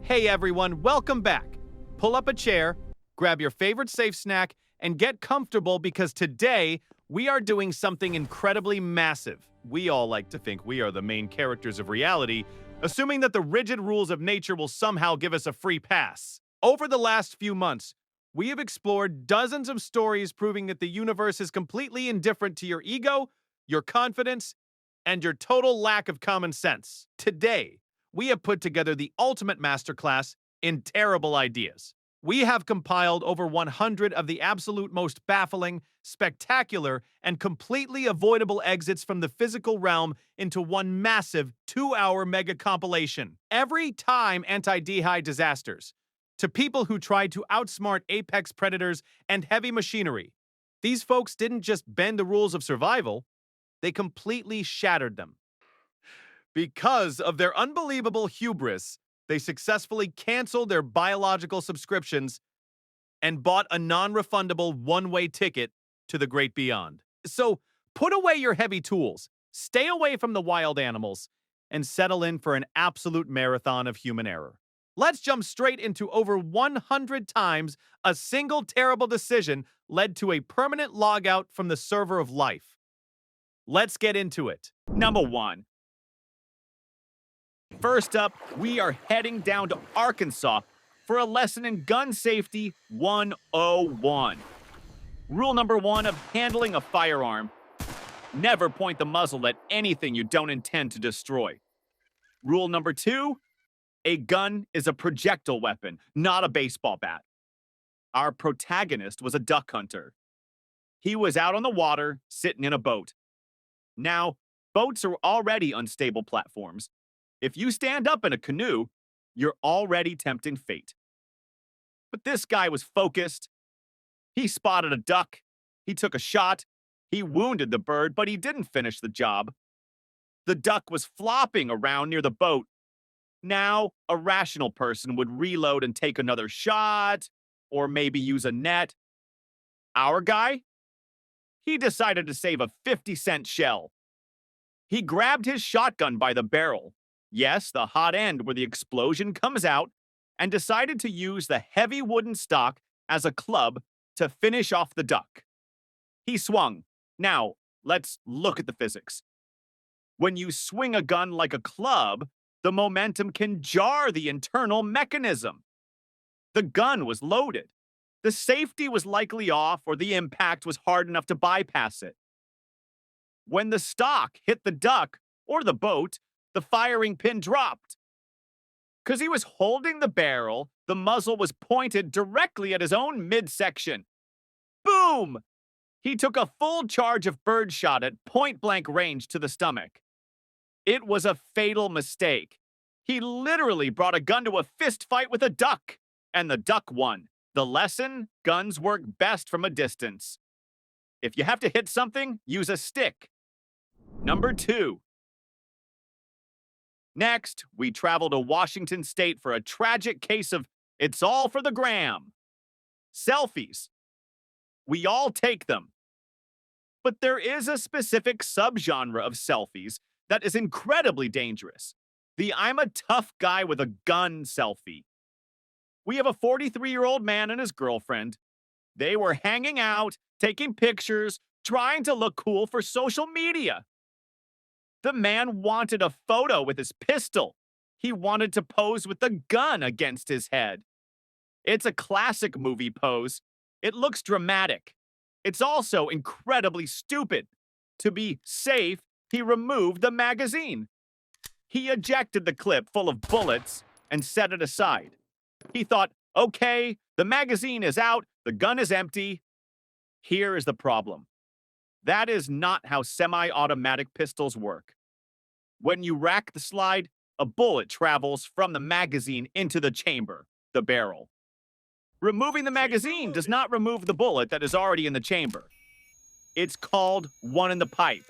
Hey everyone, welcome back. Pull up a chair, grab your favorite safe snack, and get comfortable because today we are doing something incredibly massive. We all like to think we are the main characters of reality, assuming that the rigid rules of nature will somehow give us a free pass. Over the last few months, we have explored dozens of stories proving that the universe is completely indifferent to your ego, your confidence, and your total lack of common sense. Today, we have put together the ultimate masterclass in terrible ideas. We have compiled over 100 of the absolute most baffling, spectacular, and completely avoidable exits from the physical realm into one massive 2-hour mega compilation. Every time anti-dehy disasters, to people who tried to outsmart apex predators and heavy machinery. These folks didn't just bend the rules of survival, they completely shattered them. Because of their unbelievable hubris, they successfully canceled their biological subscriptions and bought a non-refundable one-way ticket to the great beyond. So put away your heavy tools, stay away from the wild animals, and settle in for an absolute marathon of human error. Let's jump straight into over 100 times a single terrible decision led to a permanent logout from the server of life. Let's get into it. Number 1. First up, we are heading down to Arkansas for a lesson in gun safety 101. Rule number 1 of handling a firearm: never point the muzzle at anything you don't intend to destroy. Rule number 2, a gun is a projectile weapon, not a baseball bat. Our protagonist was a duck hunter. He was out on the water, sitting in a boat. Now, boats are already unstable platforms. If you stand up in a canoe, you're already tempting fate. But this guy was focused. He spotted a duck. He took a shot. He wounded the bird, but he didn't finish the job. The duck was flopping around near the boat. Now, a rational person would reload and take another shot, or maybe use a net. Our guy? He decided to save a 50-cent shell. He grabbed his shotgun by the barrel. Yes, the hot end where the explosion comes out, and decided to use the heavy wooden stock as a club to finish off the duck. He swung. Now, let's look at the physics. When you swing a gun like a club, the momentum can jar the internal mechanism. The gun was loaded. The safety was likely off, or the impact was hard enough to bypass it. When the stock hit the duck, or the boat, the firing pin dropped. Because he was holding the barrel, the muzzle was pointed directly at his own midsection. Boom! He took a full charge of birdshot at point-blank range to the stomach. It was a fatal mistake. He literally brought a gun to a fist fight with a duck, and the duck won. The lesson: guns work best from a distance. If you have to hit something, use a stick. Number 2. Next, we travel to Washington State for a tragic case of it's all for the gram. Selfies. We all take them. But there is a specific subgenre of selfies that is incredibly dangerous. The I'm a tough guy with a gun selfie. We have a 43-year-old man and his girlfriend. They were hanging out, taking pictures, trying to look cool for social media. The man wanted a photo with his pistol. He wanted to pose with the gun against his head. It's a classic movie pose. It looks dramatic. It's also incredibly stupid. To be safe, he removed the magazine. He ejected the clip full of bullets and set it aside. He thought, okay, the magazine is out, the gun is empty. Here is the problem. That is not how semi-automatic pistols work. When you rack the slide, a bullet travels from the magazine into the chamber, the barrel. Removing the magazine does not remove the bullet that is already in the chamber. It's called one in the pipe.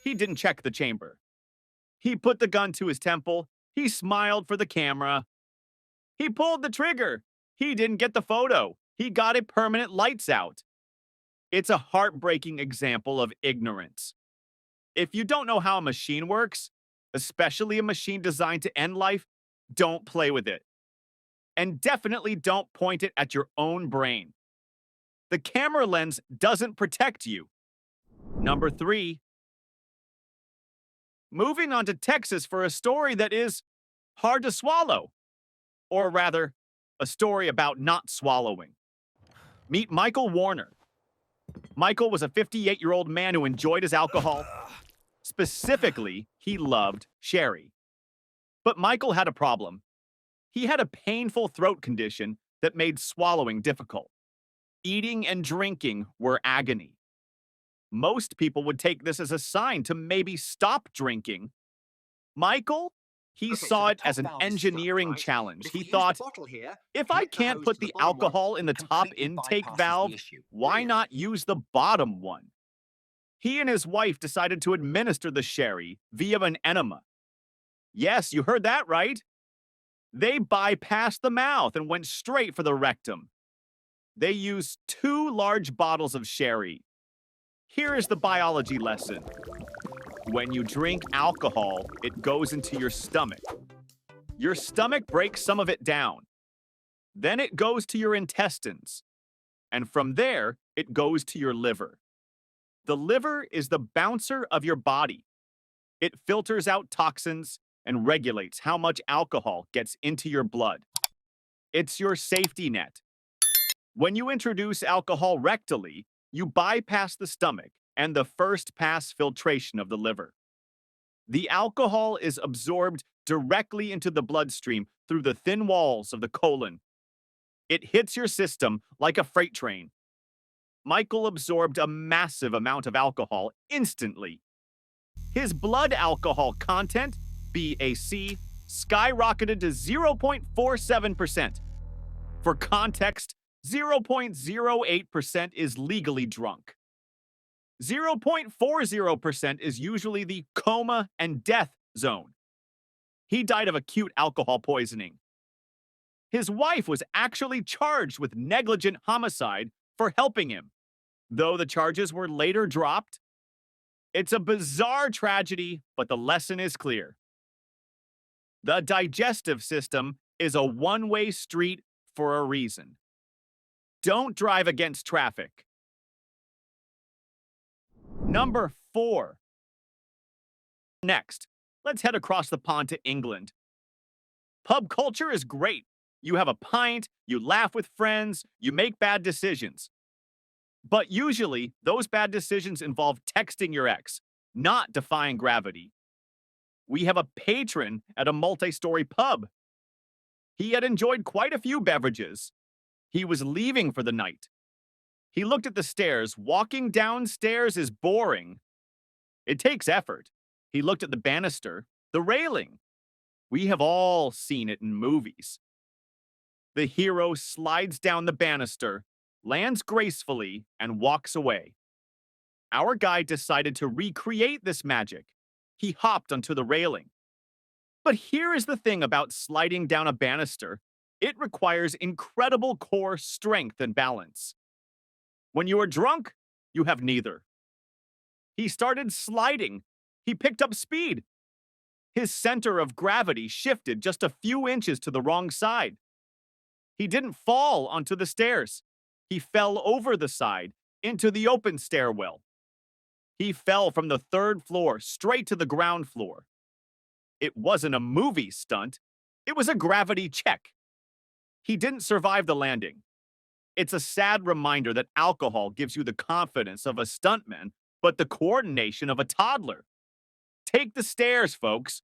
He didn't check the chamber. He put the gun to his temple. He smiled for the camera. He pulled the trigger. He didn't get the photo. He got it permanent lights out. It's a heartbreaking example of ignorance. If you don't know how a machine works, especially a machine designed to end life, Don't play with it. And definitely don't point it at your own brain. The camera lens doesn't protect you. Number 3, moving on to Texas for a story that is hard to swallow. Or rather, a story about not swallowing. Meet Michael Warner. Michael was a 58-year-old man who enjoyed his alcohol. Specifically, he loved sherry. But Michael had a problem. He had a painful throat condition that made swallowing difficult. Eating and drinking were agony. Most people would take this as a sign to maybe stop drinking. Michael, he saw it as an engineering challenge. He thought, if I can't put the alcohol in the top intake valve, why not use the bottom one? He and his wife decided to administer the sherry via an enema. Yes, you heard that right. They bypassed the mouth and went straight for the rectum. They used 2 large bottles of sherry. Here is the biology lesson. When you drink alcohol, it goes into your stomach. Your stomach breaks some of it down. Then it goes to your intestines. And from there, it goes to your liver. The liver is the bouncer of your body. It filters out toxins and regulates how much alcohol gets into your blood. It's your safety net. When you introduce alcohol rectally, you bypass the stomach and the first pass filtration of the liver. The alcohol is absorbed directly into the bloodstream through the thin walls of the colon. It hits your system like a freight train. Michael absorbed a massive amount of alcohol instantly. His blood alcohol content, BAC, skyrocketed to 0.47%. For context, 0.08% is legally drunk. 0.40% is usually the coma and death zone. He died of acute alcohol poisoning. His wife was actually charged with negligent homicide for helping him, though the charges were later dropped. It's a bizarre tragedy, but the lesson is clear. The digestive system is a one-way street for a reason. Don't drive against traffic. Number 4. Next, let's head across the pond to England. Pub culture is great. You have a pint, you laugh with friends, you make bad decisions. But usually, those bad decisions involve texting your ex, not defying gravity. We have a patron at a multi-story pub. He had enjoyed quite a few beverages. He was leaving for the night. He looked at the stairs. Walking downstairs is boring. It takes effort. He looked at the banister, the railing. We have all seen it in movies. The hero slides down the banister, lands gracefully, and walks away. Our guy decided to recreate this magic. He hopped onto the railing. But here is the thing about sliding down a banister. It requires incredible core strength and balance. When you are drunk, you have neither. He started sliding. He picked up speed. His center of gravity shifted just a few inches to the wrong side. He didn't fall onto the stairs. He fell over the side into the open stairwell. He fell from the 3rd floor straight to the ground floor. It wasn't a movie stunt. It was a gravity check. He didn't survive the landing. It's a sad reminder that alcohol gives you the confidence of a stuntman, but the coordination of a toddler. Take the stairs, folks,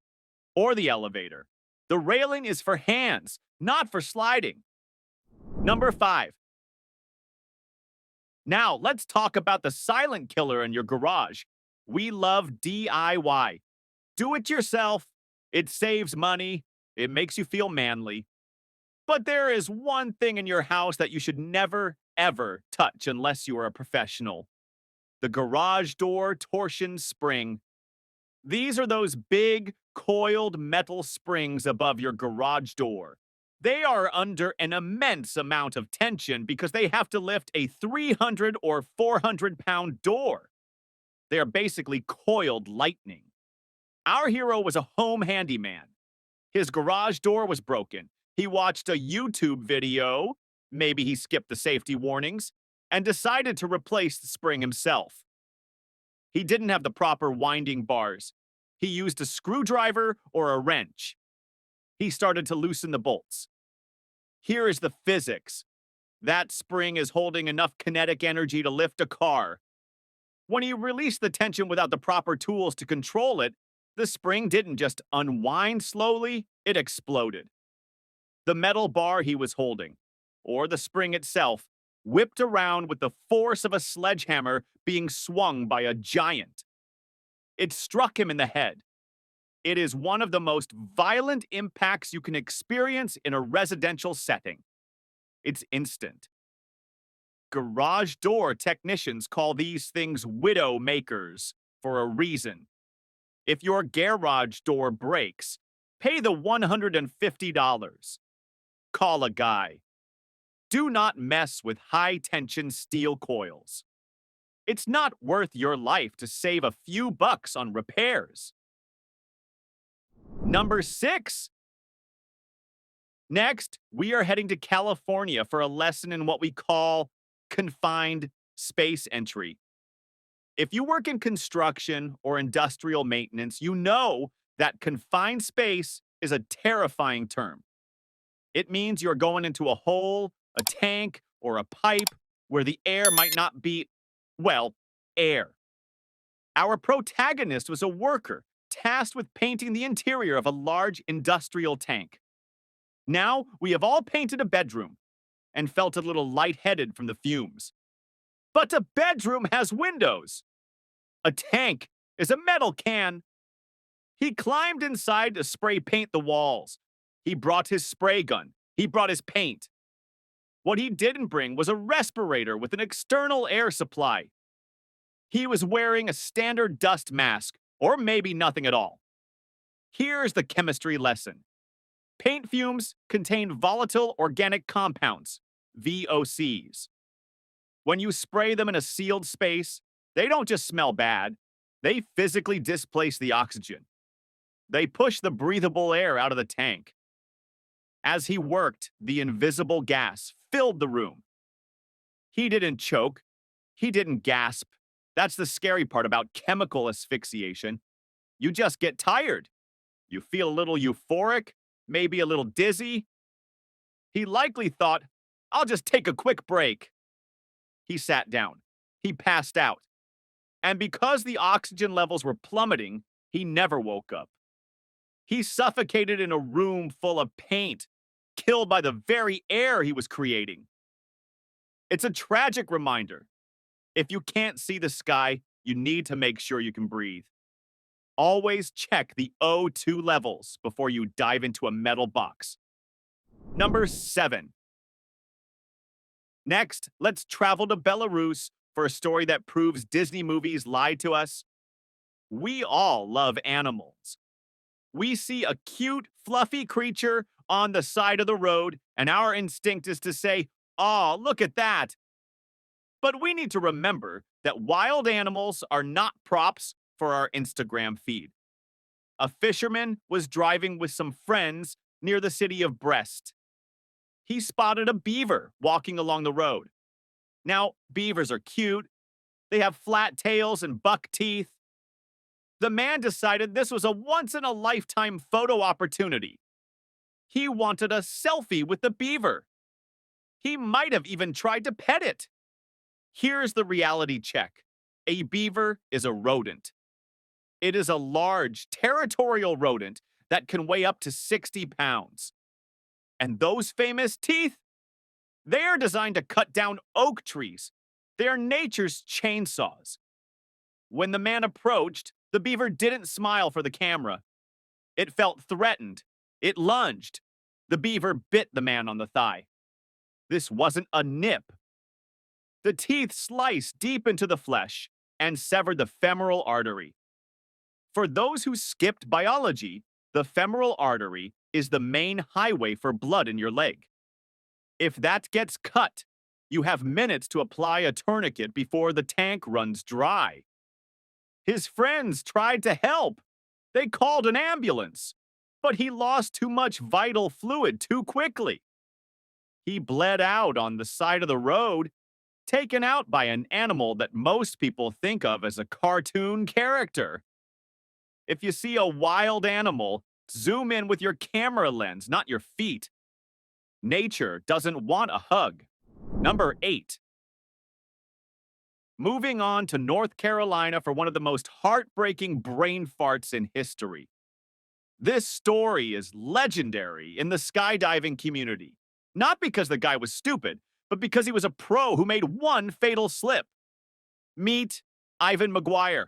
or the elevator. The railing is for hands, not for sliding. Number 5. Now, let's talk about the silent killer in your garage. We love DIY. Do it yourself. It saves money. It makes you feel manly. But there is one thing in your house that you should never, ever touch unless you are a professional. The garage door torsion spring. These are those big, coiled metal springs above your garage door. They are under an immense amount of tension because they have to lift a 300 or 400-pound door. They are basically coiled lightning. Our hero was a home handyman. His garage door was broken. He watched a YouTube video, maybe he skipped the safety warnings, and decided to replace the spring himself. He didn't have the proper winding bars. He used a screwdriver or a wrench. He started to loosen the bolts. Here is the physics. That spring is holding enough kinetic energy to lift a car. When he released the tension without the proper tools to control it, the spring didn't just unwind slowly, it exploded. The metal bar he was holding, or the spring itself, whipped around with the force of a sledgehammer being swung by a giant. It struck him in the head. It is one of the most violent impacts you can experience in a residential setting. It's instant. Garage door technicians call these things widow makers for a reason. If your garage door breaks, pay the $150. Call a guy. Do not mess with high-tension steel coils. It's not worth your life to save a few bucks on repairs. Number 6. Next, we are heading to California for a lesson in what we call confined space entry. If you work in construction or industrial maintenance, you know that confined space is a terrifying term. It means you're going into a hole, a tank, or a pipe where the air might not be, well, air. Our protagonist was a worker tasked with painting the interior of a large industrial tank. Now, we have all painted a bedroom and felt a little lightheaded from the fumes. But a bedroom has windows. A tank is a metal can. He climbed inside to spray paint the walls. He brought his spray gun. He brought his paint. What he didn't bring was a respirator with an external air supply. He was wearing a standard dust mask, or maybe nothing at all. Here's the chemistry lesson. Paint fumes contain volatile organic compounds, VOCs. When you spray them in a sealed space, they don't just smell bad, they physically displace the oxygen. They push the breathable air out of the tank. As he worked, the invisible gas filled the room. He didn't choke. He didn't gasp. That's the scary part about chemical asphyxiation. You just get tired. You feel a little euphoric, maybe a little dizzy. He likely thought, I'll just take a quick break. He sat down. He passed out. And because the oxygen levels were plummeting, he never woke up. He suffocated in a room full of paint, killed by the very air he was creating. It's a tragic reminder. If you can't see the sky, you need to make sure you can breathe. Always check the O2 levels before you dive into a metal box. Number 7. Next, let's travel to Belarus for a story that proves Disney movies lied to us. We all love animals. We see a cute, fluffy creature on the side of the road, and our instinct is to say, "Aw, look at that." But we need to remember that wild animals are not props for our Instagram feed. A fisherman was driving with some friends near the city of Brest. He spotted a beaver walking along the road. Now, beavers are cute. They have flat tails and buck teeth. The man decided this was a once-in-a-lifetime photo opportunity. He wanted a selfie with the beaver. He might have even tried to pet it. Here's the reality check. A beaver is a rodent. It is a large, territorial rodent that can weigh up to 60 pounds. And those famous teeth? They are designed to cut down oak trees. They are nature's chainsaws. When the man approached, the beaver didn't smile for the camera. It felt threatened. It lunged. The beaver bit the man on the thigh. This wasn't a nip. The teeth sliced deep into the flesh and severed the femoral artery. For those who skipped biology, the femoral artery is the main highway for blood in your leg. If that gets cut, you have minutes to apply a tourniquet before the tank runs dry. His friends tried to help. They called an ambulance. but he lost too much vital fluid too quickly. He bled out on the side of the road, taken out by an animal that most people think of as a cartoon character. If you see a wild animal, zoom in with your camera lens, not your feet. Nature doesn't want a hug. Number 8. Moving on to North Carolina for one of the most heartbreaking brain farts in history. This story is legendary in the skydiving community. Not because the guy was stupid, but because he was a pro who made one fatal slip. Meet Ivan McGuire.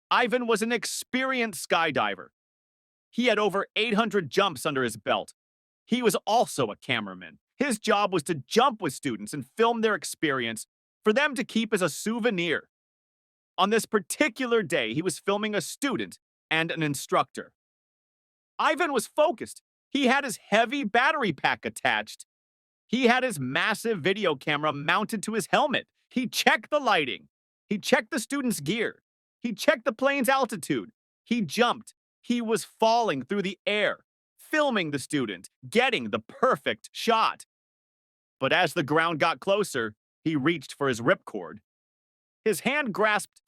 Ivan was an experienced skydiver. He had over 800 jumps under his belt. He was also a cameraman. His job was to jump with students and film their experience for them to keep as a souvenir. On this particular day, he was filming a student and an instructor. Ivan was focused. He had his heavy battery pack attached. He had his massive video camera mounted to his helmet. He checked the lighting. He checked the student's gear. He checked the plane's altitude. He jumped. He was falling through the air, filming the student, getting the perfect shot. But as the ground got closer, he reached for his ripcord. His hand grasped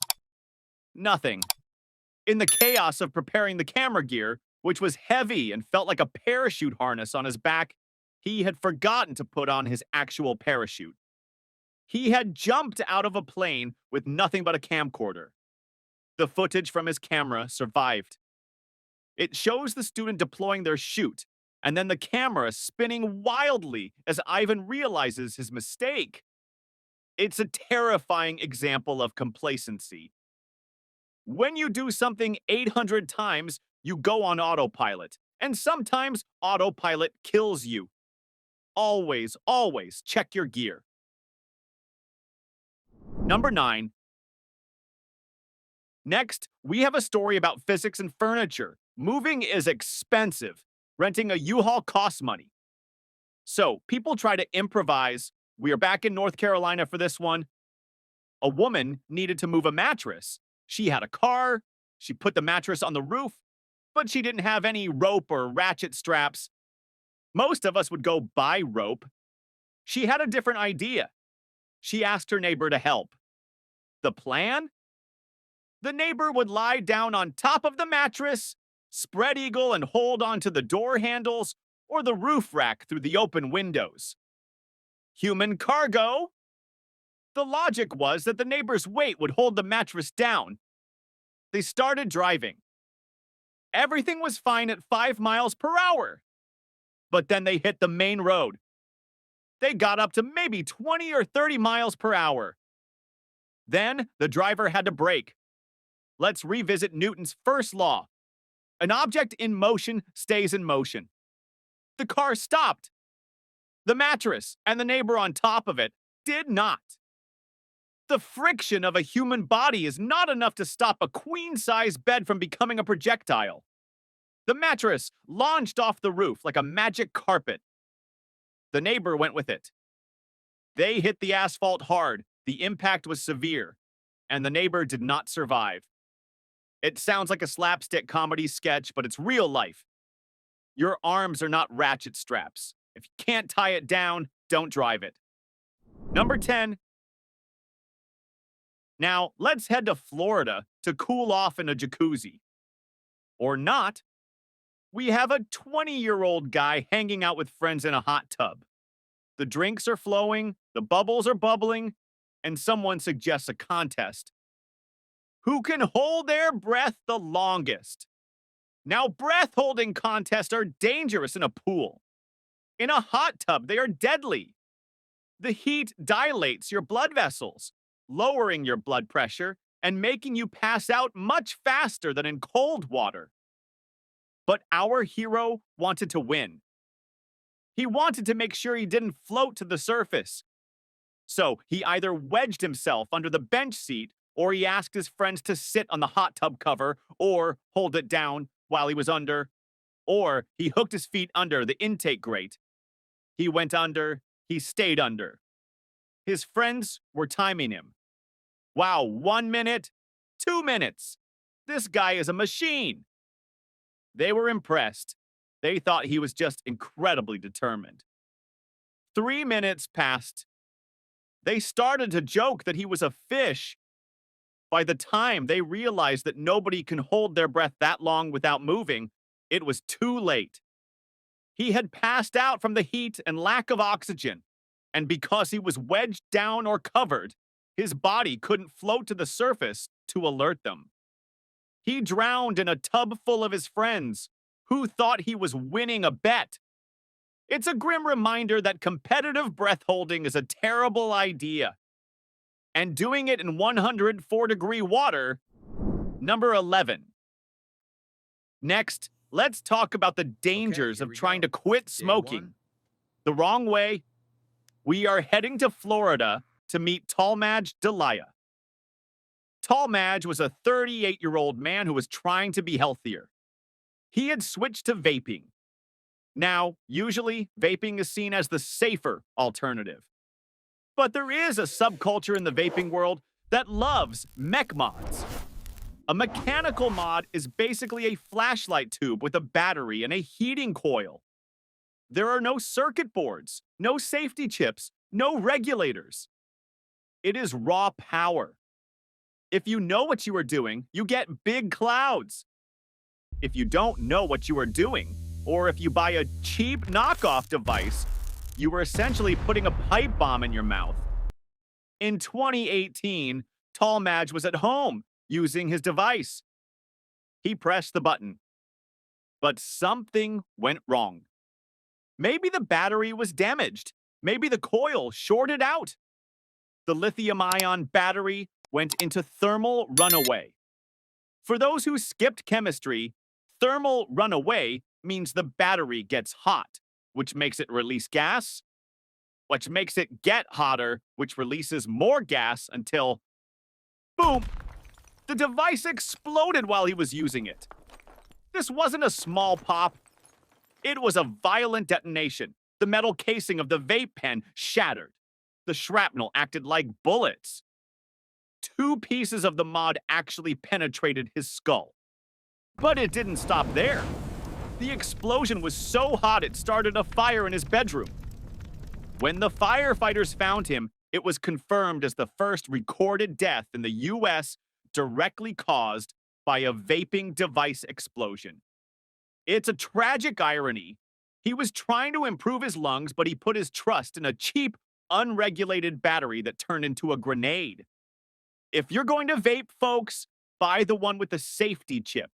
nothing. In the chaos of preparing the camera gear, which was heavy and felt like a parachute harness on his back, he had forgotten to put on his actual parachute. He had jumped out of a plane with nothing but a camcorder. The footage from his camera survived. It shows the student deploying their chute, and then the camera spinning wildly as Ivan realizes his mistake. It's a terrifying example of complacency. When you do something 800 times, you go on autopilot, and sometimes autopilot kills you. Always, always check your gear. Number 9. Next, we have a story about physics and furniture. Moving is expensive. Renting a U-Haul costs money. So, people try to improvise. We are back in North Carolina for this one. A woman needed to move a mattress. She had a car. She put the mattress on the roof, but she didn't have any rope or ratchet straps. Most of us would go buy rope. She had a different idea. She asked her neighbor to help. The plan? The neighbor would lie down on top of the mattress, spread eagle and hold onto the door handles or the roof rack through the open windows. Human cargo? The logic was that the neighbor's weight would hold the mattress down. They started driving. Everything was fine at 5 miles per hour. But then they hit the main road. They got up to maybe 20 or 30 miles per hour. Then the driver had to brake. Let's revisit Newton's first law. An object in motion stays in motion. The car stopped. The mattress and the neighbor on top of it did not. The friction of a human body is not enough to stop a queen-size bed from becoming a projectile. The mattress launched off the roof like a magic carpet. The neighbor went with it. They hit the asphalt hard. The impact was severe, and the neighbor did not survive. It sounds like a slapstick comedy sketch, but it's real life. Your arms are not ratchet straps. If you can't tie it down, don't drive it. Number 10. Now, let's head to Florida to cool off in a jacuzzi. Or not. We have a 20-year-old guy hanging out with friends in a hot tub. The drinks are flowing, the bubbles are bubbling, and someone suggests a contest. Who can hold their breath the longest? Now, breath-holding contests are dangerous in a pool. In a hot tub, they are deadly. The heat dilates your blood vessels, lowering your blood pressure and making you pass out much faster than in cold water. But our hero wanted to win. He wanted to make sure he didn't float to the surface. So he either wedged himself under the bench seat, or he asked his friends to sit on the hot tub cover or hold it down while he was under, or he hooked his feet under the intake grate. He went under, he stayed under. His friends were timing him. Wow, 1 minute, 2 minutes. This guy is a machine. They were impressed. They thought he was just incredibly determined. 3 minutes passed. They started to joke that he was a fish. By the time they realized that nobody can hold their breath that long without moving, it was too late. He had passed out from the heat and lack of oxygen, and because he was wedged down or covered, his body couldn't float to the surface to alert them. He drowned in a tub full of his friends, who thought he was winning a bet. It's a grim reminder that competitive breath holding is a terrible idea. And doing it in 104-degree water, number 11. Next, let's talk about the dangers of trying to quit smoking. The wrong way. We are heading to Florida to meet Talmadge Delia. Talmadge was a 38-year-old man who was trying to be healthier. He had switched to vaping. Now, usually, vaping is seen as the safer alternative. But there is a subculture in the vaping world that loves mech mods. A mechanical mod is basically a flashlight tube with a battery and a heating coil. There are no circuit boards, no safety chips, no regulators. It is raw power. If you know what you are doing, you get big clouds. If you don't know what you are doing, or if you buy a cheap knockoff device, you are essentially putting a pipe bomb in your mouth. In 2018, Talmadge was at home using his device. He pressed the button. But something went wrong. Maybe the battery was damaged. Maybe the coil shorted out. The lithium-ion battery went into thermal runaway. For those who skipped chemistry, thermal runaway means the battery gets hot, which makes it release gas, which makes it get hotter, which releases more gas until, boom, the device exploded while he was using it. This wasn't a small pop. It was a violent detonation. The metal casing of the vape pen shattered. The shrapnel acted like bullets. 2 pieces of the mod actually penetrated his skull. But it didn't stop there. The explosion was so hot it started a fire in his bedroom. When the firefighters found him, it was confirmed as the first recorded death in the U.S. directly caused by a vaping device explosion. It's a tragic irony. He was trying to improve his lungs, but he put his trust in a cheap, unregulated battery that turned into a grenade. If you're going to vape, folks, buy the one with the safety chip.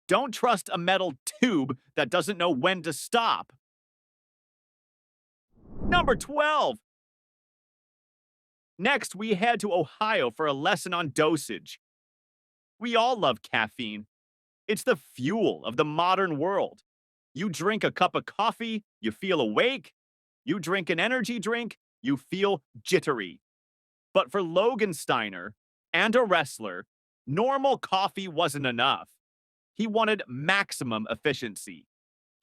Don't trust a metal tube that doesn't know when to stop. Number 12. Next, we head to Ohio for a lesson on dosage. We all love caffeine. It's the fuel of the modern world. You drink a cup of coffee, you feel awake. You drink an energy drink, you feel jittery. But for Logan Steiner and a wrestler, normal coffee wasn't enough. He wanted maximum efficiency.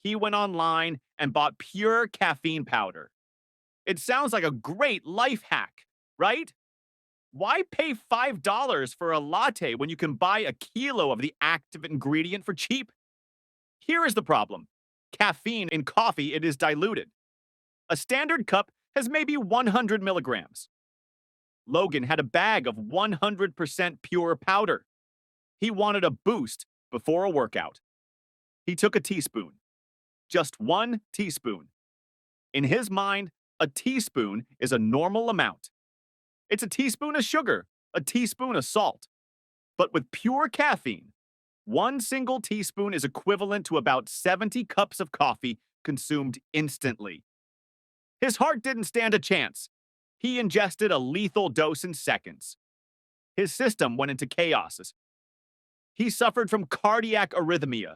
He went online and bought pure caffeine powder. It sounds like a great life hack, right? Why pay $5 for a latte when you can buy a kilo of the active ingredient for cheap? Here is the problem. Caffeine in coffee, it is diluted. A standard cup has maybe 100 milligrams. Logan had a bag of 100% pure powder. He wanted a boost before a workout. He took a teaspoon. Just 1 teaspoon. In his mind, a teaspoon is a normal amount. It's a teaspoon of sugar, a teaspoon of salt. But with pure caffeine, 1 single teaspoon is equivalent to about 70 cups of coffee consumed instantly. His heart didn't stand a chance. He ingested a lethal dose in seconds. His system went into chaos. He suffered from cardiac arrhythmia.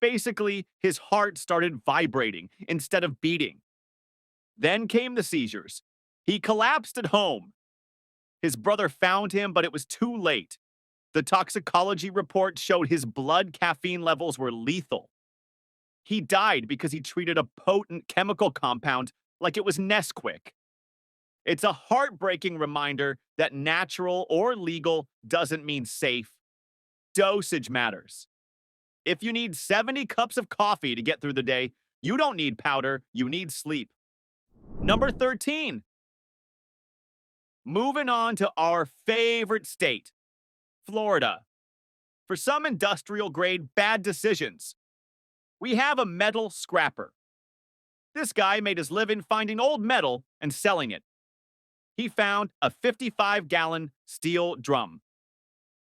Basically, his heart started vibrating instead of beating. Then came the seizures. He collapsed at home. His brother found him, but it was too late. The toxicology report showed his blood caffeine levels were lethal. He died because he treated a potent chemical compound like it was Nesquik. It's a heartbreaking reminder that natural or legal doesn't mean safe. Dosage matters. If you need 70 cups of coffee to get through the day, you don't need powder, you need sleep. Number 13. Moving on to our favorite state, Florida. For some industrial grade bad decisions, we have a metal scrapper. This guy made his living finding old metal and selling it. He found a 55-gallon steel drum.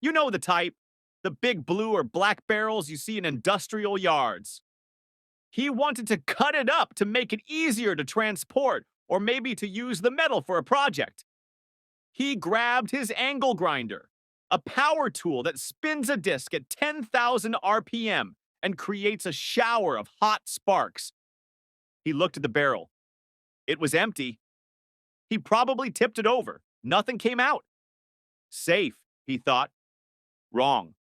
You know the type, the big blue or black barrels you see in industrial yards. He wanted to cut it up to make it easier to transport or maybe to use the metal for a project. He grabbed his angle grinder, a power tool that spins a disc at 10,000 RPM and creates a shower of hot sparks. He looked at the barrel. It was empty. He probably tipped it over. Nothing came out. Safe, he thought. Wrong.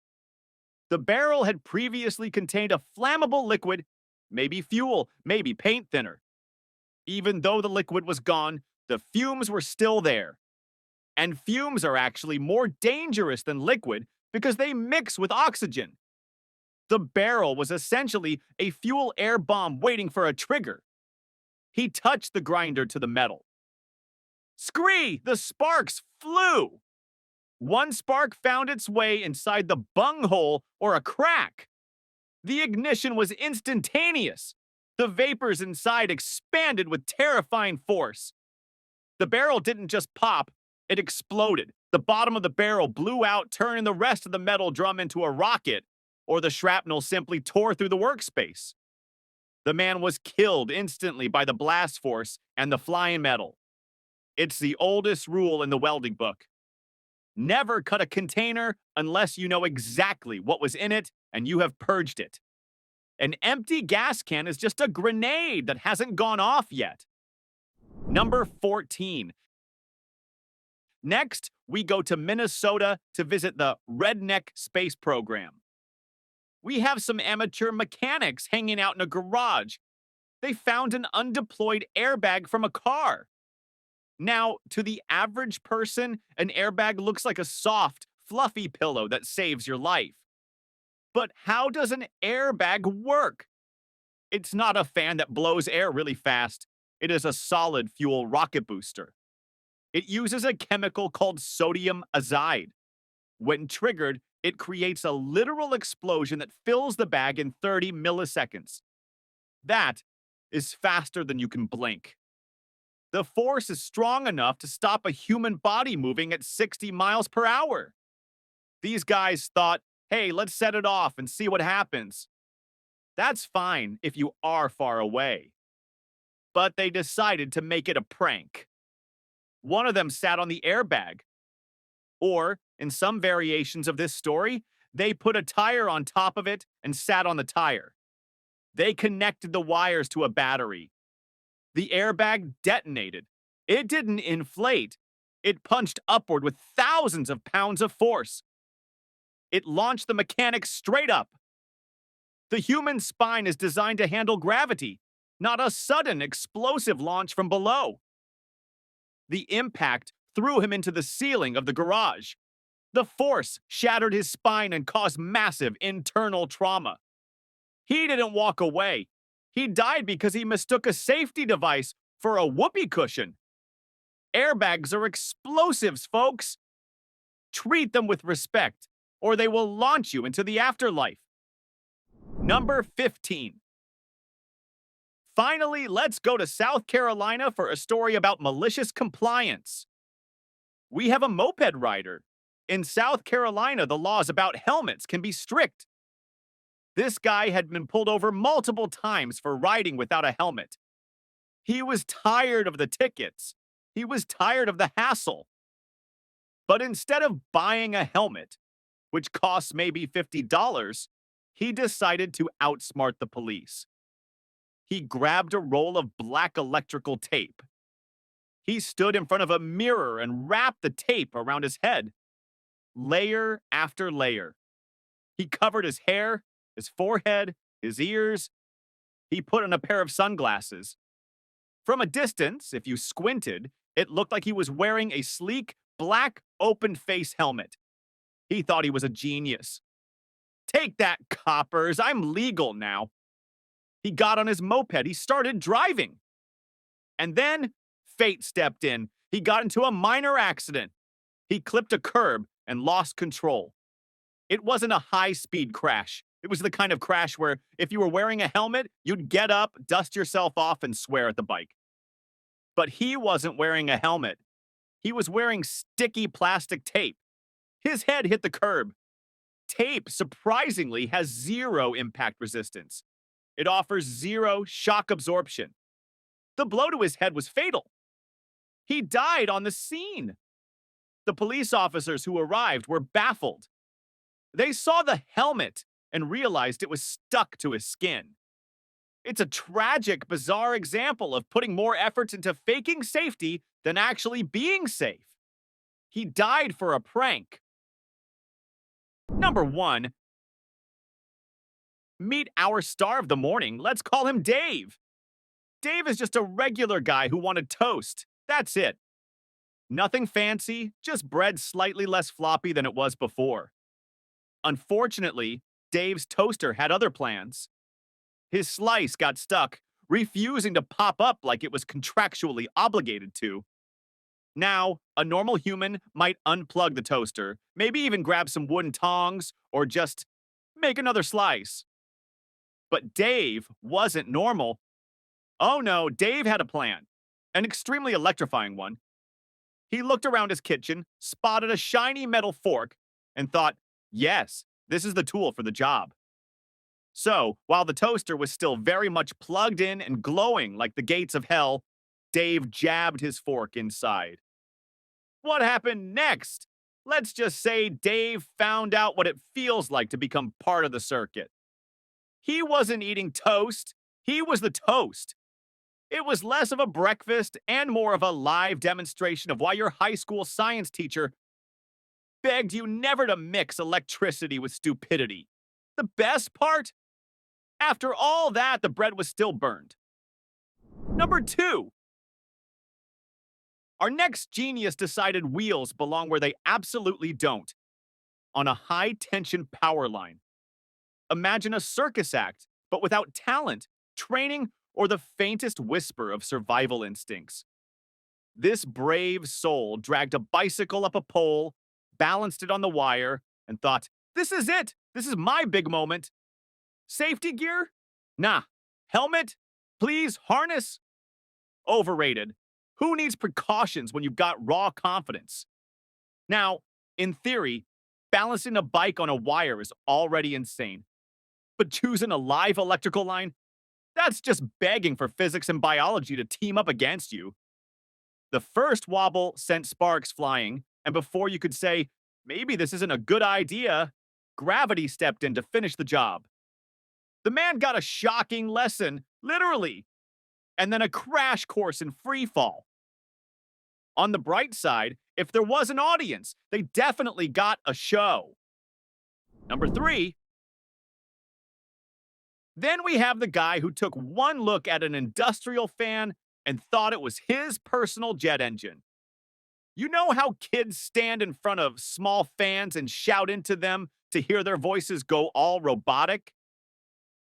The barrel had previously contained a flammable liquid, maybe fuel, maybe paint thinner. Even though the liquid was gone, the fumes were still there. And fumes are actually more dangerous than liquid because they mix with oxygen. The barrel was essentially a fuel air bomb waiting for a trigger. He touched the grinder to the metal. Scree! The sparks flew! One spark found its way inside the bunghole or a crack. The ignition was instantaneous. The vapors inside expanded with terrifying force. The barrel didn't just pop, it exploded. The bottom of the barrel blew out, turning the rest of the metal drum into a rocket, or the shrapnel simply tore through the workspace. The man was killed instantly by the blast force and the flying metal. It's the oldest rule in the welding book. Never cut a container unless you know exactly what was in it and you have purged it. An empty gas can is just a grenade that hasn't gone off yet. Number 14. Next, we go to Minnesota to visit the Redneck Space Program. We have some amateur mechanics hanging out in a garage. They found an undeployed airbag from a car. Now, to the average person, an airbag looks like a soft, fluffy pillow that saves your life. But how does an airbag work? It's not a fan that blows air really fast. It is a solid fuel rocket booster. It uses a chemical called sodium azide. When triggered, it creates a literal explosion that fills the bag in 30 milliseconds. That is faster than you can blink. The force is strong enough to stop a human body moving at 60 miles per hour. These guys thought, hey, let's set it off and see what happens. That's fine if you are far away. But they decided to make it a prank. One of them sat on the airbag. Or, in some variations of this story, they put a tire on top of it and sat on the tire. They connected the wires to a battery. The airbag detonated. It didn't inflate. It punched upward with thousands of pounds of force. It launched the mechanics straight up. The human spine is designed to handle gravity, not a sudden explosive launch from below. The impact threw him into the ceiling of the garage. The force shattered his spine and caused massive internal trauma. He didn't walk away. He died because he mistook a safety device for a whoopee cushion. Airbags are explosives, folks. Treat them with respect, or they will launch you into the afterlife. Number 15. Finally, let's go to South Carolina for a story about malicious compliance. We have a moped rider. In South Carolina, the laws about helmets can be strict. This guy had been pulled over multiple times for riding without a helmet. He was tired of the tickets. He was tired of the hassle. But instead of buying a helmet, which costs maybe $50, he decided to outsmart the police. He grabbed a roll of black electrical tape. He stood in front of a mirror and wrapped the tape around his head, layer after layer. He covered his hair, his forehead, his ears. He put on a pair of sunglasses. From a distance, if you squinted, it looked like he was wearing a sleek, black, open-face helmet. He thought he was a genius. Take that, coppers. I'm legal now. He got on his moped. He started driving. And then fate stepped in. He got into a minor accident. He clipped a curb and lost control. It wasn't a high-speed crash. It was the kind of crash where if you were wearing a helmet, you'd get up, dust yourself off, and swear at the bike. But he wasn't wearing a helmet. He was wearing sticky plastic tape. His head hit the curb. Tape, surprisingly, has zero impact resistance. It offers zero shock absorption. The blow to his head was fatal. He died on the scene. The police officers who arrived were baffled. They saw the helmet and realized it was stuck to his skin. It's a tragic, bizarre example of putting more efforts into faking safety than actually being safe. He died for a prank. Number 1. Meet our star of the morning. Let's call him Dave. Dave is just a regular guy who wanted toast. That's it. Nothing fancy, just bread slightly less floppy than it was before. Unfortunately, Dave's toaster had other plans. His slice got stuck, refusing to pop up like it was contractually obligated to. Now, a normal human might unplug the toaster, maybe even grab some wooden tongs, or just make another slice. But Dave wasn't normal. Oh no, Dave had a plan, an extremely electrifying one. He looked around his kitchen, spotted a shiny metal fork, and thought, yes, this is the tool for the job. So, while the toaster was still very much plugged in and glowing like the gates of hell, Dave jabbed his fork inside. What happened next? Let's just say Dave found out what it feels like to become part of the circuit. He wasn't eating toast, he was the toast. It was less of a breakfast and more of a live demonstration of why your high school science teacher begged you never to mix electricity with stupidity. The best part? After all that, the bread was still burned. Number 2. Our next genius decided wheels belong where they absolutely don't. On a high-tension power line. Imagine a circus act, but without talent, training, or the faintest whisper of survival instincts. This brave soul dragged a bicycle up a pole, balanced it on the wire, and thought, this is it! This is my big moment! Safety gear? Nah. Helmet? Please, harness? Overrated. Who needs precautions when you've got raw confidence? Now, in theory, balancing a bike on a wire is already insane. But choosing a live electrical line? That's just begging for physics and biology to team up against you. The first wobble sent sparks flying, and before you could say, maybe this isn't a good idea, gravity stepped in to finish the job. The man got a shocking lesson, literally, and then a crash course in free fall. On the bright side, if there was an audience, they definitely got a show. Number 3. Then we have the guy who took one look at an industrial fan and thought it was his personal jet engine. You know how kids stand in front of small fans and shout into them to hear their voices go all robotic?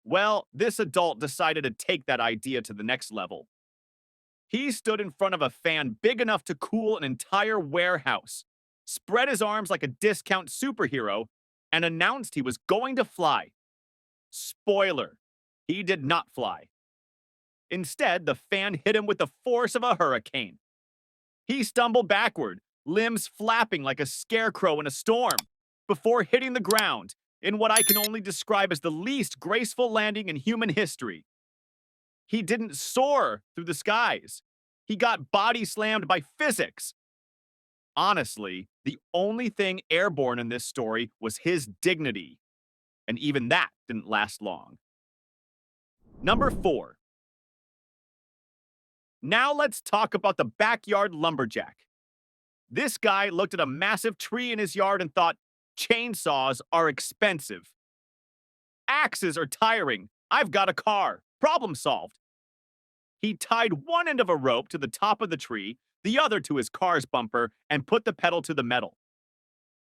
Well, this adult decided to take that idea to the next level. He stood in front of a fan big enough to cool an entire warehouse, spread his arms like a discount superhero, and announced he was going to fly. Spoiler, he did not fly. Instead, the fan hit him with the force of a hurricane. He stumbled backward, limbs flapping like a scarecrow in a storm, before hitting the ground in what I can only describe as the least graceful landing in human history. He didn't soar through the skies. He got body slammed by physics. Honestly, the only thing airborne in this story was his dignity. And even that didn't last long. Number 4. Now let's talk about the backyard lumberjack. This guy looked at a massive tree in his yard and thought, chainsaws are expensive. Axes are tiring. I've got a car. Problem solved. He tied one end of a rope to the top of the tree, the other to his car's bumper, and put the pedal to the metal.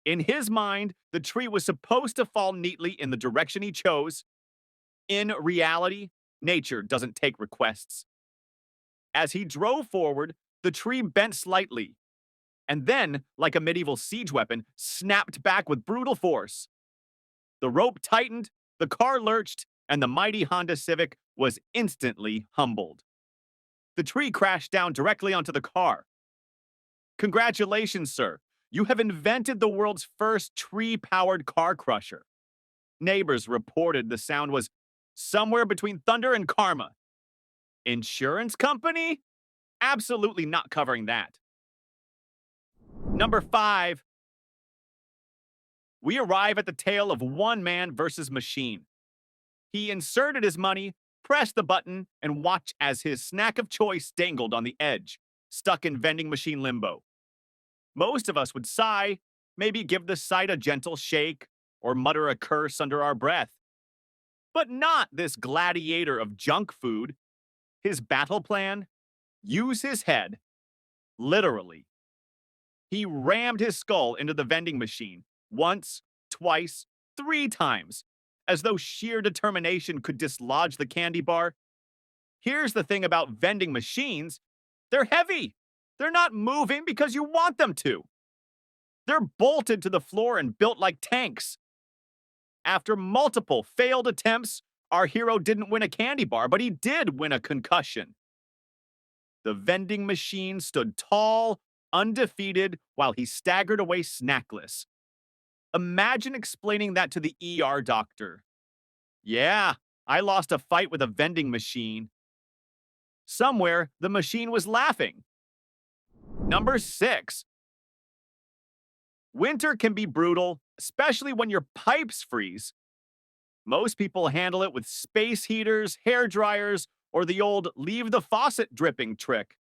In his mind, the tree was supposed to fall neatly in the direction he chose. In reality, nature doesn't take requests. As he drove forward, the tree bent slightly, and then, like a medieval siege weapon, snapped back with brutal force. The rope tightened, the car lurched, and the mighty Honda Civic was instantly humbled. The tree crashed down directly onto the car. Congratulations, sir. You have invented the world's first tree-powered car crusher. Neighbors reported the sound was somewhere between thunder and karma. Insurance company? Absolutely not covering that. Number 5. We arrive at the tale of one man versus machine. He inserted his money, pressed the button, and watched as his snack of choice dangled on the edge, stuck in vending machine limbo. Most of us would sigh, maybe give the sight a gentle shake, or mutter a curse under our breath. But not this gladiator of junk food. His battle plan? Use his head. Literally. He rammed his skull into the vending machine once, twice, 3 times, as though sheer determination could dislodge the candy bar. Here's the thing about vending machines. They're heavy. They're not moving because you want them to. They're bolted to the floor and built like tanks. After multiple failed attempts, our hero didn't win a candy bar, but he did win a concussion. The vending machine stood tall, undefeated, while he staggered away snackless. Imagine explaining that to the ER doctor. Yeah, I lost a fight with a vending machine. Somewhere, the machine was laughing. Number 6. Winter can be brutal, especially when your pipes freeze. Most people handle it with space heaters, hair dryers, or the old leave the faucet dripping trick.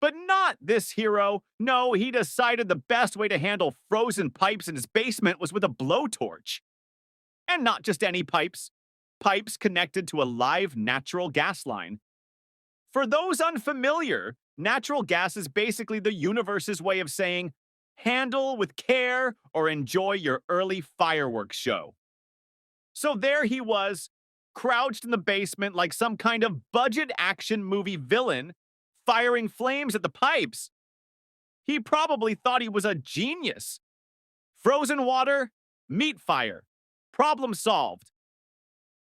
But not this hero. No, he decided the best way to handle frozen pipes in his basement was with a blowtorch. And not just any pipes. Pipes connected to a live natural gas line. For those unfamiliar, natural gas is basically the universe's way of saying, handle with care or enjoy your early fireworks show. So there he was, crouched in the basement like some kind of budget action movie villain, firing flames at the pipes. He probably thought he was a genius. Frozen water, meat fire, problem solved.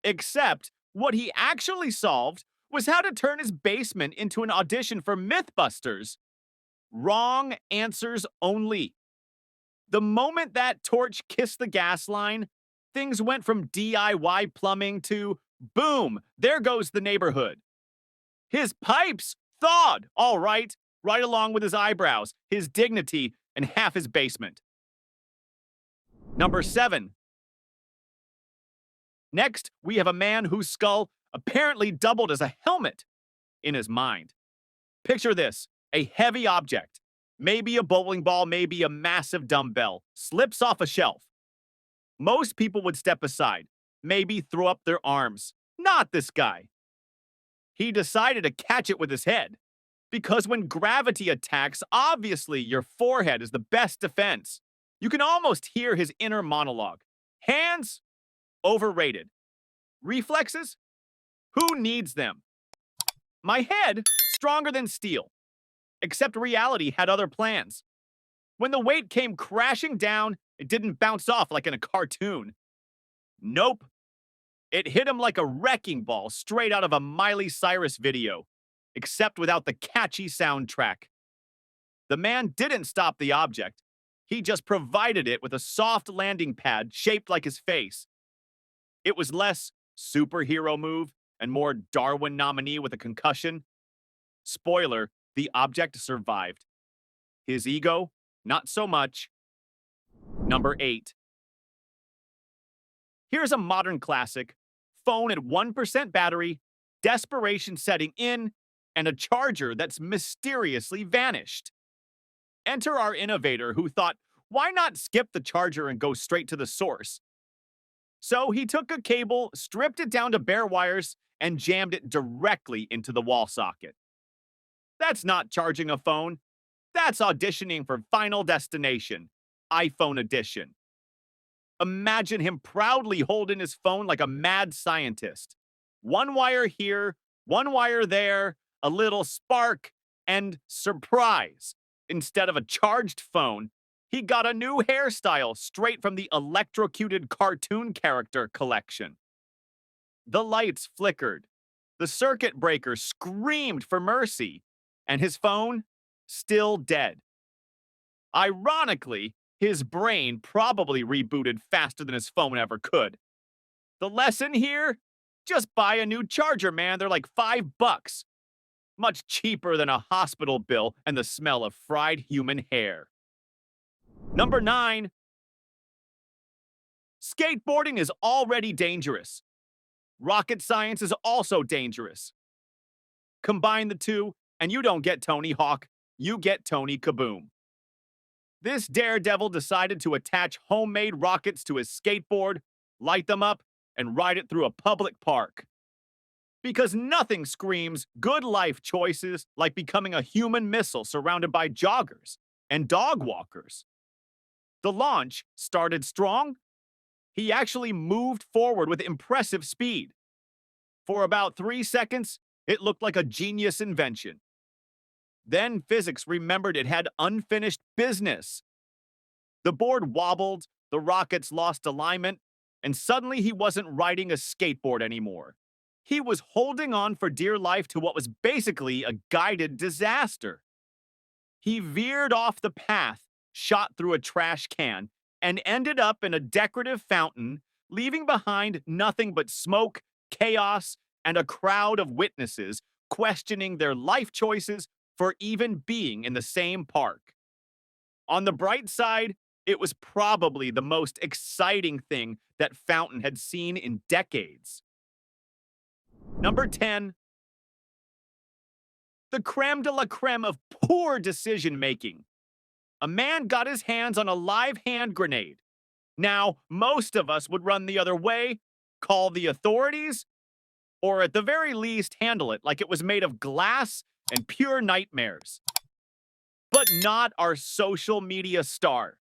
Except what he actually solved was how to turn his basement into an audition for Mythbusters. Wrong answers only. The moment that torch kissed the gas line, things went from DIY plumbing to, boom, there goes the neighborhood. His pipes thawed, all right along with his eyebrows, his dignity, and half his basement. Number 7. Next, we have a man whose skull apparently doubled as a helmet in his mind. Picture this, a heavy object, maybe a bowling ball, maybe a massive dumbbell, slips off a shelf. Most people would step aside, maybe throw up their arms. Not this guy. He decided to catch it with his head. Because when gravity attacks, obviously your forehead is the best defense. You can almost hear his inner monologue. Hands? Overrated. Reflexes? Who needs them? My head? Stronger than steel. Except reality had other plans. When the weight came crashing down, it didn't bounce off like in a cartoon. Nope. It hit him like a wrecking ball straight out of a Miley Cyrus video, except without the catchy soundtrack. The man didn't stop the object. He just provided it with a soft landing pad shaped like his face. It was less superhero move and more Darwin nominee with a concussion. Spoiler, the object survived. His ego, not so much. Number 8. Here's a modern classic. Phone at 1% battery, desperation setting in, and a charger that's mysteriously vanished. Enter our innovator who thought, why not skip the charger and go straight to the source? So he took a cable, stripped it down to bare wires, and jammed it directly into the wall socket. That's not charging a phone. That's auditioning for Final Destination. iPhone edition. Imagine him proudly holding his phone like a mad scientist. One wire here, one wire there, a little spark, and surprise. Instead of a charged phone, he got a new hairstyle straight from the electrocuted cartoon character collection. The lights flickered. The circuit breaker screamed for mercy, and his phone still dead. Ironically, his brain probably rebooted faster than his phone ever could. The lesson here? Just buy a new charger, man. They're like $5. Much cheaper than a hospital bill and the smell of fried human hair. Number 9. Skateboarding is already dangerous. Rocket science is also dangerous. Combine the two, and you don't get Tony Hawk, you get Tony Kaboom. This daredevil decided to attach homemade rockets to his skateboard, light them up, and ride it through a public park. Because nothing screams good life choices like becoming a human missile surrounded by joggers and dog walkers. The launch started strong. He actually moved forward with impressive speed. For about 3 seconds, it looked like a genius invention. Then physics remembered it had unfinished business. The board wobbled, the rockets lost alignment, and suddenly he wasn't riding a skateboard anymore. He was holding on for dear life to what was basically a guided disaster. He veered off the path, shot through a trash can, and ended up in a decorative fountain, leaving behind nothing but smoke, chaos, and a crowd of witnesses questioning their life choices for even being in the same park. On the bright side, it was probably the most exciting thing that Fountain had seen in decades. Number 10. The creme de la creme of poor decision-making. A man got his hands on a live hand grenade. Now, most of us would run the other way, call the authorities, or at the very least handle it like it was made of glass and pure nightmares. But not our social media star.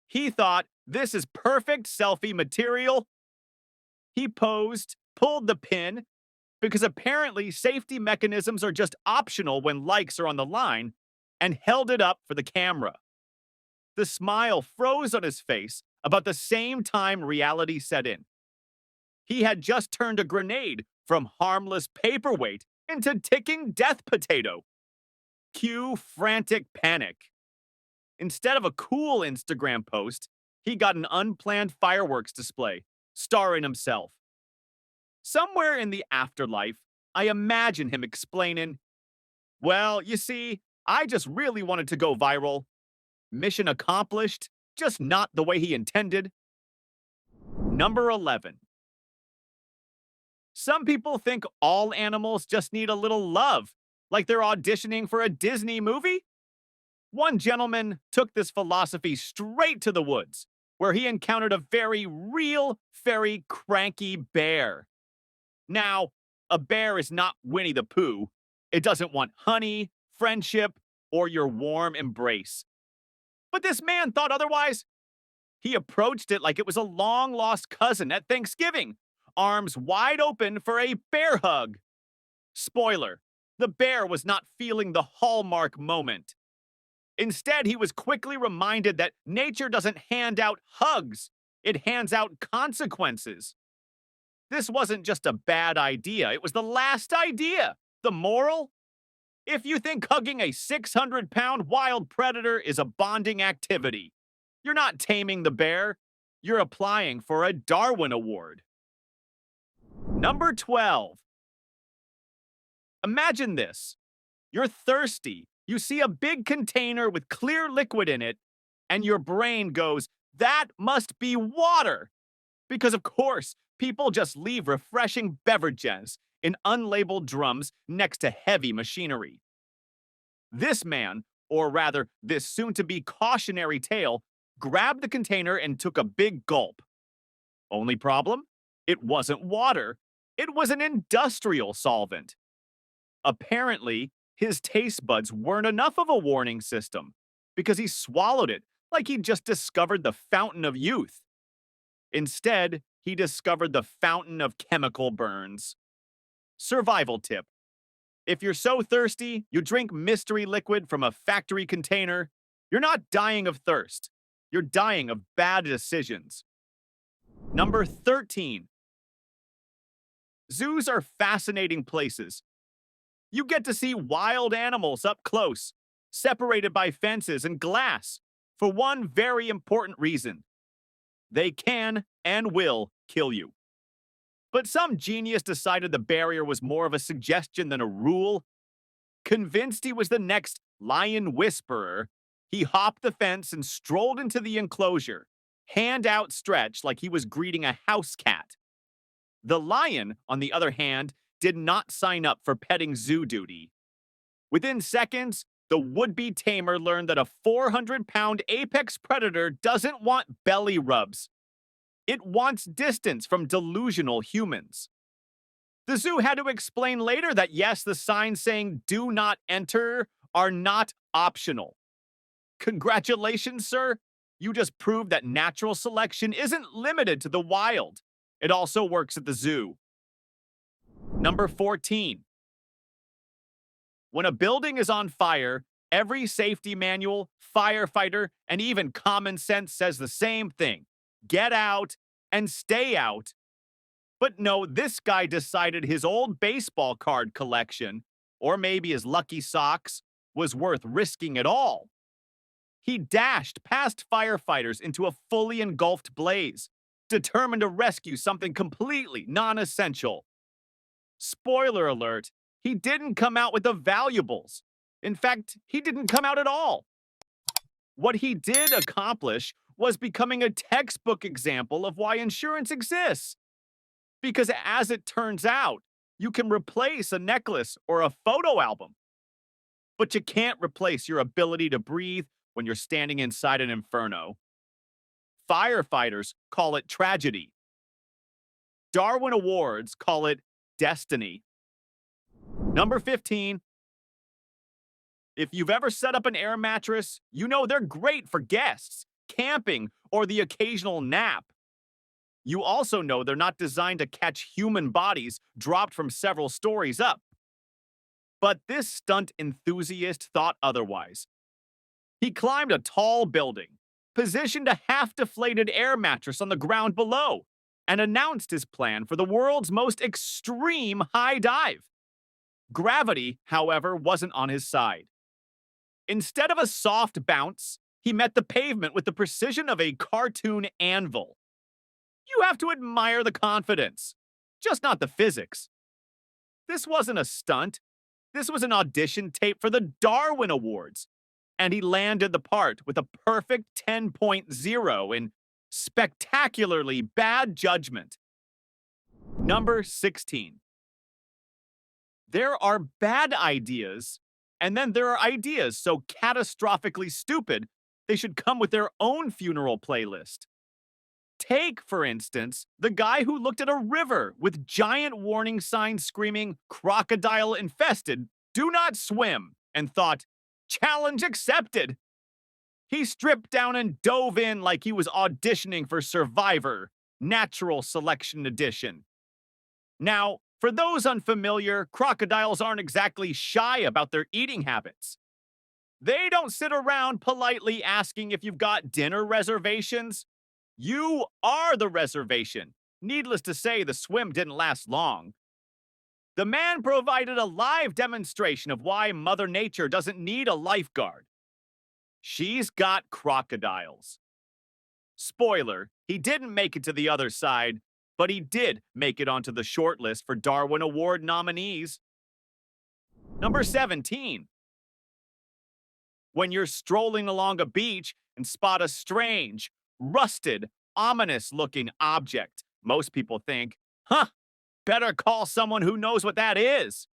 He thought, this is perfect selfie material. He posed, pulled the pin, because apparently safety mechanisms are just optional when likes are on the line, and held it up for the camera. The smile froze on his face about the same time reality set in. He had just turned a grenade from harmless paperweight into ticking death potato. Cue frantic panic. Instead of a cool Instagram post, he got an unplanned fireworks display, starring himself. Somewhere in the afterlife, I imagine him explaining, well, you see, I just really wanted to go viral. Mission accomplished, just not the way he intended. Number 11. Some people think all animals just need a little love, like they're auditioning for a Disney movie. One gentleman took this philosophy straight to the woods, where he encountered a very real, very cranky bear. Now, a bear is not Winnie the Pooh. It doesn't want honey, friendship, or your warm embrace. But this man thought otherwise. He approached it like it was a long-lost cousin at Thanksgiving, arms wide open for a bear hug. Spoiler, the bear was not feeling the hallmark moment. Instead, he was quickly reminded that nature doesn't hand out hugs, it hands out consequences. This wasn't just a bad idea, it was the last idea. The moral? If you think hugging a 600-pound wild predator is a bonding activity, you're not taming the bear, you're applying for a Darwin Award. Number 12. Imagine this. You're thirsty. You see a big container with clear liquid in it, and your brain goes, that must be water. Because of course, people just leave refreshing beverages in unlabeled drums next to heavy machinery. This man, or rather this soon-to-be cautionary tale, grabbed the container and took a big gulp. Only problem? It wasn't water. It was an industrial solvent. Apparently, his taste buds weren't enough of a warning system, because he swallowed it like he'd just discovered the fountain of youth. Instead, he discovered the fountain of chemical burns. Survival tip. If you're so thirsty you drink mystery liquid from a factory container, you're not dying of thirst. You're dying of bad decisions. Number 13. Zoos are fascinating places. You get to see wild animals up close, separated by fences and glass, for one very important reason. They can and will kill you. But some genius decided the barrier was more of a suggestion than a rule. Convinced he was the next lion whisperer, he hopped the fence and strolled into the enclosure, hand outstretched like he was greeting a house cat. The lion, on the other hand, did not sign up for petting zoo duty. Within seconds, the would-be tamer learned that a 400-pound apex predator doesn't want belly rubs. It wants distance from delusional humans. The zoo had to explain later that yes, the signs saying "do not enter" are not optional. Congratulations, sir. You just proved that natural selection isn't limited to the wild. It also works at the zoo. Number 14. When a building is on fire, every safety manual, firefighter, and even common sense says the same thing. Get out and stay out. But no, this guy decided his old baseball card collection, or maybe his lucky socks, was worth risking it all. He dashed past firefighters into a fully engulfed blaze, determined to rescue something completely non-essential. Spoiler alert, he didn't come out with the valuables. In fact, he didn't come out at all. What he did accomplish was becoming a textbook example of why insurance exists. Because as it turns out, you can replace a necklace or a photo album. But you can't replace your ability to breathe when you're standing inside an inferno. Firefighters call it tragedy. Darwin Awards call it destiny. Number 15. If you've ever set up an air mattress, you know they're great for guests, camping, or the occasional nap. You also know they're not designed to catch human bodies dropped from several stories up. But this stunt enthusiast thought otherwise. He climbed a tall building, positioned a half-deflated air mattress on the ground below, and announced his plan for the world's most extreme high dive. Gravity, however, wasn't on his side. Instead of a soft bounce, he met the pavement with the precision of a cartoon anvil. You have to admire the confidence, just not the physics. This wasn't a stunt. This was an audition tape for the Darwin Awards, and he landed the part with a perfect 10.0 in spectacularly bad judgment. Number 16. There are bad ideas, and then there are ideas so catastrophically stupid they should come with their own funeral playlist. Take, for instance, the guy who looked at a river with giant warning signs screaming, "crocodile infested, do not swim," and thought, "challenge accepted." He stripped down and dove in like he was auditioning for Survivor, Natural Selection Edition. Now, for those unfamiliar, crocodiles aren't exactly shy about their eating habits. They don't sit around politely asking if you've got dinner reservations. You are the reservation. Needless to say, the swim didn't last long. The man provided a live demonstration of why Mother Nature doesn't need a lifeguard. She's got crocodiles. Spoiler, he didn't make it to the other side, but he did make it onto the shortlist for Darwin Award nominees. Number 17. When you're strolling along a beach and spot a strange, rusted, ominous-looking object, most people think, better call someone who knows what that is.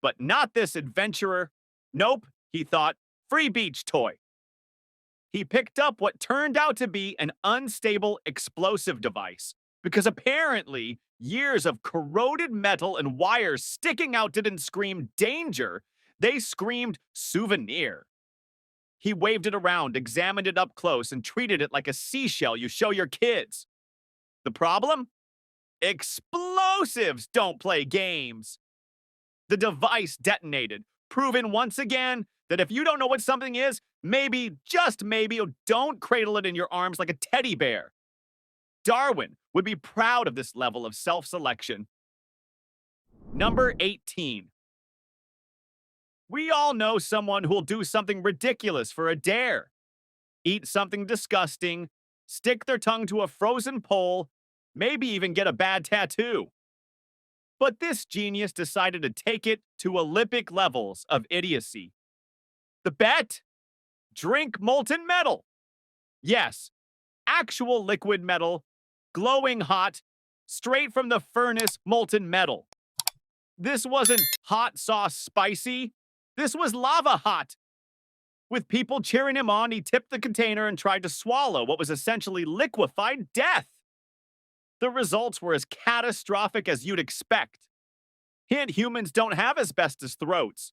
But not this adventurer. Nope, he thought, free beach toy. He picked up what turned out to be an unstable explosive device, because apparently years of corroded metal and wires sticking out didn't scream danger, they screamed souvenir. He waved it around, examined it up close, and treated it like a seashell you show your kids. The problem? Explosives don't play games. The device detonated, proving once again that if you don't know what something is, maybe, just maybe, don't cradle it in your arms like a teddy bear. Darwin would be proud of this level of self-selection. Number 18. We all know someone who'll do something ridiculous for a dare. Eat something disgusting, stick their tongue to a frozen pole, maybe even get a bad tattoo. But this genius decided to take it to Olympic levels of idiocy. The bet? Drink molten metal. Yes, actual liquid metal, glowing hot, straight from the furnace molten metal. This wasn't hot sauce spicy. This was lava hot. With people cheering him on, he tipped the container and tried to swallow what was essentially liquefied death. The results were as catastrophic as you'd expect. Hint, humans don't have asbestos throats.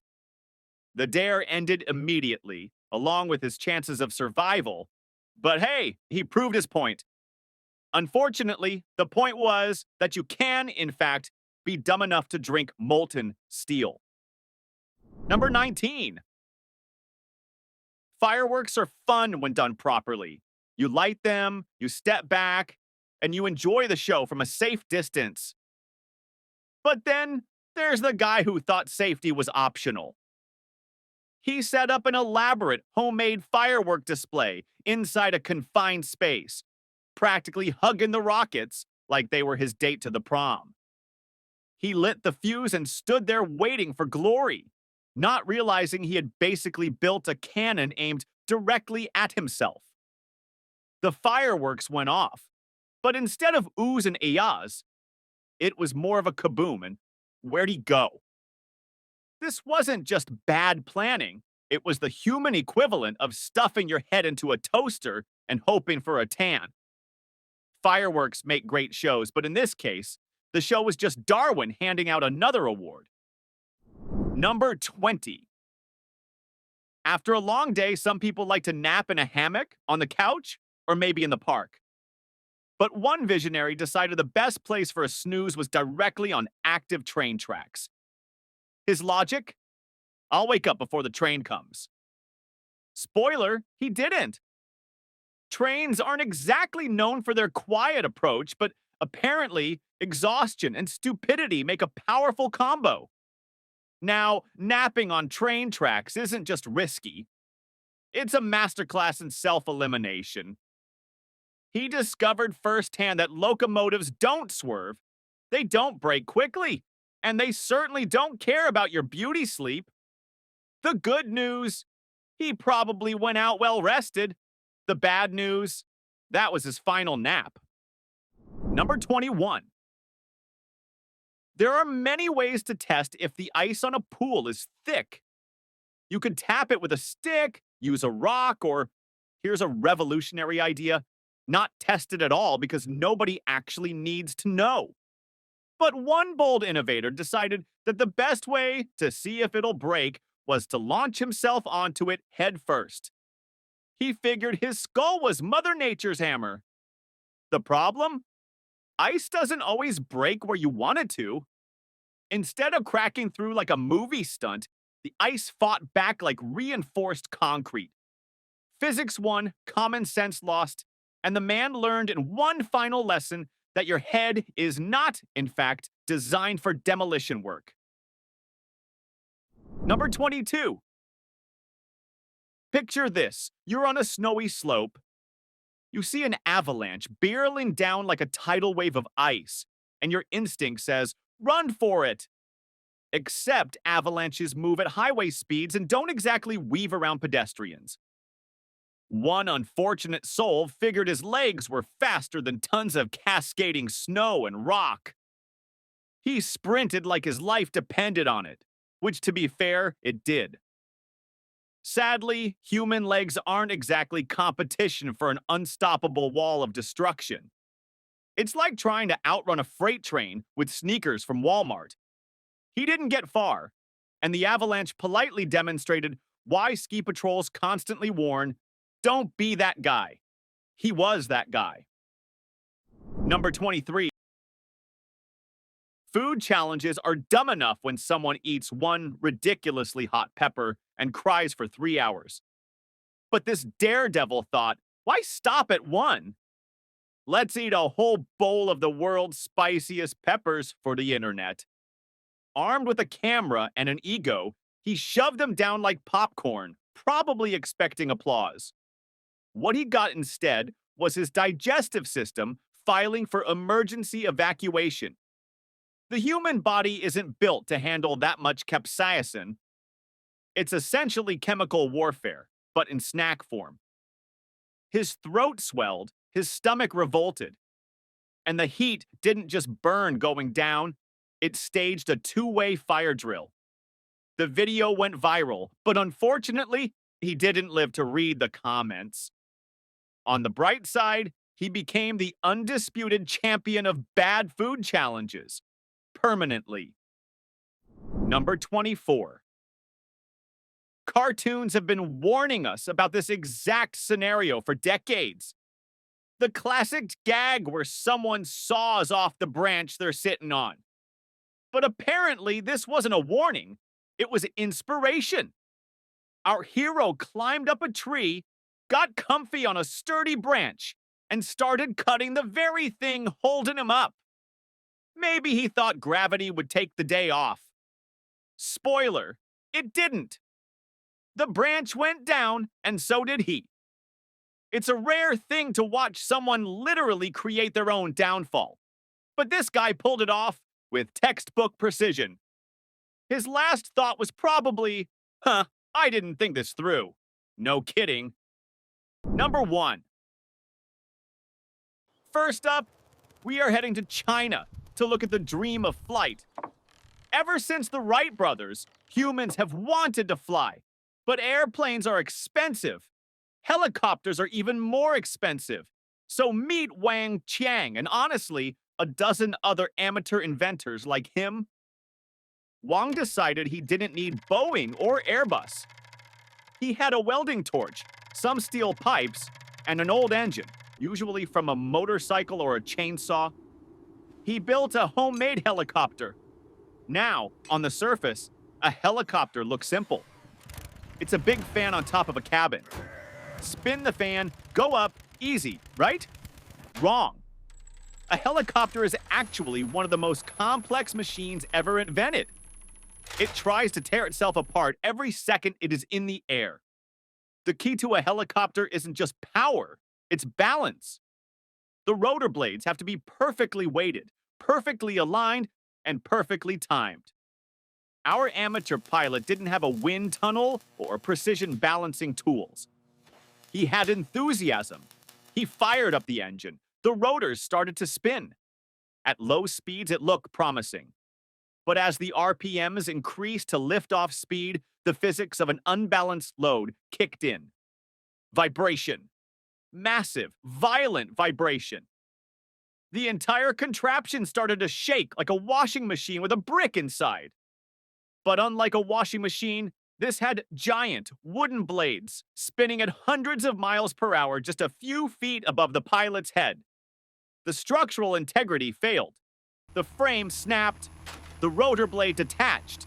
The dare ended immediately, along with his chances of survival. But hey, he proved his point. Unfortunately, the point was that you can, in fact, be dumb enough to drink molten steel. Number 19. Fireworks are fun when done properly. You light them, you step back, and you enjoy the show from a safe distance. But then there's the guy who thought safety was optional. He set up an elaborate homemade firework display inside a confined space, practically hugging the rockets like they were his date to the prom. He lit the fuse and stood there waiting for glory, not realizing he had basically built a cannon aimed directly at himself. The fireworks went off, but instead of oohs and ayahs, it was more of a kaboom, and where'd he go? This wasn't just bad planning, it was the human equivalent of stuffing your head into a toaster and hoping for a tan. Fireworks make great shows, but in this case, the show was just Darwin handing out another award. Number 20. After a long day, some people like to nap in a hammock, on the couch, or maybe in the park. But one visionary decided the best place for a snooze was directly on active train tracks. His logic? I'll wake up before the train comes. Spoiler, he didn't. Trains aren't exactly known for their quiet approach, but apparently, exhaustion and stupidity make a powerful combo. Now, napping on train tracks isn't just risky. It's a masterclass in self-elimination. He discovered firsthand that locomotives don't swerve, they don't break quickly, and they certainly don't care about your beauty sleep. The good news, he probably went out well rested. The bad news, that was his final nap. Number 21. There are many ways to test if the ice on a pool is thick. You could tap it with a stick, use a rock, or here's a revolutionary idea, not test it at all because nobody actually needs to know. But one bold innovator decided that the best way to see if it'll break was to launch himself onto it head first. He figured his skull was Mother Nature's hammer. The problem? Ice doesn't always break where you want it to. Instead of cracking through like a movie stunt, the ice fought back like reinforced concrete. Physics won, common sense lost, and the man learned in one final lesson that your head is not, in fact, designed for demolition work. Number 22. Picture this. You're on a snowy slope. You see an avalanche barreling down like a tidal wave of ice, and your instinct says, run for it. Except avalanches move at highway speeds and don't exactly weave around pedestrians. One unfortunate soul figured his legs were faster than tons of cascading snow and rock. He sprinted like his life depended on it, which, to be fair, it did. Sadly, human legs aren't exactly competition for an unstoppable wall of destruction. It's like trying to outrun a freight train with sneakers from Walmart. He didn't get far, and the avalanche politely demonstrated Why ski patrols constantly warn, don't be that guy. He was that guy. Number 23. Food challenges are dumb enough when someone eats one ridiculously hot pepper and cries for 3 hours. But this daredevil thought, why stop at one? Let's eat a whole bowl of the world's spiciest peppers for the internet. Armed with a camera and an ego, he shoved them down like popcorn, probably expecting applause. What he got instead was his digestive system filing for emergency evacuation. The human body isn't built to handle that much capsaicin. It's essentially chemical warfare, but in snack form. His throat swelled, his stomach revolted, and the heat didn't just burn going down, it staged a two-way fire drill. The video went viral, but unfortunately, he didn't live to read the comments. On the bright side, he became the undisputed champion of bad food challenges. Permanently. Number 24. Cartoons have been warning us about this exact scenario for decades. The classic gag where someone saws off the branch they're sitting on. But apparently, this wasn't a warning, it was inspiration. Our hero climbed up a tree, got comfy on a sturdy branch, and started cutting the very thing holding him up. Maybe he thought gravity would take the day off. Spoiler, it didn't. The branch went down, and so did he. It's a rare thing to watch someone literally create their own downfall. But this guy pulled it off with textbook precision. His last thought was probably, I didn't think this through. No kidding. Number 1. First up, we are heading to China to look at the dream of flight. Ever since the Wright brothers, humans have wanted to fly. But airplanes are expensive. Helicopters are even more expensive. So meet Wang Chiang and honestly, a dozen other amateur inventors like him. Wang decided he didn't need Boeing or Airbus. He had a welding torch, some steel pipes, and an old engine, usually from a motorcycle or a chainsaw. He built a homemade helicopter. Now, on the surface, a helicopter looks simple. It's a big fan on top of a cabin. Spin the fan, go up, easy, right? Wrong. A helicopter is actually one of the most complex machines ever invented. It tries to tear itself apart every second it is in the air. The key to a helicopter isn't just power, it's balance. The rotor blades have to be perfectly weighted, perfectly aligned, and perfectly timed. Our amateur pilot didn't have a wind tunnel or precision balancing tools. He had enthusiasm. He fired up the engine. The rotors started to spin. At low speeds, it looked promising. But as the RPMs increased to liftoff speed, the physics of an unbalanced load kicked in. Vibration. Massive, violent vibration. The entire contraption started to shake like a washing machine with a brick inside. But unlike a washing machine, this had giant wooden blades spinning at hundreds of miles per hour just a few feet above the pilot's head. The structural integrity failed. The frame snapped. The rotor blade detached.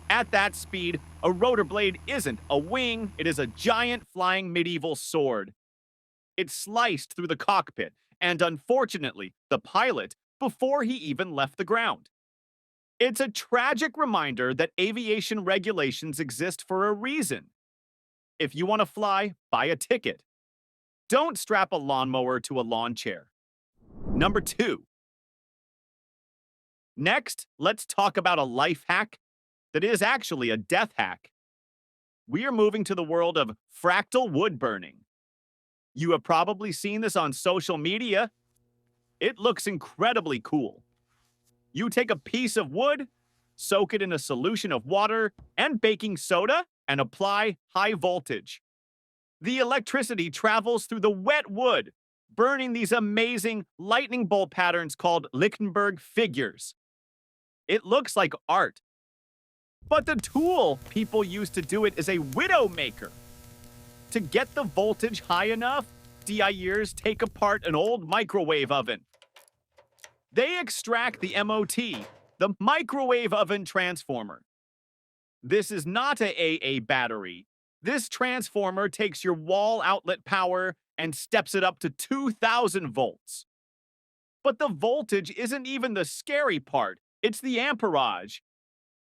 At that speed, a rotor blade isn't a wing, it is a giant flying medieval sword. It sliced through the cockpit, and unfortunately, the pilot, before he even left the ground. It's a tragic reminder that aviation regulations exist for a reason. If you want to fly, buy a ticket. Don't strap a lawnmower to a lawn chair. Number 2. Next, let's talk about a life hack that is actually a death hack. We are moving to the world of fractal wood burning. You have probably seen this on social media. It looks incredibly cool. You take a piece of wood, soak it in a solution of water and baking soda, and apply high voltage. The electricity travels through the wet wood, burning these amazing lightning bolt patterns called Lichtenberg figures. It looks like art. But the tool people use to do it is a widowmaker. To get the voltage high enough, DIers take apart an old microwave oven. They extract the MOT, the microwave oven transformer. This is not a AA battery. This transformer takes your wall outlet power and steps it up to 2,000 volts. But the voltage isn't even the scary part, it's the amperage.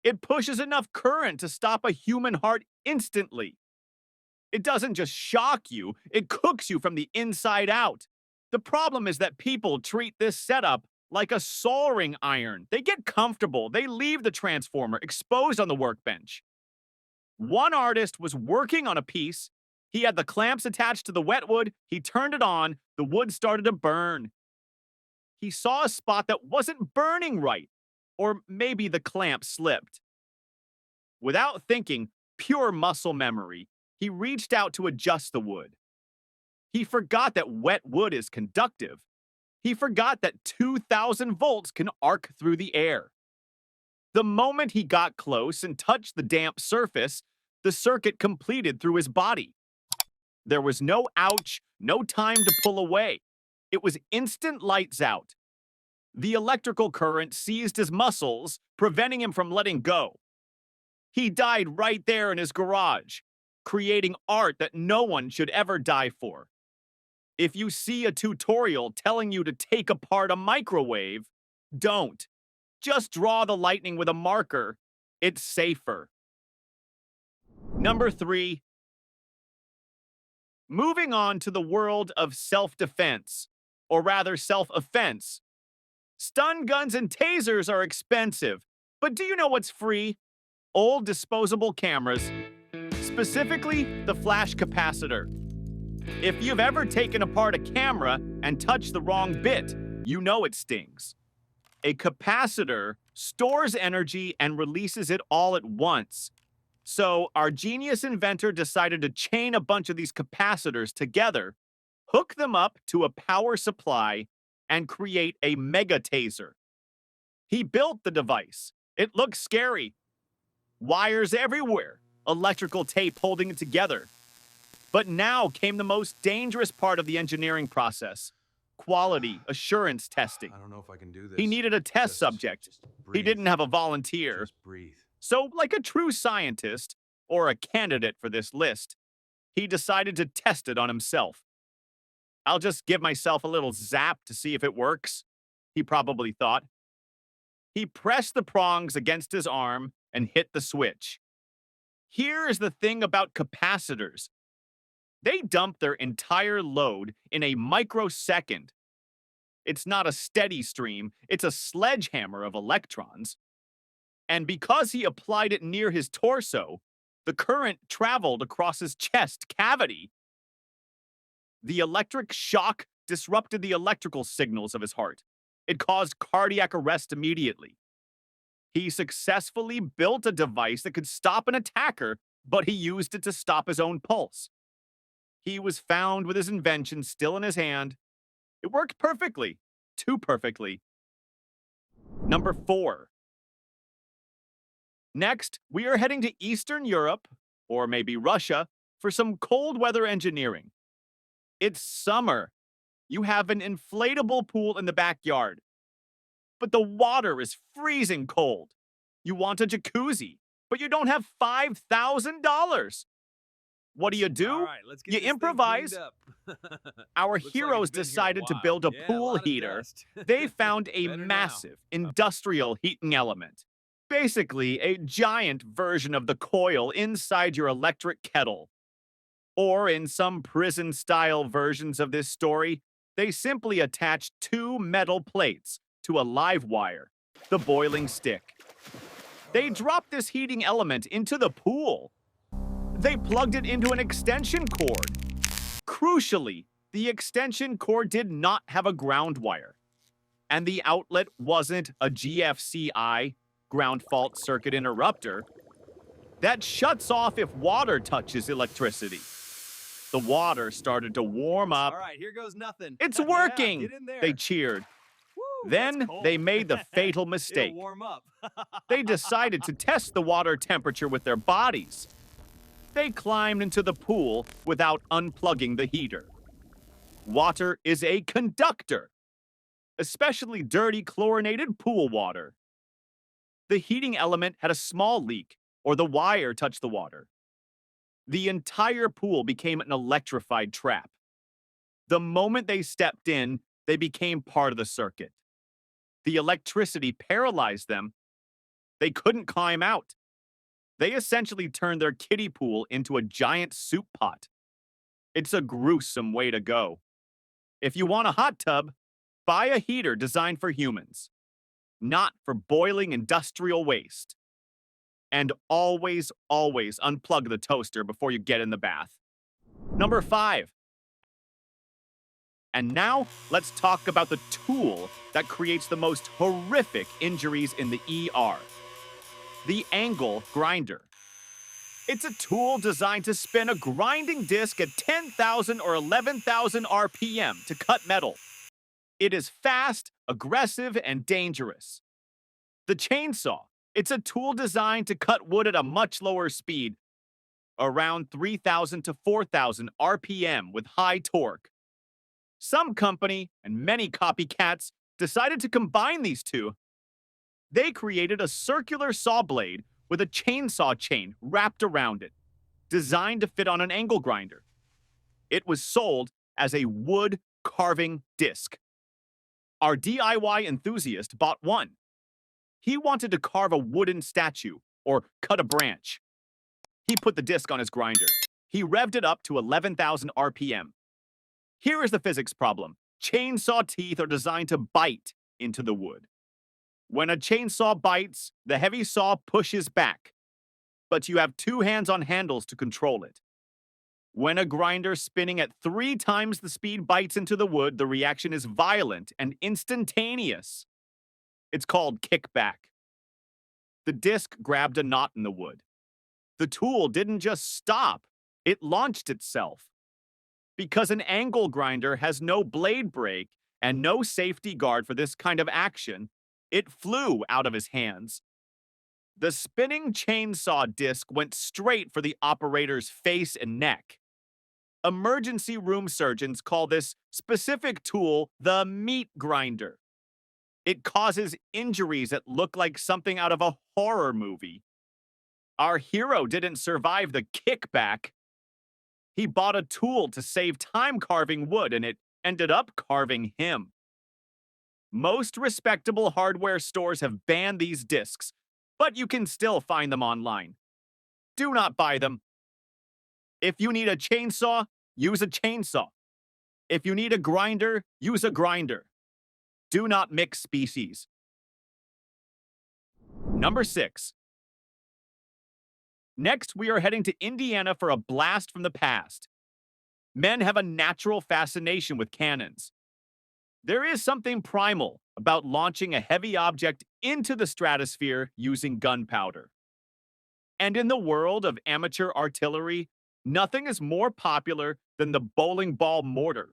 It pushes enough current to stop a human heart instantly. It doesn't just shock you, it cooks you from the inside out. The problem is that people treat this setup like a soldering iron. They get comfortable, they leave the transformer exposed on the workbench. One artist was working on a piece. He had the clamps attached to the wet wood. He turned it on. The wood started to burn. He saw a spot that wasn't burning right, or maybe the clamp slipped. Without thinking, pure muscle memory, he reached out to adjust the wood. He forgot that wet wood is conductive. He forgot that 2,000 volts can arc through the air. The moment he got close and touched the damp surface, the circuit completed through his body. There was no ouch, no time to pull away. It was instant lights out. The electrical current seized his muscles, preventing him from letting go. He died right there in his garage, creating art that no one should ever die for. If you see a tutorial telling you to take apart a microwave, don't. Just draw the lightning with a marker. It's safer. Number 3. Moving on to the world of self-defense, or rather self-offense. Stun guns and tasers are expensive, but do you know what's free? Old disposable cameras, specifically the flash capacitor. If you've ever taken apart a camera and touched the wrong bit, you know it stings. A capacitor stores energy and releases it all at once. So our genius inventor decided to chain a bunch of these capacitors together, hook them up to a power supply, and create a mega taser. He built the device. It looks scary. Wires everywhere, electrical tape holding it together. But now came the most dangerous part of the engineering process: quality assurance testing. I don't know if I can do this. He needed a test subject. He didn't have a volunteer. Just breathe. So, like a true scientist, or a candidate for this list, he decided to test it on himself. I'll just give myself a little zap to see if it works, he probably thought. He pressed the prongs against his arm and hit the switch. Here is the thing about capacitors. They dump their entire load in a microsecond. It's not a steady stream, it's a sledgehammer of electrons. And because he applied it near his torso, the current traveled across his chest cavity. The electric shock disrupted the electrical signals of his heart. It caused cardiac arrest immediately. He successfully built a device that could stop an attacker, but he used it to stop his own pulse. He was found with his invention still in his hand. It worked perfectly, too perfectly. Number 4. Next, we are heading to Eastern Europe, or maybe Russia, for some cold weather engineering. It's summer. You have an inflatable pool in the backyard, but the water is freezing cold. You want a jacuzzi, but you don't have $5,000. What do? All right, let's get You this thing improvise. cleaned up. Our Looks like heroes it's been here a decided to while. build a Yeah, pool lot of heater. dust. They found a Better now. massive industrial heating element. Basically, a giant version of the coil inside your electric kettle. Or in some prison-style versions of this story, they simply attach 2 metal plates to a live wire, the boiling stick. They dropped this heating element into the pool. They plugged it into an extension cord. Crucially, the extension cord did not have a ground wire. And the outlet wasn't a GFCI, ground fault circuit interrupter, that shuts off if water touches electricity. The water started to warm up. All right, here goes nothing. It's Yeah, working! get in there. They cheered. Woo. Then they made the fatal mistake. It'll warm up. They decided to test the water temperature with their bodies. They climbed into the pool without unplugging the heater. Water is a conductor, especially dirty chlorinated pool water. The heating element had a small leak, or the wire touched the water. The entire pool became an electrified trap. The moment they stepped in, they became part of the circuit. The electricity paralyzed them. They couldn't climb out. They essentially turned their kiddie pool into a giant soup pot. It's a gruesome way to go. If you want a hot tub, buy a heater designed for humans, not for boiling industrial waste. And always, always unplug the toaster before you get in the bath. Number 5. And now, let's talk about the tool that creates the most horrific injuries in the ER. The angle grinder. It's a tool designed to spin a grinding disc at 10,000 or 11,000 RPM to cut metal. It is fast, aggressive, and dangerous. The chainsaw. It's a tool designed to cut wood at a much lower speed, around 3,000 to 4,000 RPM with high torque. Some company, and many copycats, decided to combine these two. They created a circular saw blade with a chainsaw chain wrapped around it, designed to fit on an angle grinder. It was sold as a wood carving disc. Our DIY enthusiast bought one. He wanted to carve a wooden statue or cut a branch. He put the disc on his grinder. He revved it up to 11,000 RPM. Here is the physics problem. Chainsaw teeth are designed to bite into the wood. When a chainsaw bites, the heavy saw pushes back, but you have 2 hands on handles to control it. When a grinder spinning at 3 times the speed bites into the wood, the reaction is violent and instantaneous. It's called kickback. The disc grabbed a knot in the wood. The tool didn't just stop, it launched itself. Because an angle grinder has no blade brake and no safety guard for this kind of action, it flew out of his hands. The spinning chainsaw disc went straight for the operator's face and neck. Emergency room surgeons call this specific tool the meat grinder. It causes injuries that look like something out of a horror movie. Our hero didn't survive the kickback. He bought a tool to save time carving wood, and it ended up carving him. Most respectable hardware stores have banned these discs, but you can still find them online. Do not buy them. If you need a chainsaw, use a chainsaw. If you need a grinder, use a grinder. Do not mix species. Number 6. Next, we are heading to Indiana for a blast from the past. Men have a natural fascination with cannons. There is something primal about launching a heavy object into the stratosphere using gunpowder. And in the world of amateur artillery, nothing is more popular than the bowling ball mortar.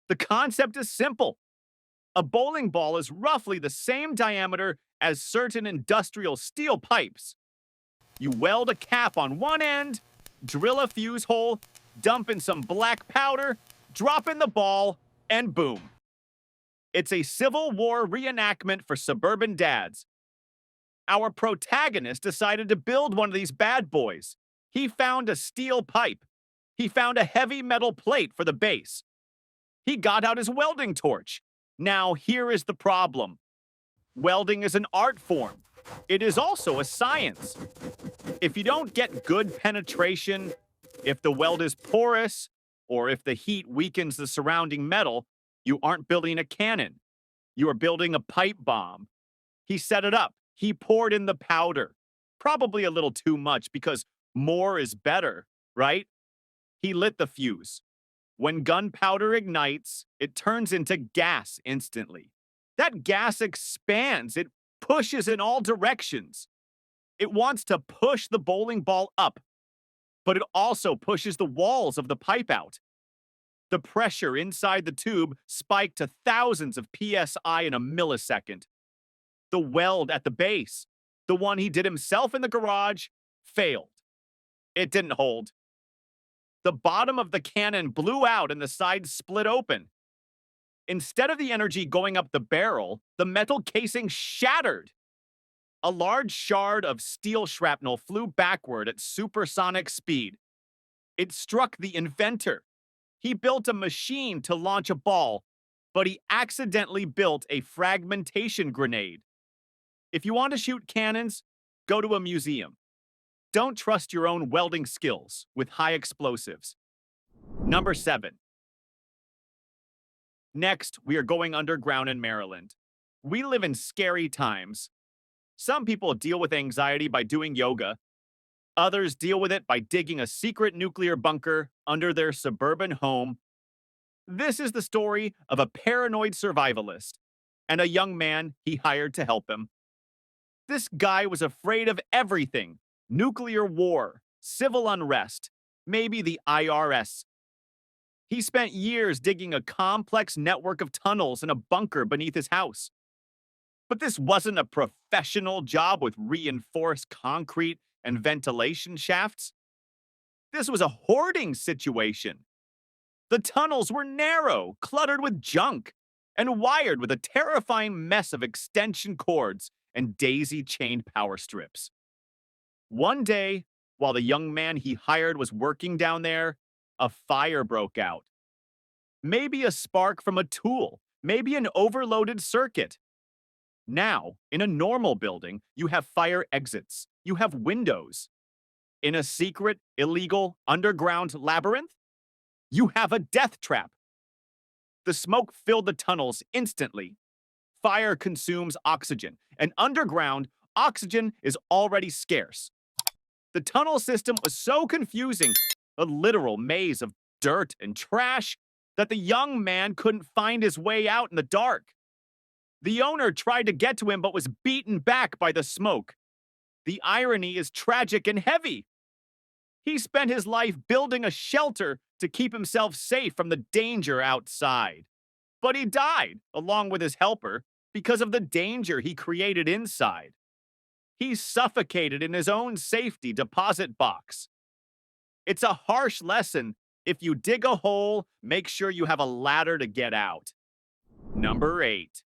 The concept is simple. A bowling ball is roughly the same diameter as certain industrial steel pipes. You weld a cap on one end, drill a fuse hole, dump in some black powder, drop in the ball, and boom. It's a Civil War reenactment for suburban dads. Our protagonist decided to build one of these bad boys. He found a steel pipe. He found a heavy metal plate for the base. He got out his welding torch. Now, here is the problem. Welding is an art form. It is also a science. If you don't get good penetration, if the weld is porous, or if the heat weakens the surrounding metal, you aren't building a cannon. You are building a pipe bomb. He set it up. He poured in the powder. Probably a little too much because more is better, right? He lit the fuse. When gunpowder ignites, it turns into gas instantly. That gas expands. It pushes in all directions. It wants to push the bowling ball up, but it also pushes the walls of the pipe out. The pressure inside the tube spiked to thousands of psi in a millisecond. The weld at the base, the one he did himself in the garage, failed. It didn't hold. The bottom of the cannon blew out and the sides split open. Instead of the energy going up the barrel, the metal casing shattered. A large shard of steel shrapnel flew backward at supersonic speed. It struck the inventor. He built a machine to launch a ball, but he accidentally built a fragmentation grenade. If you want to shoot cannons, go to a museum. Don't trust your own welding skills with high explosives. Number 7. Next, we are going underground in Maryland. We live in scary times. Some people deal with anxiety by doing yoga. Others deal with it by digging a secret nuclear bunker under their suburban home. This is the story of a paranoid survivalist and a young man he hired to help him. This guy was afraid of everything: nuclear war, civil unrest, maybe the IRS. He spent years digging a complex network of tunnels in a bunker beneath his house. But this wasn't a professional job with reinforced concrete and ventilation shafts. This was a hoarding situation. The tunnels were narrow, cluttered with junk, and wired with a terrifying mess of extension cords and daisy-chained power strips. One day, while the young man he hired was working down there, a fire broke out. Maybe a spark from a tool, maybe an overloaded circuit. Now, in a normal building, you have fire exits, you have windows. In a secret, illegal, underground labyrinth, you have a death trap. The smoke filled the tunnels instantly. Fire consumes oxygen, and underground, oxygen is already scarce. The tunnel system was so confusing, a literal maze of dirt and trash, that the young man couldn't find his way out in the dark. The owner tried to get to him but was beaten back by the smoke. The irony is tragic and heavy. He spent his life building a shelter to keep himself safe from the danger outside. But he died, along with his helper, because of the danger he created inside. He suffocated in his own safety deposit box. It's a harsh lesson. If you dig a hole, make sure you have a ladder to get out. Number 8.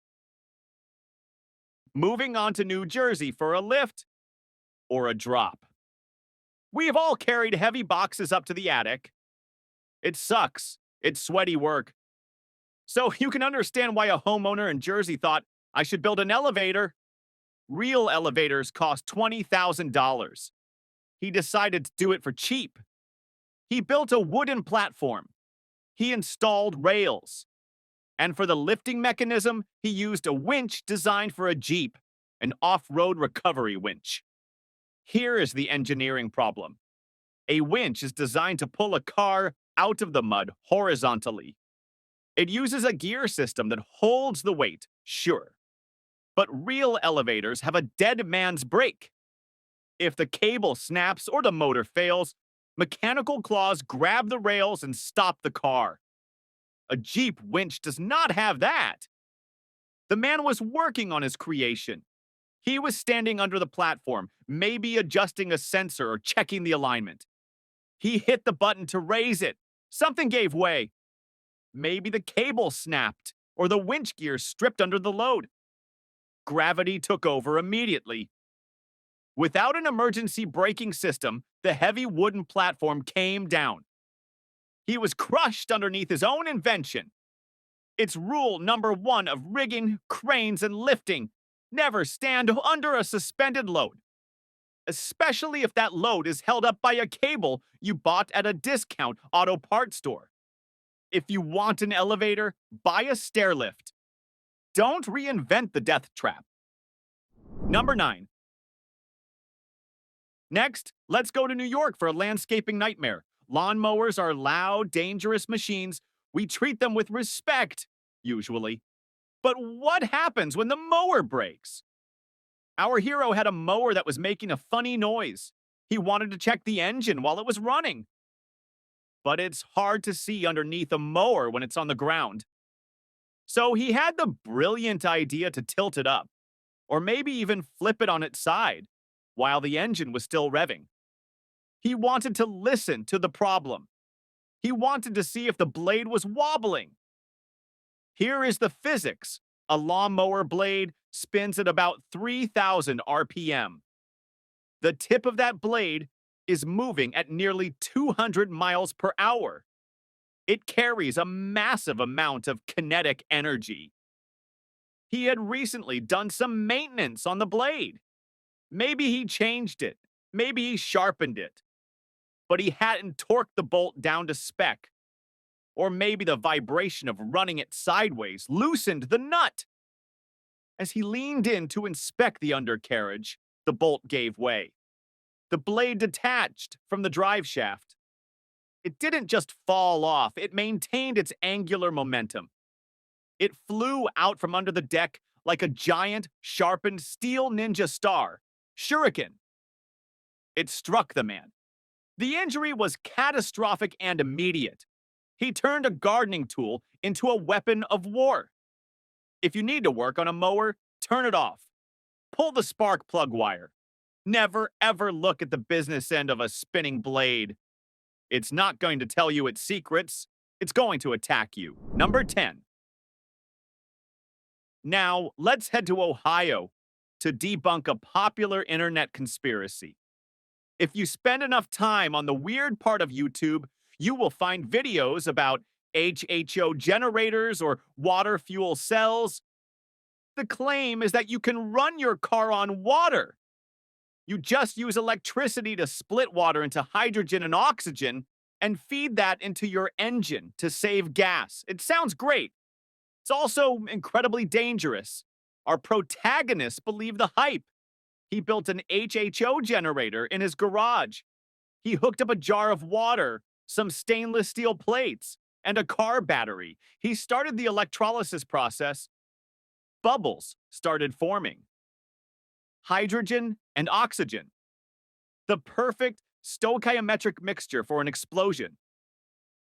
Moving on to New Jersey for a lift or a drop. We've all carried heavy boxes up to the attic. It sucks. It's sweaty work. So you can understand why a homeowner in Jersey thought, I should build an elevator. Real elevators cost $20,000. He decided to do it for cheap. He built a wooden platform. He installed rails. And for the lifting mechanism, he used a winch designed for a Jeep, an off-road recovery winch. Here is the engineering problem. A winch is designed to pull a car out of the mud horizontally. It uses a gear system that holds the weight, sure. But real elevators have a dead man's brake. If the cable snaps or the motor fails, mechanical claws grab the rails and stop the car. A Jeep winch does not have that. The man was working on his creation. He was standing under the platform, maybe adjusting a sensor or checking the alignment. He hit the button to raise it. Something gave way. Maybe the cable snapped, or the winch gear stripped under the load. Gravity took over immediately. Without an emergency braking system, the heavy wooden platform came down. He was crushed underneath his own invention. It's rule number 1 of rigging, cranes, and lifting. Never stand under a suspended load, especially if that load is held up by a cable you bought at a discount auto parts store. If you want an elevator, buy a stair lift. Don't reinvent the death trap. Number 9. Next, let's go to New York for a landscaping nightmare. Lawnmowers are loud, dangerous machines. We treat them with respect, usually. But what happens when the mower breaks? Our hero had a mower that was making a funny noise. He wanted to check the engine while it was running. but it's hard to see underneath a mower when it's on the ground. So he had the brilliant idea to tilt it up, or maybe even flip it on its side, while the engine was still revving. He wanted to listen to the problem. He wanted to see if the blade was wobbling. Here is the physics. A lawnmower blade spins at about 3,000 RPM. The tip of that blade is moving at nearly 200 miles per hour. It carries a massive amount of kinetic energy. He had recently done some maintenance on the blade. Maybe he changed it. Maybe he sharpened it. But he hadn't torqued the bolt down to spec. Or maybe the vibration of running it sideways loosened the nut. As he leaned in to inspect the undercarriage, the bolt gave way. The blade detached from the drive shaft. It didn't just fall off, it maintained its angular momentum. It flew out from under the deck like a giant, sharpened steel ninja star, shuriken. It struck the man. The injury was catastrophic and immediate. He turned a gardening tool into a weapon of war. If you need to work on a mower, turn it off. Pull the spark plug wire. Never, ever look at the business end of a spinning blade. It's not going to tell you its secrets. It's going to attack you. Number 10. Now, let's head to Ohio to debunk a popular internet conspiracy. If you spend enough time on the weird part of YouTube, you will find videos about HHO generators or water fuel cells. The claim is that you can run your car on water. You just use electricity to split water into hydrogen and oxygen and feed that into your engine to save gas. It sounds great. It's also incredibly dangerous. Our protagonists believe the hype. He built an HHO generator in his garage. He hooked up a jar of water, some stainless steel plates, and a car battery. He started the electrolysis process. Bubbles started forming. Hydrogen and oxygen. The perfect stoichiometric mixture for an explosion.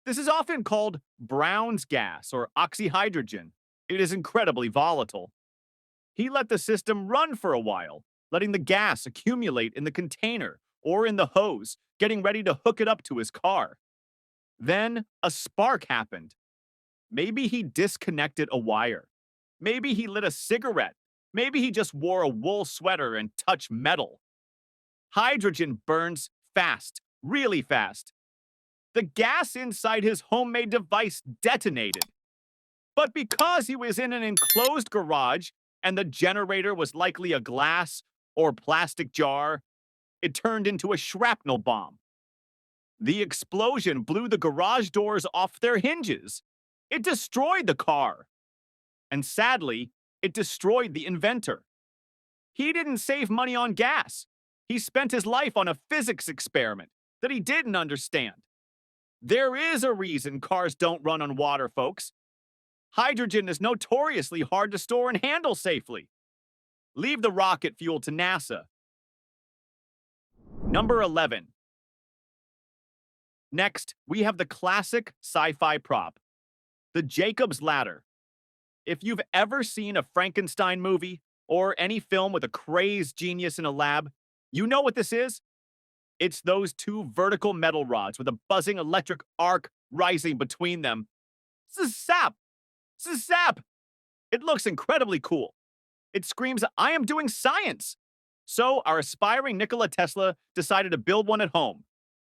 This is often called Brown's gas or oxyhydrogen. It is incredibly volatile. He let the system run for a while, letting the gas accumulate in the container or in the hose, getting ready to hook it up to his car. Then a spark happened. Maybe he disconnected a wire. Maybe he lit a cigarette. Maybe he just wore a wool sweater and touched metal. Hydrogen burns fast, really fast. The gas inside his homemade device detonated. But because he was in an enclosed garage and the generator was likely a glass or plastic jar, it turned into a shrapnel bomb. The explosion blew the garage doors off their hinges. It destroyed the car. And sadly, it destroyed the inventor. He didn't save money on gas. He spent his life on a physics experiment that he didn't understand. There is a reason cars don't run on water, folks. Hydrogen is notoriously hard to store and handle safely. Leave the rocket fuel to NASA. Number 11. Next, we have the classic sci-fi prop, the Jacob's Ladder. If you've ever seen a Frankenstein movie or any film with a crazed genius in a lab, you know what this is? It's those two vertical metal rods with a buzzing electric arc rising between them. Zap! Zap! It looks incredibly cool. It screams, I am doing science. So our aspiring Nikola Tesla decided to build one at home.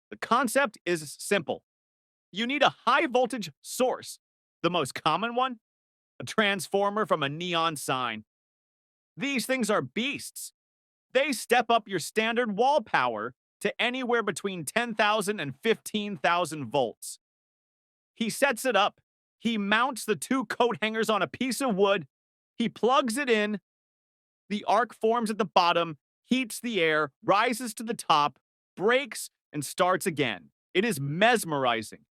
The concept is simple. You need a high voltage source. The most common one? A transformer from a neon sign. These things are beasts. They step up your standard wall power to anywhere between 10,000 and 15,000 volts. He sets it up. He mounts the two coat hangers on a piece of wood. He plugs it in. The arc forms at the bottom, heats the air, rises to the top, breaks, and starts again. It is mesmerizing.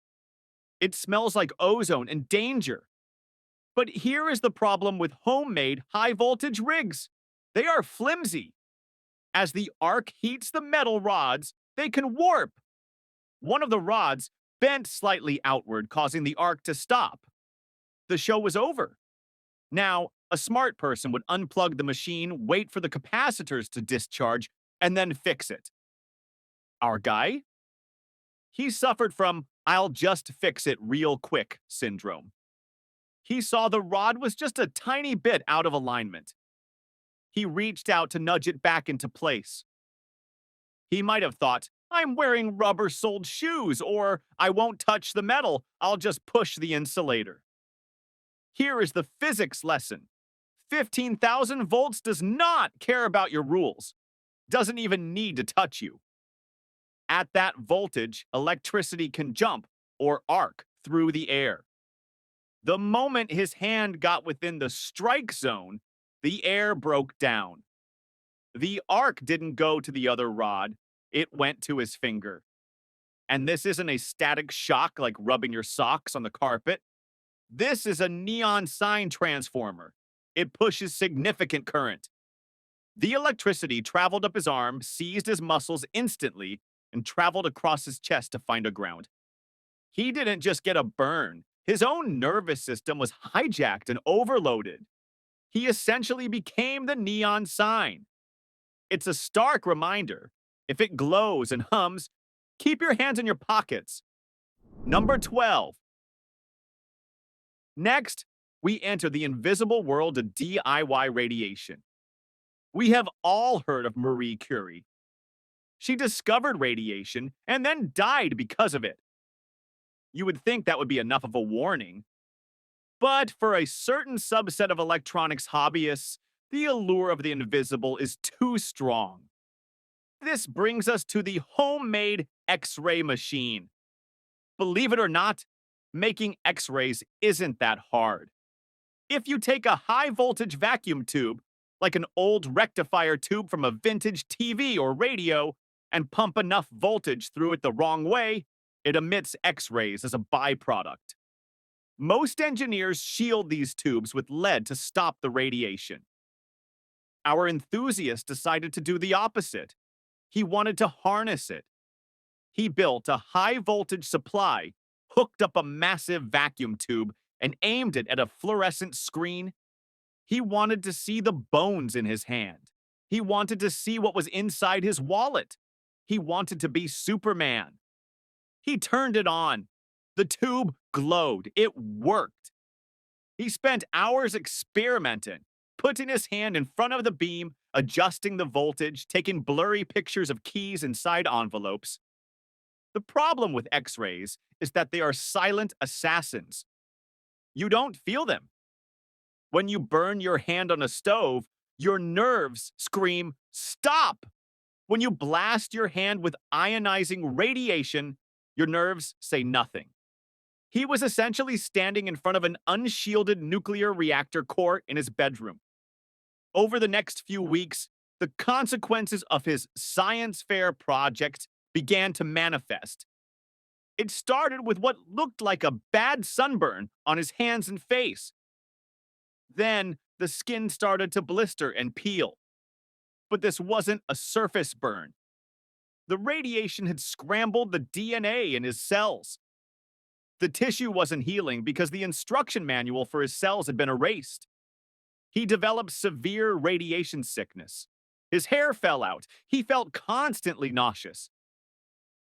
It smells like ozone and danger. But here is the problem with homemade high-voltage rigs. They are flimsy. As the arc heats the metal rods, they can warp. One of the rods bent slightly outward, causing the arc to stop. The show was over. Now, a smart person would unplug the machine, wait for the capacitors to discharge, and then fix it. Our guy? He suffered from "I'll just fix it real quick" syndrome. He saw the rod was just a tiny bit out of alignment. He reached out to nudge it back into place. He might have thought, "I'm wearing rubber-soled shoes," or "I won't touch the metal, I'll just push the insulator." Here is the physics lesson. 15,000 volts does not care about your rules. Doesn't even need to touch you. At that voltage, electricity can jump, or arc, through the air. The moment his hand got within the strike zone, the air broke down. The arc didn't go to the other rod, it went to his finger. And this isn't a static shock like rubbing your socks on the carpet. This is a neon sign transformer. It pushes significant current. The electricity traveled up his arm, seized his muscles instantly, and traveled across his chest to find a ground. He didn't just get a burn. His own nervous system was hijacked and overloaded. He essentially became the neon sign. It's a stark reminder. If it glows and hums, keep your hands in your pockets. Number 12. Next, we enter the invisible world of DIY radiation. We have all heard of Marie Curie. She discovered radiation and then died because of it. You would think that would be enough of a warning. But for a certain subset of electronics hobbyists, the allure of the invisible is too strong. This brings us to the homemade X-ray machine. Believe it or not, making X-rays isn't that hard. If you take a high-voltage vacuum tube, like an old rectifier tube from a vintage TV or radio, and pump enough voltage through it the wrong way, it emits X-rays as a byproduct. Most engineers shield these tubes with lead to stop the radiation. Our enthusiast decided to do the opposite. He wanted to harness it. He built a high-voltage supply, hooked up a massive vacuum tube, and aimed it at a fluorescent screen. He wanted to see the bones in his hand. He wanted to see what was inside his wallet. He wanted to be Superman. He turned it on. The tube glowed. It worked. He spent hours experimenting, putting his hand in front of the beam, adjusting the voltage, taking blurry pictures of keys inside envelopes. The problem with X-rays is that they are silent assassins. You don't feel them. When you burn your hand on a stove, your nerves scream, "Stop!" When you blast your hand with ionizing radiation, your nerves say nothing. He was essentially standing in front of an unshielded nuclear reactor core in his bedroom. Over the next few weeks, the consequences of his science fair project began to manifest. It started with what looked like a bad sunburn on his hands and face. Then the skin started to blister and peel. But this wasn't a surface burn. The radiation had scrambled the DNA in his cells. The tissue wasn't healing because the instruction manual for his cells had been erased. He developed severe radiation sickness. His hair fell out. He felt constantly nauseous.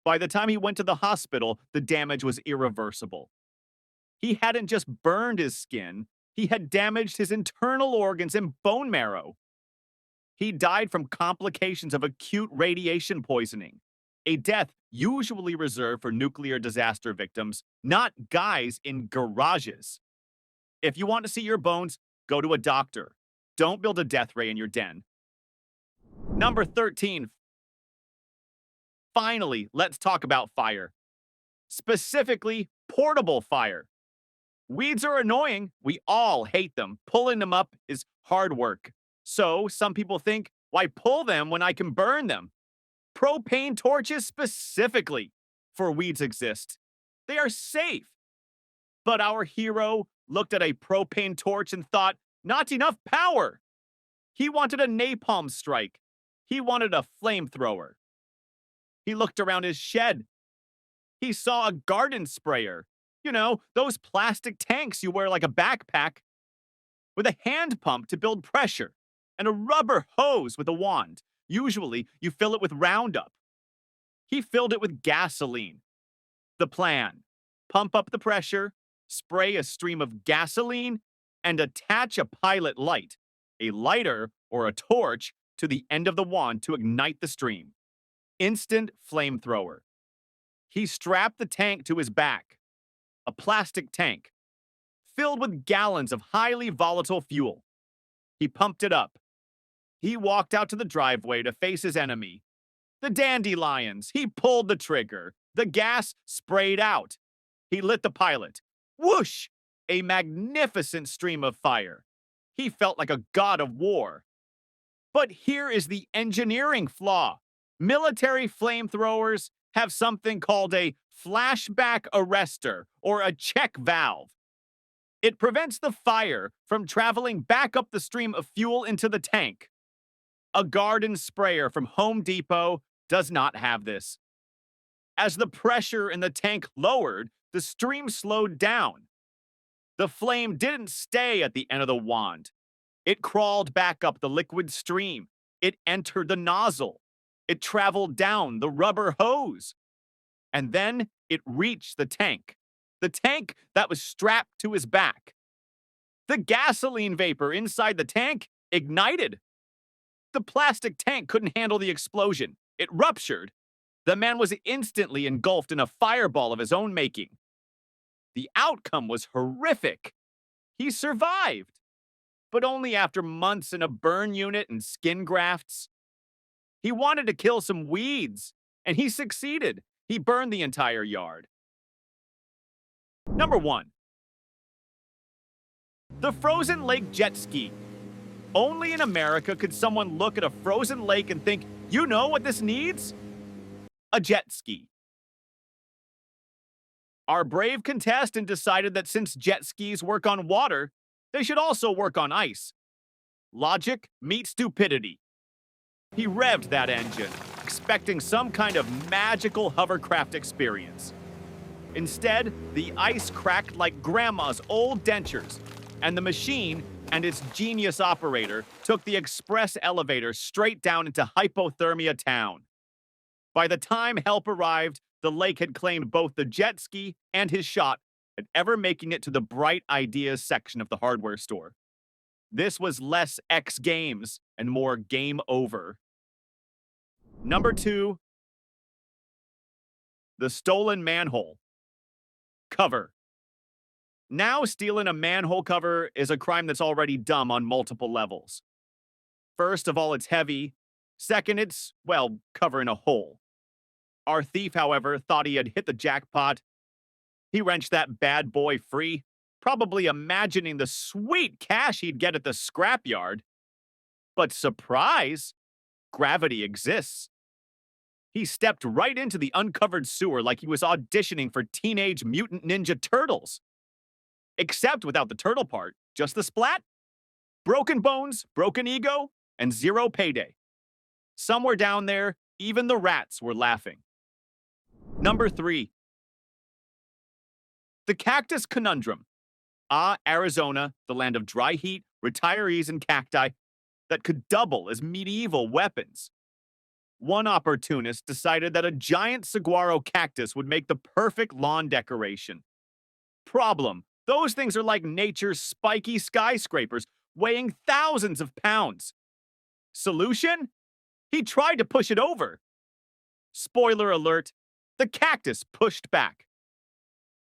By the time he went to the hospital, the damage was irreversible. He hadn't just burned his skin, he had damaged his internal organs and bone marrow. He died from complications of acute radiation poisoning, a death usually reserved for nuclear disaster victims, not guys in garages. If you want to see your bones, go to a doctor. Don't build a death ray in your den. Number 13. Finally, let's talk about fire. Specifically, portable fire. Weeds are annoying. We all hate them. Pulling them up is hard work. So some people think, why pull them when I can burn them? Propane torches specifically for weeds exist. They are safe. But our hero looked at a propane torch and thought, not enough power. He wanted a napalm strike. He wanted a flamethrower. He looked around his shed. He saw a garden sprayer. You know, those plastic tanks you wear like a backpack, with a hand pump to build pressure, and a rubber hose with a wand. Usually, you fill it with Roundup. He filled it with gasoline. The plan: pump up the pressure, spray a stream of gasoline, and attach a pilot light, a lighter or a torch, to the end of the wand to ignite the stream. Instant flamethrower. He strapped the tank to his back, a plastic tank filled with gallons of highly volatile fuel. He pumped it up. He walked out to the driveway to face his enemy, the dandelions. He pulled the trigger. The gas sprayed out. He lit the pilot. Whoosh! A magnificent stream of fire. He felt like a god of war. But here is the engineering flaw. Military flamethrowers have something called a flashback arrestor or a check valve. It prevents the fire from traveling back up the stream of fuel into the tank. A garden sprayer from Home Depot does not have this. As the pressure in the tank lowered, the stream slowed down. The flame didn't stay at the end of the wand. It crawled back up the liquid stream. It entered the nozzle. It traveled down the rubber hose. And then it reached the tank that was strapped to his back. The gasoline vapor inside the tank ignited. The plastic tank couldn't handle the explosion. It ruptured. The man was instantly engulfed in a fireball of his own making. The outcome was horrific. He survived, but only after months in a burn unit and skin grafts. He wanted to kill some weeds, and he succeeded. He burned the entire yard. Number 1. The frozen lake jet ski. Only in America could someone look at a frozen lake and think, you know what this needs? A jet ski. Our brave contestant decided that since jet skis work on water, they should also work on ice. Logic meets stupidity. He revved that engine, expecting some kind of magical hovercraft experience. Instead, the ice cracked like grandma's old dentures, and the machine and its genius operator took the express elevator straight down into hypothermia town. By the time help arrived, the lake had claimed both the jet ski and his shot at ever making it to the bright ideas section of the hardware store. This was less X Games and more game over. Number 2. The stolen manhole cover. Now, stealing a manhole cover is a crime that's already dumb on multiple levels. First of all, it's heavy. Second, it's, well, covering a hole. Our thief, however, thought he had hit the jackpot. He wrenched that bad boy free, probably imagining the sweet cash he'd get at the scrapyard. But surprise! Gravity exists. He stepped right into the uncovered sewer like he was auditioning for Teenage Mutant Ninja Turtles. Except without the turtle part, just the splat. Broken bones, broken ego, and zero payday. Somewhere down there, even the rats were laughing. Number 3. The cactus conundrum. Arizona, the land of dry heat, retirees, and cacti that could double as medieval weapons. One opportunist decided that a giant saguaro cactus would make the perfect lawn decoration. Problem: those things are like nature's spiky skyscrapers, weighing thousands of pounds. Solution? He tried to push it over. Spoiler alert, the cactus pushed back.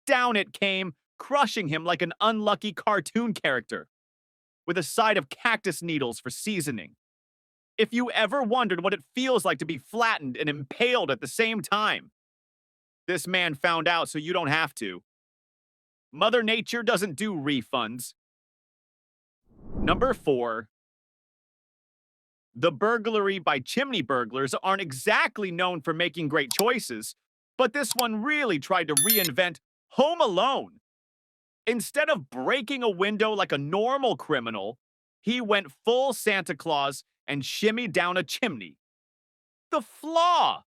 Down it came, crushing him like an unlucky cartoon character, with a side of cactus needles for seasoning. If you ever wondered what it feels like to be flattened and impaled at the same time, this man found out so you don't have to. Mother Nature doesn't do refunds. Number 4. The burglary by chimney burglars aren't exactly known for making great choices, but this one really tried to reinvent Home Alone. Instead of breaking a window like a normal criminal, he went full Santa Claus and shimmied down a chimney. The flaw!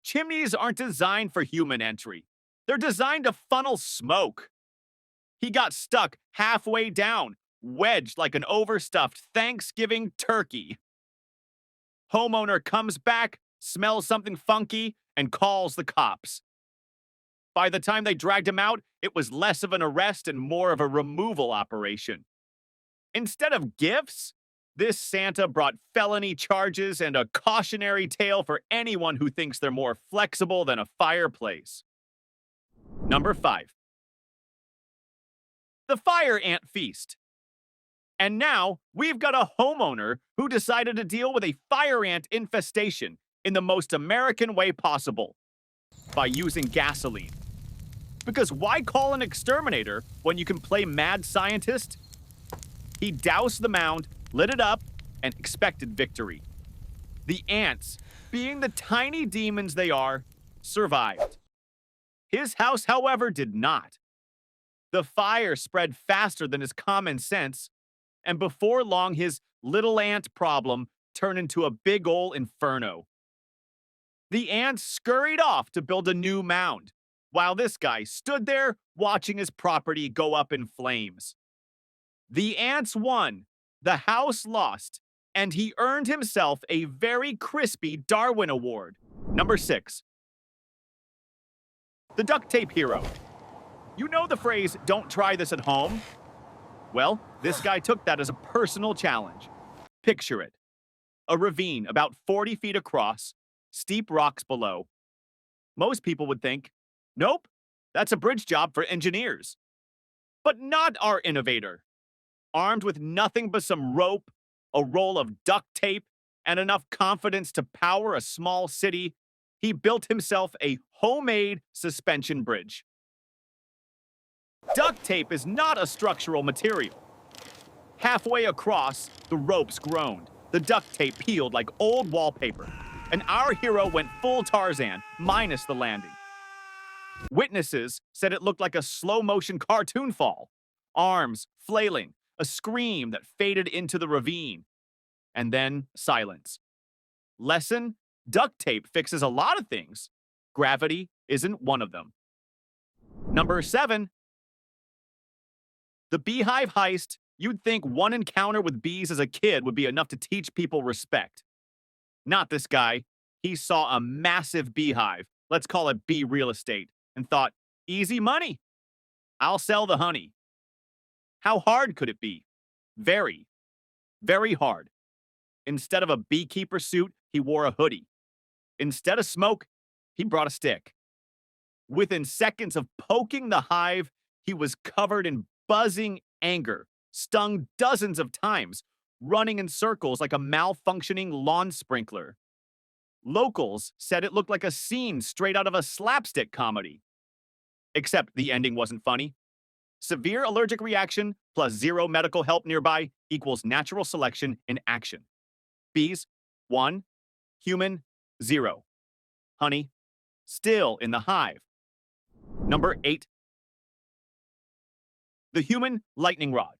Chimneys aren't designed for human entry. They're designed to funnel smoke. He got stuck halfway down, wedged like an overstuffed Thanksgiving turkey. Homeowner comes back, smells something funky, and calls the cops. By the time they dragged him out, it was less of an arrest and more of a removal operation. Instead of gifts, this Santa brought felony charges and a cautionary tale for anyone who thinks they're more flexible than a fireplace. Number 5. The Fire Ant Feast. And now, we've got a homeowner who decided to deal with a fire ant infestation in the most American way possible, by using gasoline. Because why call an exterminator when you can play mad scientist? He doused the mound, lit it up, and expected victory. The ants, being the tiny demons they are, survived. His house, however, did not. The fire spread faster than his common sense, and before long, his little ant problem turned into a big ol' inferno. The ants scurried off to build a new mound, while this guy stood there watching his property go up in flames. The ants won, the house lost, and he earned himself a very crispy Darwin Award. Number 6. The duct tape hero. You know the phrase, "don't try this at home"? Well, this guy took that as a personal challenge. Picture it. A ravine about 40 feet across, steep rocks below. Most people would think, nope, that's a bridge job for engineers. But not our innovator. Armed with nothing but some rope, a roll of duct tape, and enough confidence to power a small city, he built himself a homemade suspension bridge. Duct tape is not a structural material. Halfway across, the ropes groaned. The duct tape peeled like old wallpaper, and our hero went full Tarzan, minus the landing. Witnesses said it looked like a slow-motion cartoon fall. Arms flailing, a scream that faded into the ravine, and then silence. Lesson: duct tape fixes a lot of things. Gravity isn't one of them. Number 7. The beehive heist. You'd think one encounter with bees as a kid would be enough to teach people respect. Not this guy. He saw a massive beehive, let's call it bee real estate, and thought, easy money. I'll sell the honey. How hard could it be? Very, very hard. Instead of a beekeeper suit, he wore a hoodie. Instead of smoke, he brought a stick. Within seconds of poking the hive, he was covered in buzzing anger, stung dozens of times, running in circles like a malfunctioning lawn sprinkler. Locals said it looked like a scene straight out of a slapstick comedy. Except the ending wasn't funny. Severe allergic reaction plus 0 medical help nearby equals natural selection in action. Bees, 1. Human, 0. Honey, still in the hive. Number 8. The human lightning rod.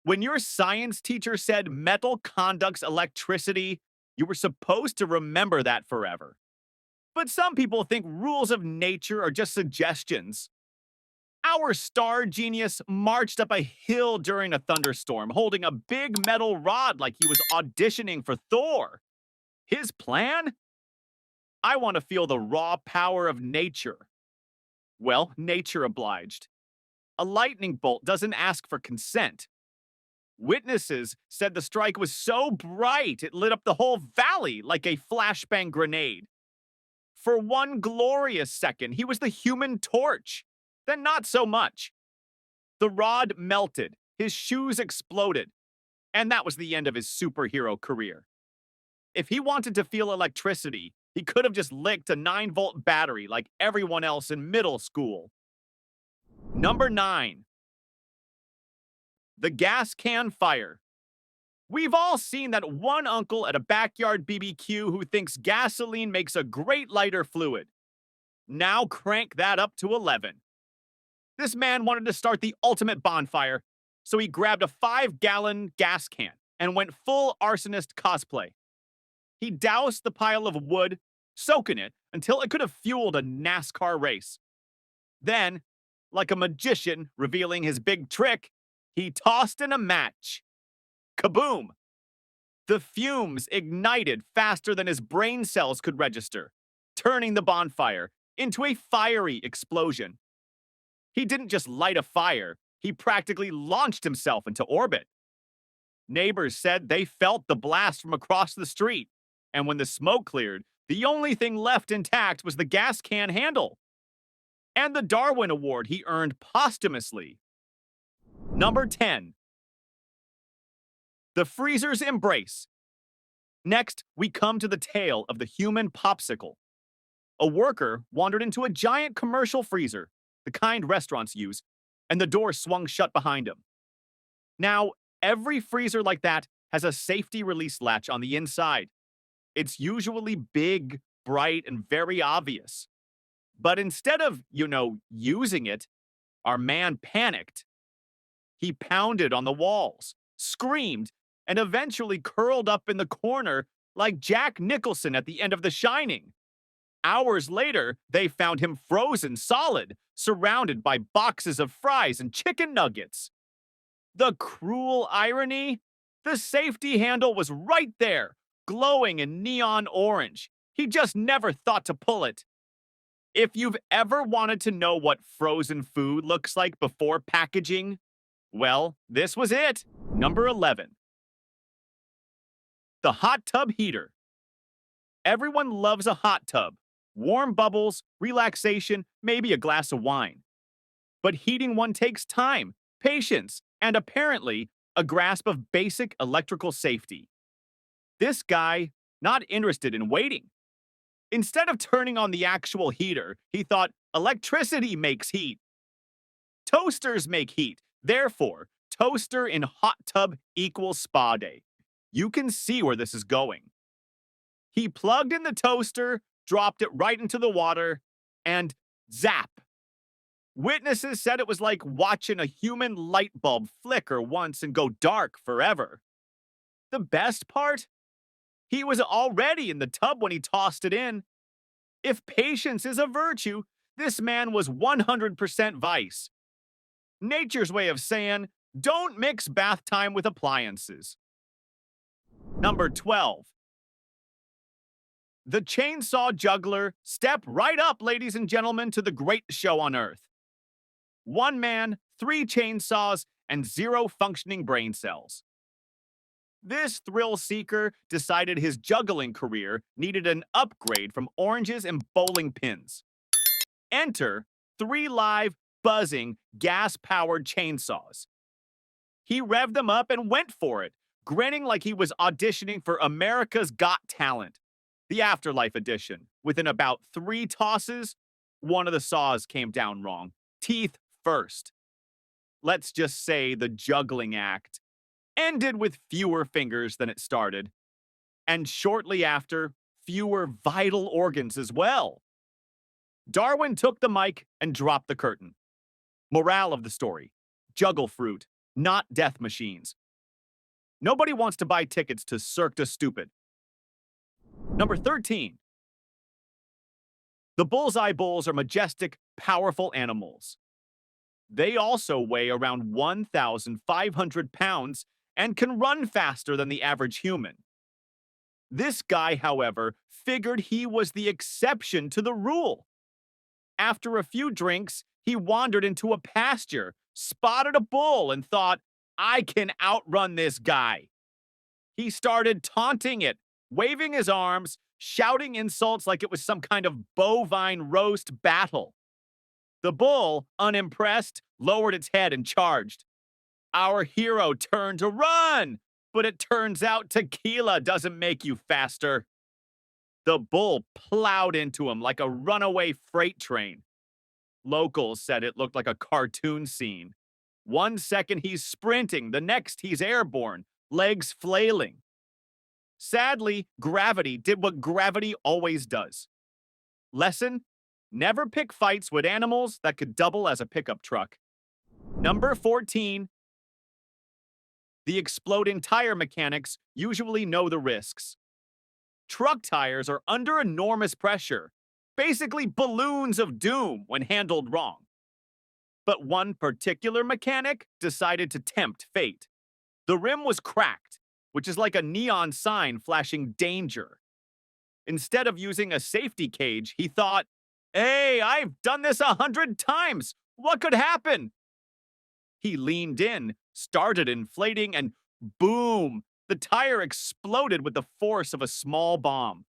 When your science teacher said metal conducts electricity, you were supposed to remember that forever. But some people think rules of nature are just suggestions. Our star genius marched up a hill during a thunderstorm, holding a big metal rod like he was auditioning for Thor. His plan? I want to feel the raw power of nature. Well, nature obliged. A lightning bolt doesn't ask for consent. Witnesses said the strike was so bright it lit up the whole valley like a flashbang grenade. For one glorious second, he was the human torch. Then not so much. The rod melted, his shoes exploded, and that was the end of his superhero career. If he wanted to feel electricity, he could have just licked a 9-volt battery like everyone else in middle school. Number 9. The gas can fire. We've all seen that one uncle at a backyard BBQ who thinks gasoline makes a great lighter fluid. Now crank that up to 11. This man wanted to start the ultimate bonfire, so he grabbed a 5-gallon gas can and went full arsonist cosplay. He doused the pile of wood, soaking it until it could have fueled a NASCAR race. Then, like a magician revealing his big trick, he tossed in a match. Kaboom! The fumes ignited faster than his brain cells could register, turning the bonfire into a fiery explosion. He didn't just light a fire, he practically launched himself into orbit. Neighbors said they felt the blast from across the street, and when the smoke cleared, the only thing left intact was the gas can handle. And the Darwin Award he earned posthumously. Number 10. The freezer's embrace. Next, we come to the tale of the human popsicle. A worker wandered into a giant commercial freezer, the kind restaurants use, and the door swung shut behind him. Now, every freezer like that has a safety release latch on the inside. It's usually big, bright, and very obvious. But instead of, using it, our man panicked. He pounded on the walls, screamed, and eventually curled up in the corner like Jack Nicholson at the end of The Shining. Hours later, they found him frozen solid, surrounded by boxes of fries and chicken nuggets. The cruel irony? The safety handle was right there, glowing in neon orange. He just never thought to pull it. If you've ever wanted to know what frozen food looks like before packaging, well, this was it. Number 11. The hot tub heater. Everyone loves a hot tub. Warm bubbles, relaxation, maybe a glass of wine. But heating one takes time, patience, and apparently a grasp of basic electrical safety. This guy, not interested in waiting. Instead of turning on the actual heater, he thought electricity makes heat. Toasters make heat. Therefore, toaster in hot tub equals spa day. You can see where this is going. He plugged in the toaster, dropped it right into the water, and zap. Witnesses said it was like watching a human light bulb flicker once and go dark forever. The best part? He was already in the tub when he tossed it in. If patience is a virtue, this man was 100% vice. Nature's way of saying, don't mix bath time with appliances. Number 12. The chainsaw juggler. Step right up, ladies and gentlemen, to the greatest show on earth. One man, 3 chainsaws, and 0 functioning brain cells. This thrill seeker decided his juggling career needed an upgrade from oranges and bowling pins. Enter 3 live, buzzing, gas-powered chainsaws. He revved them up and went for it, grinning like he was auditioning for America's Got Talent, the Afterlife edition. Within about 3 tosses, one of the saws came down wrong. Teeth first. Let's just say the juggling act ended with fewer fingers than it started. And shortly after, fewer vital organs as well. Darwin took the mic and dropped the curtain. Morale of the story: juggle fruit, not death machines. Nobody wants to buy tickets to Cirque du Stupid. Number 13. The bullseye bulls are majestic, powerful animals. They also weigh around 1,500 pounds and can run faster than the average human. This guy, however, figured he was the exception to the rule. After a few drinks, he wandered into a pasture, spotted a bull, and thought, I can outrun this guy. He started taunting it, waving his arms, shouting insults like it was some kind of bovine roast battle. The bull, unimpressed, lowered its head and charged. Our hero turned to run, but it turns out tequila doesn't make you faster. The bull plowed into him like a runaway freight train. Locals said it looked like a cartoon scene. 1 second he's sprinting, the next he's airborne, legs flailing. Sadly, gravity did what gravity always does. Lesson: never pick fights with animals that could double as a pickup truck. Number 14. The exploding tire mechanics usually know the risks. Truck tires are under enormous pressure, Basically balloons of doom when handled wrong. But one particular mechanic decided to tempt fate. The rim was cracked, which is like a neon sign flashing danger. Instead of using a safety cage, he thought, "Hey, I've done this 100 times. What could happen?" He leaned in, started inflating, and boom, the tire exploded with the force of a small bomb.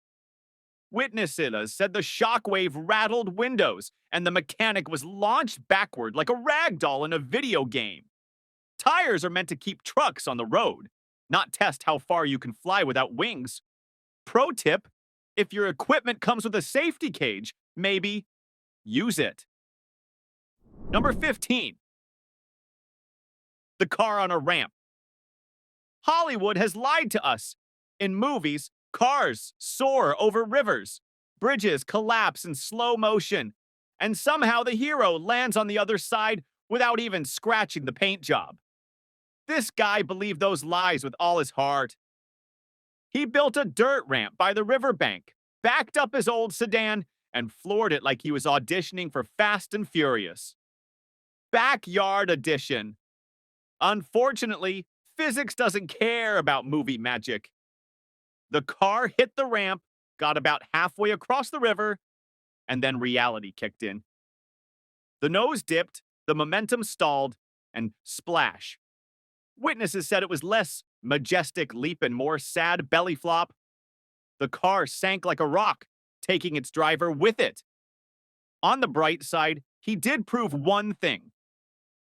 Witnesses said the shockwave rattled windows, and the mechanic was launched backward like a rag doll in a video game. Tires are meant to keep trucks on the road, not test how far you can fly without wings. Pro tip, if your equipment comes with a safety cage, maybe use it. Number 15. The car on a ramp. Hollywood has lied to us. In movies, cars soar over rivers, bridges collapse in slow motion, and somehow the hero lands on the other side without even scratching the paint job. This guy believed those lies with all his heart. He built a dirt ramp by the riverbank, backed up his old sedan, and floored it like he was auditioning for Fast and Furious. Backyard edition. Unfortunately, physics doesn't care about movie magic. The car hit the ramp, got about halfway across the river, and then reality kicked in. The nose dipped, the momentum stalled, and splash. Witnesses said it was less majestic leap and more sad belly flop. The car sank like a rock, taking its driver with it. On the bright side, he did prove one thing.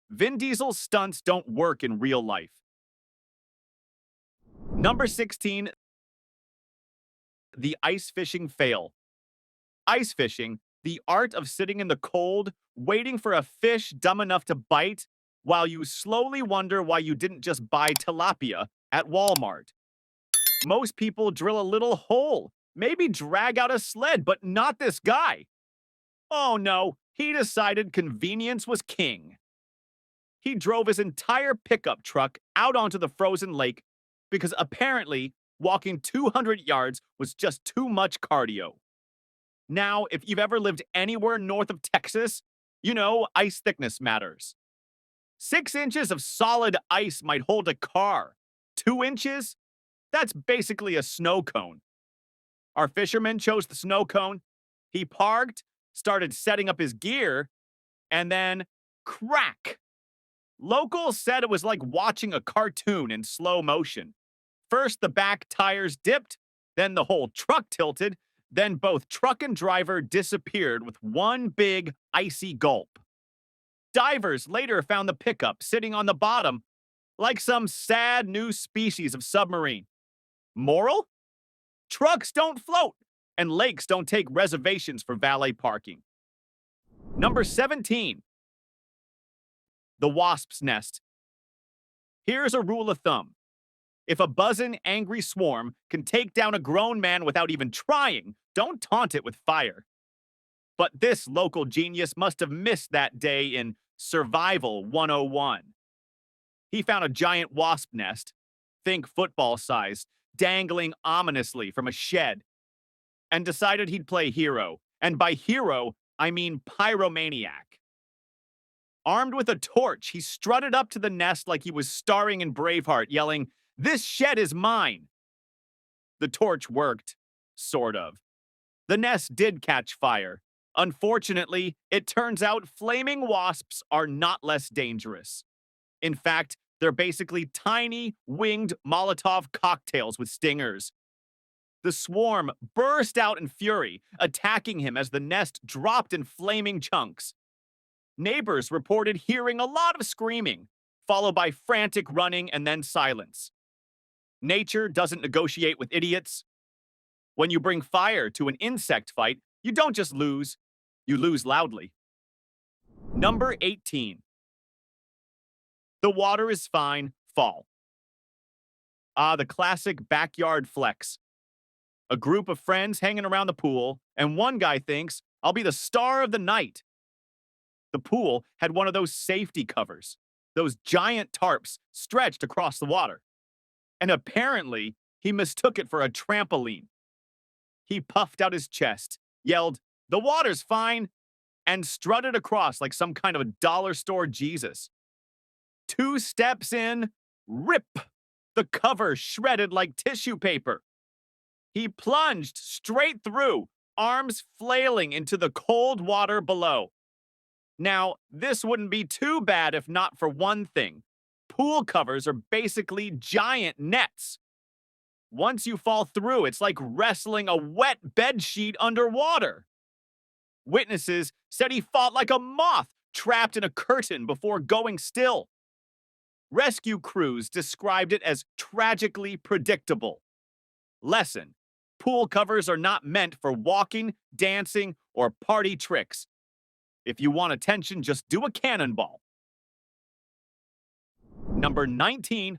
Vin Diesel's stunts don't work in real life. Number 16, the ice fishing fail. Ice fishing, the art of sitting in the cold, waiting for a fish dumb enough to bite, while you slowly wonder why you didn't just buy tilapia at Walmart. Most people drill a little hole, maybe drag out a sled, but not this guy. Oh no, he decided convenience was king. He drove his entire pickup truck out onto the frozen lake because apparently walking 200 yards was just too much cardio. Now, if you've ever lived anywhere north of Texas, you know ice thickness matters. 6 inches of solid ice might hold a car. 2 inches? That's basically a snow cone. Our fisherman chose the snow cone. He parked, started setting up his gear, and then crack. Locals said it was like watching a cartoon in slow motion. First, the back tires dipped, then the whole truck tilted, then both truck and driver disappeared with one big icy gulp. Divers later found the pickup sitting on the bottom like some sad new species of submarine. Moral? Trucks don't float, and lakes don't take reservations for valet parking. Number 17. The wasp's nest. Here's a rule of thumb. If a buzzing, angry swarm can take down a grown man without even trying, don't taunt it with fire. But this local genius must have missed that day in Survival 101. He found a giant wasp nest, think football-sized, dangling ominously from a shed, and decided he'd play hero. And by hero, I mean pyromaniac. Armed with a torch, he strutted up to the nest like he was starring in Braveheart, yelling, "This shed is mine!" The torch worked, sort of. The nest did catch fire. Unfortunately, it turns out flaming wasps are not less dangerous. In fact, they're basically tiny, winged Molotov cocktails with stingers. The swarm burst out in fury, attacking him as the nest dropped in flaming chunks. Neighbors reported hearing a lot of screaming, followed by frantic running and then silence. Nature doesn't negotiate with idiots. When you bring fire to an insect fight, you don't just lose, you lose loudly. Number 18. The water is fine, fall. The classic backyard flex. A group of friends hanging around the pool, and one guy thinks, "I'll be the star of the night." The pool had one of those safety covers, those giant tarps stretched across the water. And apparently, he mistook it for a trampoline. He puffed out his chest, yelled, The water's fine, and strutted across like some kind of a dollar store Jesus. 2 steps in, rip! The cover shredded like tissue paper. He plunged straight through, arms flailing into the cold water below. Now, this wouldn't be too bad if not for one thing. Pool covers are basically giant nets. Once you fall through, it's like wrestling a wet bedsheet underwater. Witnesses said he fought like a moth trapped in a curtain before going still. Rescue crews described it as tragically predictable. Lesson: pool covers are not meant for walking, dancing, or party tricks. If you want attention, just do a cannonball. Number 19.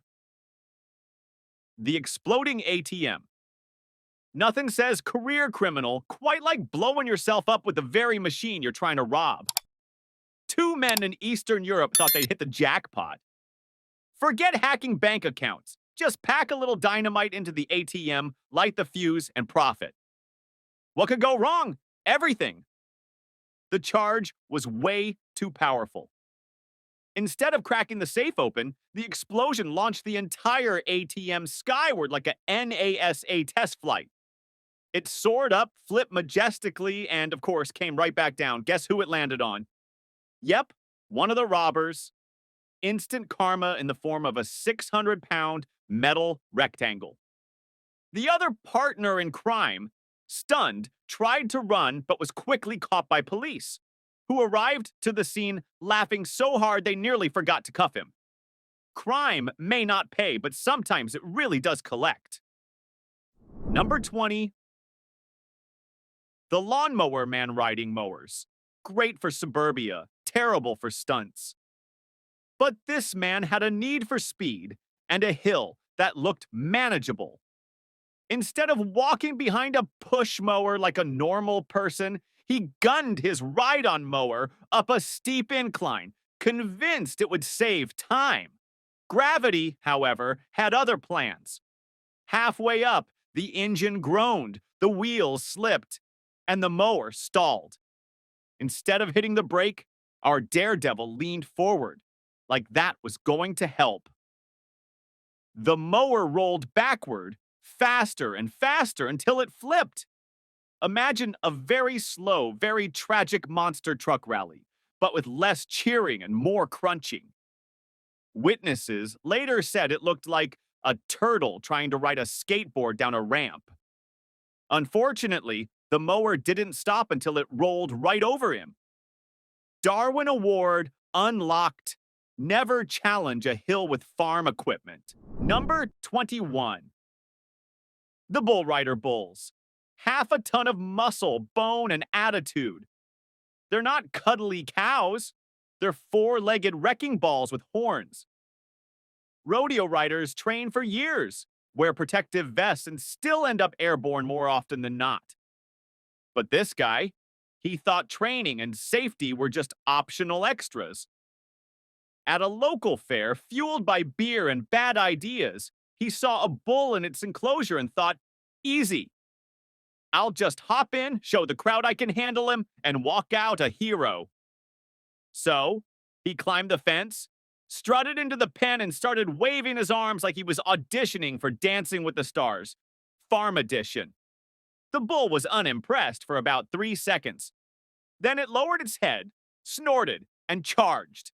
The exploding ATM. Nothing says career criminal quite like blowing yourself up with the very machine you're trying to rob. 2 men in Eastern Europe thought they'd hit the jackpot. Forget hacking bank accounts. Just pack a little dynamite into the ATM, light the fuse, and profit. What could go wrong? Everything. The charge was way too powerful. Instead of cracking the safe open, the explosion launched the entire ATM skyward like a NASA test flight. It soared up, flipped majestically, and of course came right back down. Guess who it landed on? Yep, one of the robbers. Instant karma in the form of a 600-pound metal rectangle. The other partner in crime, stunned, tried to run but was quickly caught by police, who arrived to the scene laughing so hard they nearly forgot to cuff him. Crime may not pay, but sometimes it really does collect. Number 20. The lawnmower man riding mowers. Great for suburbia, terrible for stunts. But this man had a need for speed and a hill that looked manageable. Instead of walking behind a push mower like a normal person, he gunned his ride-on mower up a steep incline, convinced it would save time. Gravity, however, had other plans. Halfway up, the engine groaned, the wheels slipped, and the mower stalled. Instead of hitting the brake, our daredevil leaned forward, like that was going to help. The mower rolled backward, faster and faster until it flipped. Imagine a very slow, very tragic monster truck rally, but with less cheering and more crunching. Witnesses later said it looked like a turtle trying to ride a skateboard down a ramp. Unfortunately, the mower didn't stop until it rolled right over him. Darwin Award unlocked. Never challenge a hill with farm equipment. Number 21. The bull rider bulls. Half a ton of muscle, bone, and attitude. They're not cuddly cows. They're 4-legged wrecking balls with horns. Rodeo riders train for years, wear protective vests, and still end up airborne more often than not. But this guy, he thought training and safety were just optional extras. At a local fair, fueled by beer and bad ideas, he saw a bull in its enclosure and thought, easy. I'll just hop in, show the crowd I can handle him, and walk out a hero. So, he climbed the fence, strutted into the pen, and started waving his arms like he was auditioning for Dancing with the Stars. Farm edition. The bull was unimpressed for about 3 seconds. Then it lowered its head, snorted, and charged.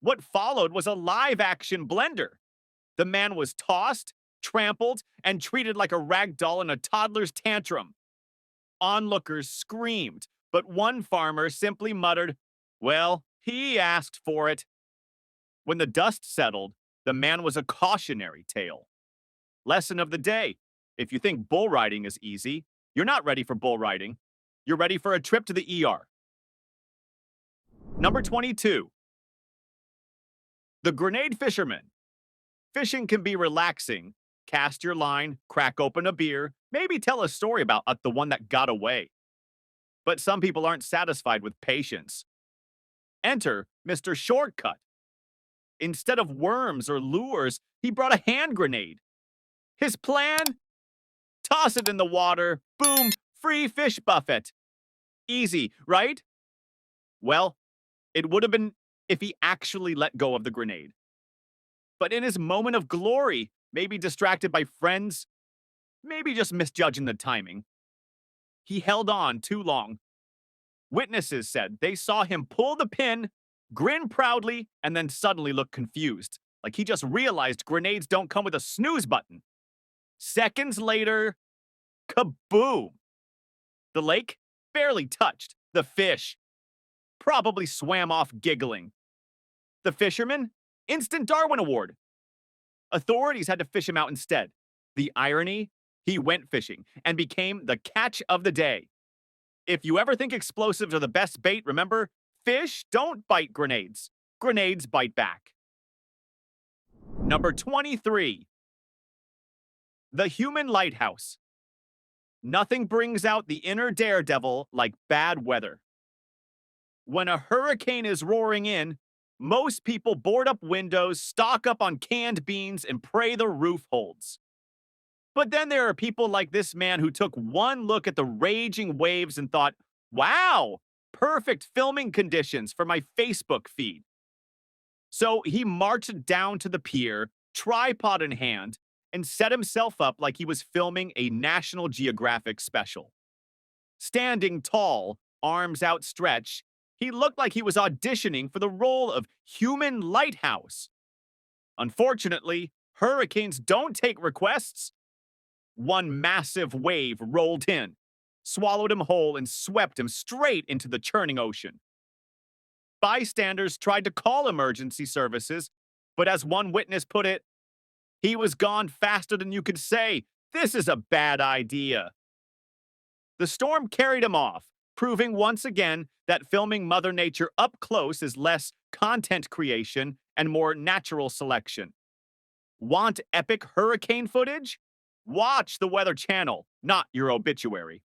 What followed was a live-action blender. The man was tossed, trampled, and treated like a rag doll in a toddler's tantrum. Onlookers screamed, but one farmer simply muttered, "Well, he asked for it." When the dust settled, the man was a cautionary tale. Lesson of the day: if you think bull riding is easy, you're not ready for bull riding. You're ready for a trip to the ER. Number 22. The grenade fisherman. Fishing can be relaxing. Cast your line, crack open a beer, maybe tell a story about the one that got away. But some people aren't satisfied with patience. Enter Mr. Shortcut. Instead of worms or lures, he brought a hand grenade. His plan? Toss it in the water. Boom, free fish buffet. Easy, right? Well, it would have been if he actually let go of the grenade. But in his moment of glory, maybe distracted by friends, maybe just misjudging the timing, he held on too long. Witnesses said they saw him pull the pin, grin proudly, and then suddenly look confused, like he just realized grenades don't come with a snooze button. Seconds later, kaboom! The lake barely touched. The fish probably swam off giggling. The fisherman, instant Darwin Award. Authorities had to fish him out instead. The irony, he went fishing and became the catch of the day. If you ever think explosives are the best bait, remember, fish don't bite grenades. Grenades bite back. Number 23. The human lighthouse. Nothing brings out the inner daredevil like bad weather. When a hurricane is roaring in, most people board up windows, stock up on canned beans, and pray the roof holds. But then there are people like this man who took one look at the raging waves and thought, wow, perfect filming conditions for my Facebook feed. So he marched down to the pier, tripod in hand, and set himself up like he was filming a National Geographic special. Standing tall, arms outstretched, he looked like he was auditioning for the role of human lighthouse. Unfortunately, hurricanes don't take requests. One massive wave rolled in, swallowed him whole, and swept him straight into the churning ocean. Bystanders tried to call emergency services, but as one witness put it, he was gone faster than you could say, "This is a bad idea." The storm carried him off, proving once again that filming Mother Nature up close is less content creation and more natural selection. Want epic hurricane footage? Watch the Weather Channel, not your obituary.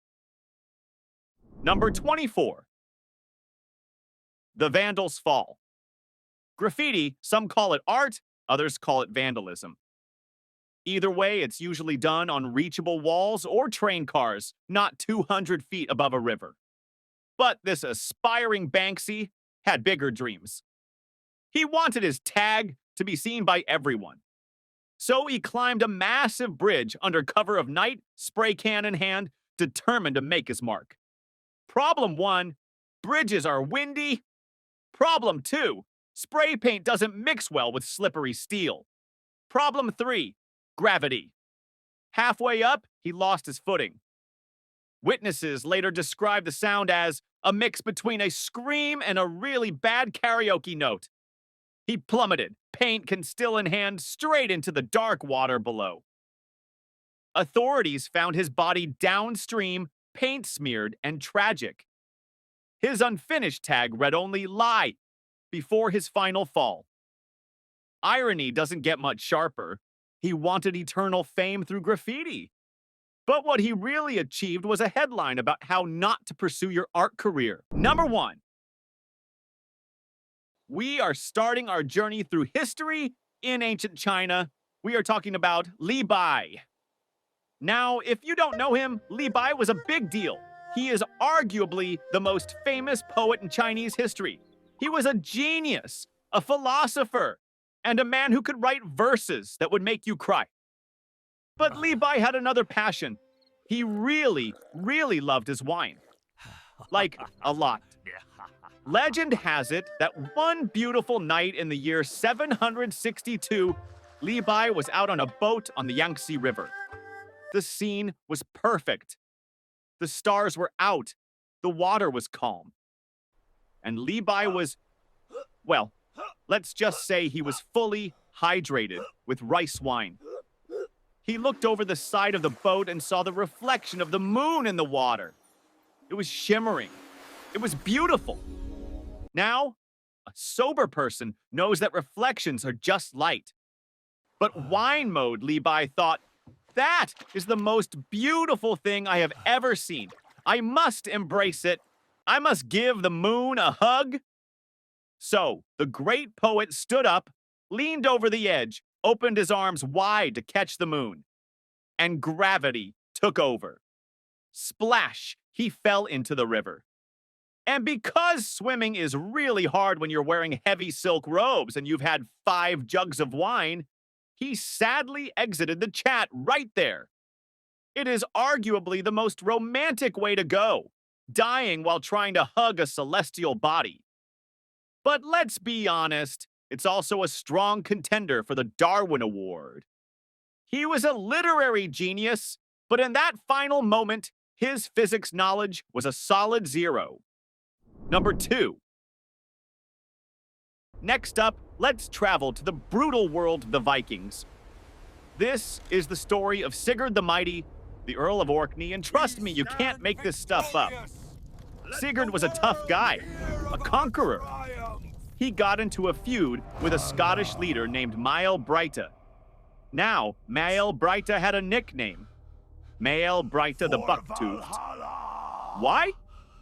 Number 24. The Vandal's Fall. Graffiti, some call it art, others call it vandalism. Either way, it's usually done on reachable walls or train cars, not 200 feet above a river. But this aspiring Banksy had bigger dreams. He wanted his tag to be seen by everyone. So he climbed a massive bridge under cover of night, spray can in hand, determined to make his mark. Problem 1, bridges are windy. Problem 2, spray paint doesn't mix well with slippery steel. Problem 3, gravity. Halfway up, he lost his footing. Witnesses later described the sound as a mix between a scream and a really bad karaoke note. He plummeted, paint can still in hand, straight into the dark water below. Authorities found his body downstream, paint smeared, and tragic. His unfinished tag read only "lie" before his final fall. Irony doesn't get much sharper. He wanted eternal fame through graffiti. But what he really achieved was a headline about how not to pursue your art career. Number 1. We are starting our journey through history in ancient China. We are talking about Li Bai. Now, if you don't know him, Li Bai was a big deal. He is arguably the most famous poet in Chinese history. He was a genius, a philosopher, and a man who could write verses that would make you cry. But Li Bai had another passion. He really, really loved his wine. Like, a lot. Legend has it that one beautiful night in the year 762, Li Bai was out on a boat on the Yangtze River. The scene was perfect. The stars were out. The water was calm. And Li Bai was, well, let's just say he was fully hydrated with rice wine. He looked over the side of the boat and saw the reflection of the moon in the water. It was shimmering. It was beautiful. Now, a sober person knows that reflections are just light. But wine mode, Li Bai thought, that is the most beautiful thing I have ever seen. I must embrace it. I must give the moon a hug. So, the great poet stood up, leaned over the edge, opened his arms wide to catch the moon. And gravity took over. Splash! He fell into the river. And because swimming is really hard when you're wearing heavy silk robes and you've had 5 jugs of wine, he sadly exited the chat right there. It is arguably the most romantic way to go, dying while trying to hug a celestial body. But let's be honest, it's also a strong contender for the Darwin Award. He was a literary genius, but in that final moment, his physics knowledge was a solid 0. Number 2. Next up, let's travel to the brutal world of the Vikings. This is the story of Sigurd the Mighty, the Earl of Orkney, and trust me, you can't make this stuff up. Sigurd was a tough guy, a conqueror. He got into a feud with a Scottish leader named Mael Brigte. Now, Mael Brigte had a nickname, Mael Brigte the Buck-Toothed. Why?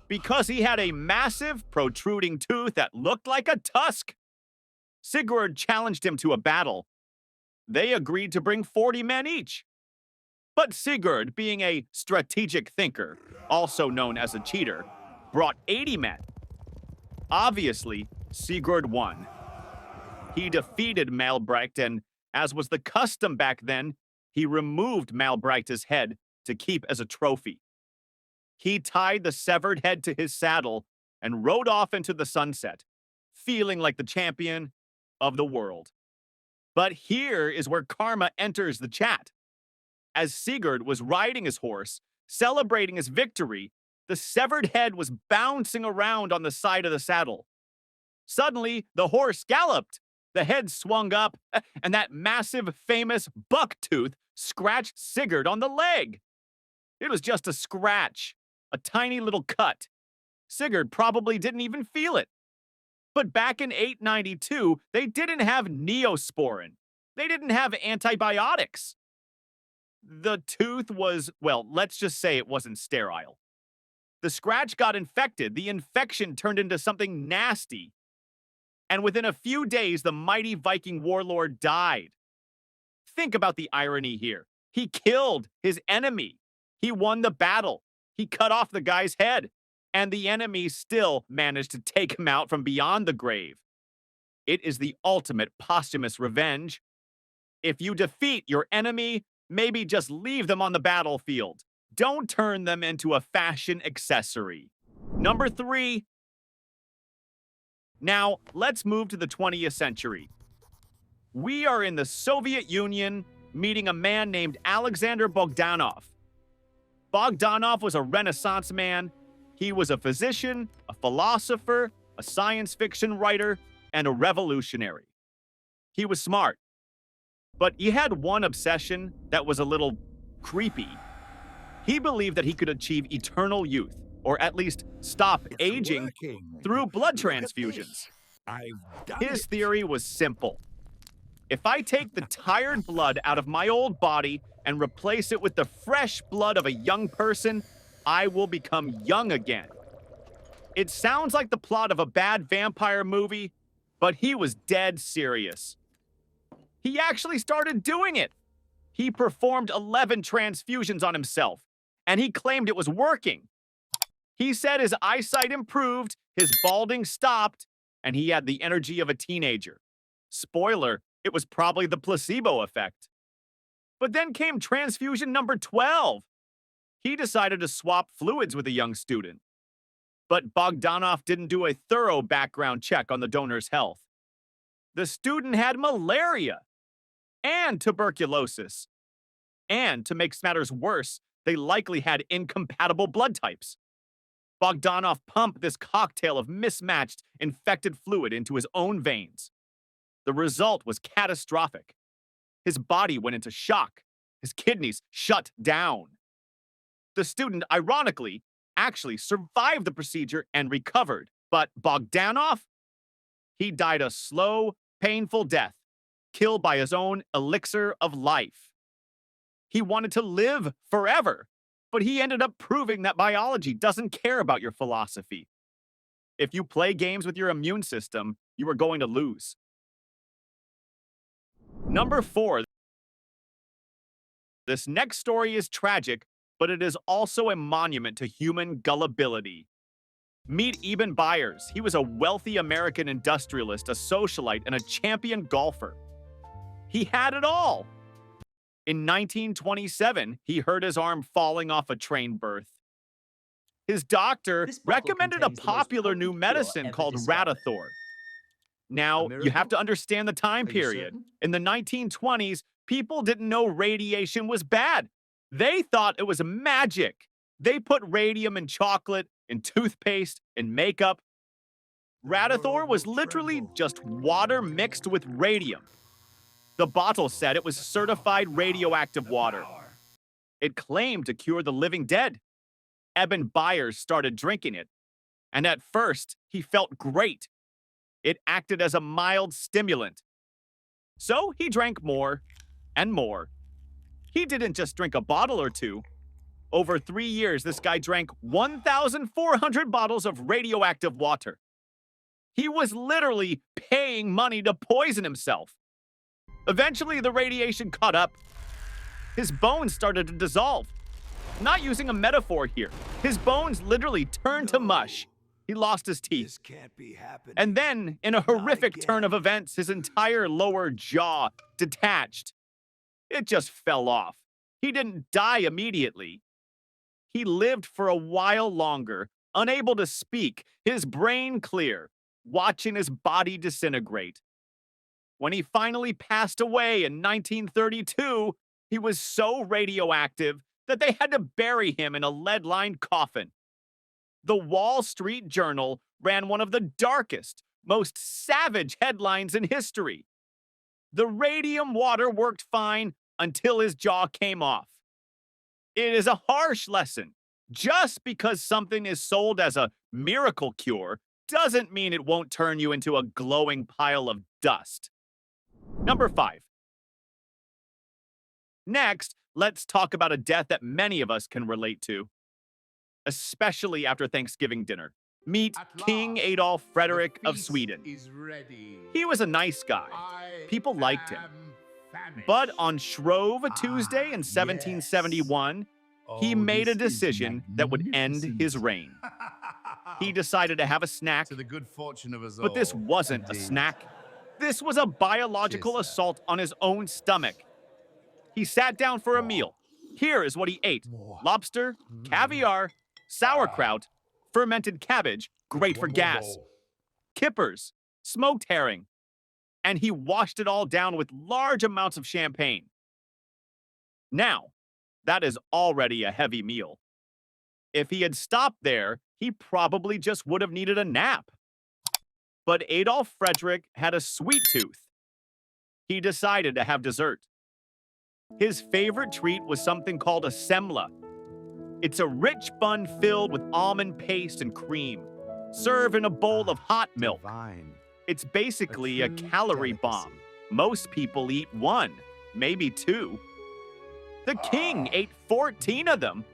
Because he had a massive, protruding tooth that looked like a tusk. Sigurd challenged him to a battle. They agreed to bring 40 men each. But Sigurd, being a strategic thinker, also known as a cheater, brought 80 men. Obviously, Sigurd won. He defeated Malbright, and as was the custom back then, he removed Malbright's head to keep as a trophy. He tied the severed head to his saddle and rode off into the sunset, feeling like the champion of the world. But here is where karma enters the chat. As Sigurd was riding his horse, celebrating his victory, the severed head was bouncing around on the side of the saddle. Suddenly, the horse galloped. The head swung up, and that massive, famous buck tooth scratched Sigurd on the leg. It was just a scratch, a tiny little cut. Sigurd probably didn't even feel it. But back in 892, they didn't have Neosporin. They didn't have antibiotics. The tooth was, well, let's just say it wasn't sterile. The scratch got infected. The infection turned into something nasty. And within a few days, the mighty Viking warlord died. Think about the irony here. He killed his enemy. He won the battle. He cut off the guy's head. And the enemy still managed to take him out from beyond the grave. It is the ultimate posthumous revenge. If you defeat your enemy, maybe just leave them on the battlefield. Don't turn them into a fashion accessory. Number 3. Now, let's move to the 20th century. We are in the Soviet Union, meeting a man named Alexander Bogdanov. Bogdanov was a Renaissance man. He was a physician, a philosopher, a science fiction writer, and a revolutionary. He was smart, but he had one obsession that was a little creepy. He believed that he could achieve eternal youth, or at least stop aging through blood transfusions. His theory was simple. If I take the tired blood out of my old body and replace it with the fresh blood of a young person, I will become young again. It sounds like the plot of a bad vampire movie, but he was dead serious. He actually started doing it. He performed 11 transfusions on himself, and he claimed it was working. He said his eyesight improved, his balding stopped, and he had the energy of a teenager. Spoiler, it was probably the placebo effect. But then came transfusion number 12. He decided to swap fluids with a young student. But Bogdanov didn't do a thorough background check on the donor's health. The student had malaria and tuberculosis. And to make matters worse, they likely had incompatible blood types. Bogdanov pumped this cocktail of mismatched, infected fluid into his own veins. The result was catastrophic. His body went into shock. His kidneys shut down. The student, ironically, actually survived the procedure and recovered. But Bogdanov? He died a slow, painful death, killed by his own elixir of life. He wanted to live forever, but he ended up proving that biology doesn't care about your philosophy. If you play games with your immune system, you are going to lose. Number 4. This next story is tragic, but it is also a monument to human gullibility. Meet Eben Byers. He was a wealthy American industrialist, a socialite, and a champion golfer. He had it all. In 1927, he hurt his arm falling off a train berth. His doctor This bottle recommended a contains the most popular new potent cure medicine ever called discovered. Radithor. Now, you miracle? have to understand the time Are you period. certain? In the 1920s, people didn't know radiation was bad. They thought it was magic. They put radium in chocolate, in toothpaste, in makeup. Radithor was literally just water mixed with radium. The bottle said it was certified radioactive water. It claimed to cure the living dead. Eben Byers started drinking it, and at first, he felt great. It acted as a mild stimulant. So he drank more and more. He didn't just drink a bottle or two. Over 3 years, this guy drank 1,400 bottles of radioactive water. He was literally paying money to poison himself. Eventually, the radiation caught up. His bones started to dissolve. Not using a metaphor here. His bones literally turned to mush. He lost his teeth. This can't be happening. And then, in a horrific turn of events, his entire lower jaw detached. It just fell off. He didn't die immediately. He lived for a while longer, unable to speak, his brain clear, watching his body disintegrate. When he finally passed away in 1932, he was so radioactive that they had to bury him in a lead-lined coffin. The Wall Street Journal ran one of the darkest, most savage headlines in history. The radium water worked fine until his jaw came off. It is a harsh lesson. Just because something is sold as a miracle cure doesn't mean it won't turn you into a glowing pile of dust. Number 5. Next, let's talk about a death that many of us can relate to, especially after Thanksgiving dinner. Meet King Adolf Frederick of Sweden. He was a nice guy. People liked him. But on Shrove Tuesday in 1771, he made a decision that would end his reign. He decided to have a snack, To the good fortune of us all. but this wasn't a snack. This was a biological Cheers, sir. assault on his own stomach. He sat down for a meal. Here is what he ate: lobster, caviar, sauerkraut, fermented cabbage, great for gas, kippers, smoked herring, and he washed it all down with large amounts of champagne. Now, that is already a heavy meal. If he had stopped there, he probably just would have needed a nap. But Adolf Frederick had a sweet tooth. He decided to have dessert. His favorite treat was something called a semla. It's a rich bun filled with almond paste and cream, served in a bowl of hot milk. Divine. It's basically a true calorie delicacy. bomb. Most people eat 1, maybe 2. The king ate 14 of them.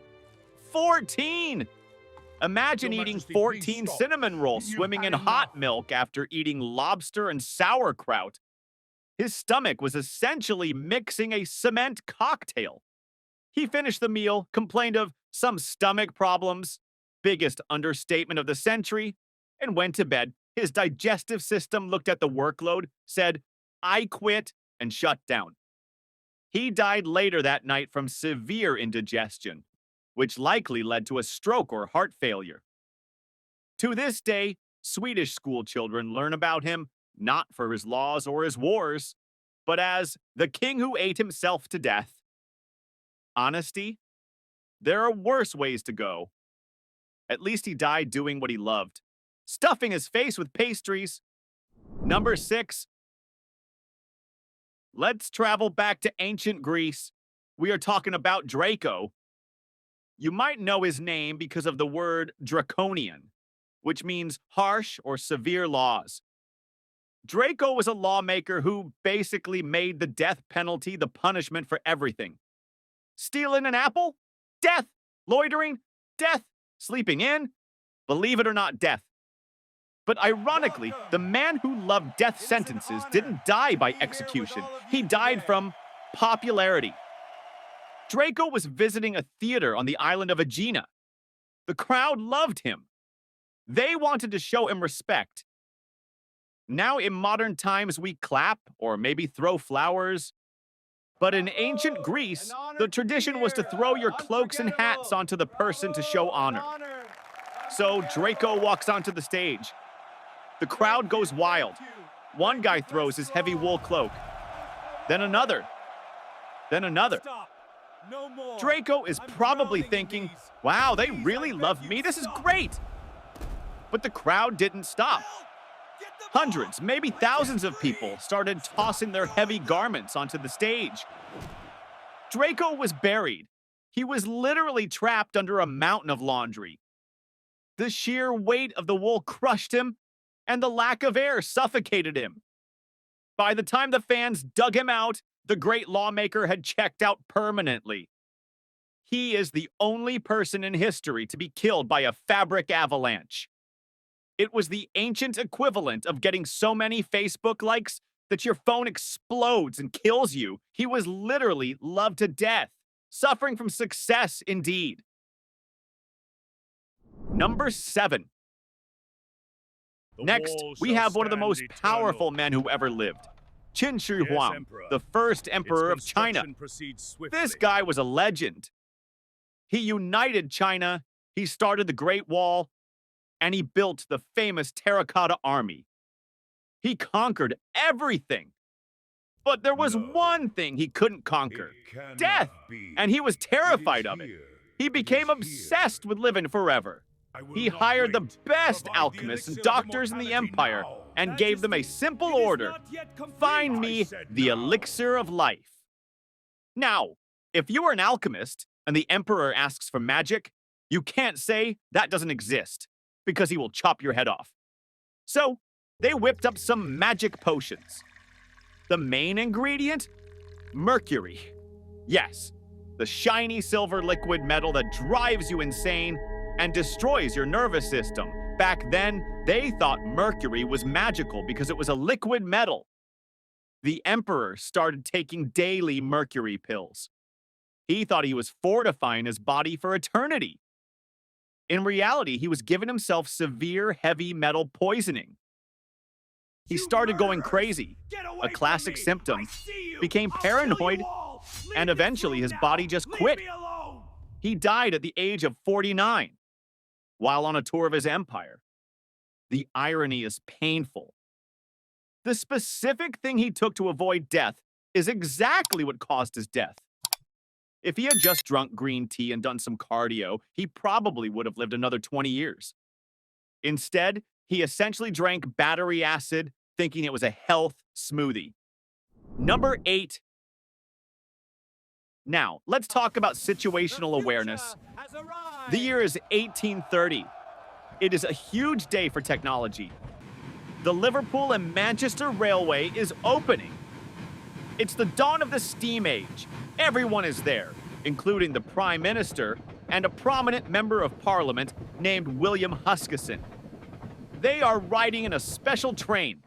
14! Imagine Your eating Majesty, 14 please stop. cinnamon rolls You've swimming had in enough. hot milk after eating lobster and sauerkraut. His stomach was essentially mixing a cement cocktail. He finished the meal, complained of some stomach problems, biggest understatement of the century, and went to bed. His digestive system looked at the workload, said, "I quit," and shut down. He died later that night from severe indigestion, which likely led to a stroke or heart failure. To this day, Swedish school children learn about him not for his laws or his wars, but as the king who ate himself to death. Honesty? There are worse ways to go. At least he died doing what he loved, stuffing his face with pastries. Number 6. Let's travel back to ancient Greece. We are talking about Draco. You might know his name because of the word draconian, which means harsh or severe laws. Draco was a lawmaker who basically made the death penalty the punishment for everything. Stealing an apple? Death. Loitering? Death. Sleeping in? Believe it or not, death. But ironically, the man who loved death sentences didn't die by execution. He died from popularity. Draco was visiting a theater on the island of Aegina. The crowd loved him. They wanted to show him respect. Now, in modern times, we clap or maybe throw flowers. But in ancient Greece, the tradition was to throw your cloaks and hats onto the person to show honor. So Draco walks onto the stage. The crowd goes wild. One guy throws his heavy wool cloak. Then another. Then another. Draco is probably thinking, wow, they really love me. This is great. But the crowd didn't stop. Hundreds, maybe thousands of people started tossing their heavy garments onto the stage. Draco was buried. He was literally trapped under a mountain of laundry. The sheer weight of the wool crushed him, and the lack of air suffocated him. By the time the fans dug him out, the great lawmaker had checked out permanently. He is the only person in history to be killed by a fabric avalanche. It was the ancient equivalent of getting so many Facebook likes that your phone explodes and kills you. He was literally loved to death, suffering from success indeed. Number 7. Next, we have one of the most powerful men who ever lived, Qin Shi Huang, the first emperor of China. This guy was a legend. He united China, he started the Great Wall, and he built the famous Terracotta Army. He conquered everything. But there was one thing he couldn't conquer: death. And he was terrified of it. He became obsessed with living forever. He hired the best alchemists and doctors in the empire and gave them a simple order: find me the elixir of life. Now, if you are an alchemist and the emperor asks for magic, you can't say that doesn't exist, because he will chop your head off. So, they whipped up some magic potions. The main ingredient? Mercury. Yes, the shiny silver liquid metal that drives you insane and destroys your nervous system. Back then, they thought mercury was magical because it was a liquid metal. The emperor started taking daily mercury pills. He thought he was fortifying his body for eternity. In reality, he was giving himself severe heavy metal poisoning. He started going crazy. A classic symptom, became paranoid, and eventually his body just quit. He died at the age of 49 while on a tour of his empire. The irony is painful. The specific thing he took to avoid death is exactly what caused his death. If he had just drunk green tea and done some cardio, he probably would have lived another 20 years. Instead, he essentially drank battery acid, thinking it was a health smoothie. Number 8. Now, let's talk about situational awareness. The year is 1830. It is a huge day for technology. The Liverpool and Manchester Railway is opening. It's the dawn of the steam age. Everyone is there, including the Prime Minister and a prominent member of Parliament named William Huskisson. They are riding in a special train.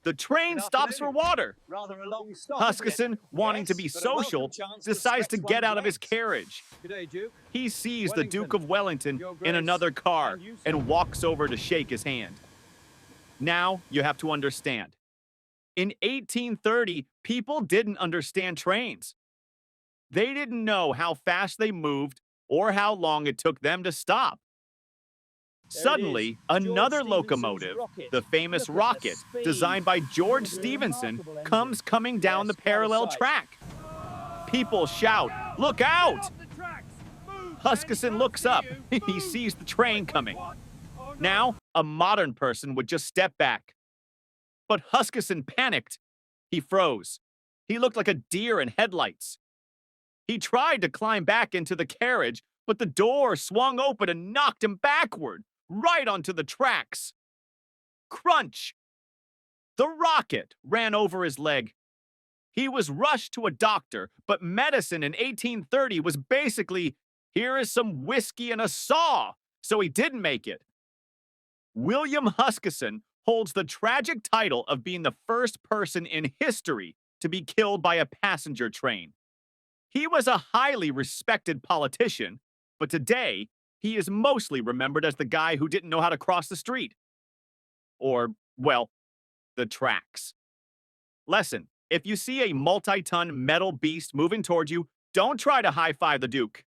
The train stops for water. Huskisson, wanting to be social, decides to get out of his carriage. He sees the Duke of Wellington in another car and walks over to shake his hand. Now you have to understand. In 1830, people didn't understand trains. They didn't know how fast they moved or how long it took them to stop. Suddenly, another locomotive, the famous Rocket, designed by George Stephenson, comes coming down the parallel track. People shout, "Look out!" Huskisson looks up. He sees the train coming. Now, a modern person would just step back. But Huskisson panicked. He froze. He looked like a deer in headlights. He tried to climb back into the carriage, but the door swung open and knocked him backward, right onto the tracks. Crunch! The Rocket ran over his leg. He was rushed to a doctor, but medicine in 1830 was basically, here is some whiskey and a saw, so he didn't make it. William Huskisson holds the tragic title of being the first person in history to be killed by a passenger train. He was a highly respected politician, but today, he is mostly remembered as the guy who didn't know how to cross the street. Or, well, the tracks. Lesson: if you see a multi-ton metal beast moving towards you, don't try to high-five the Duke.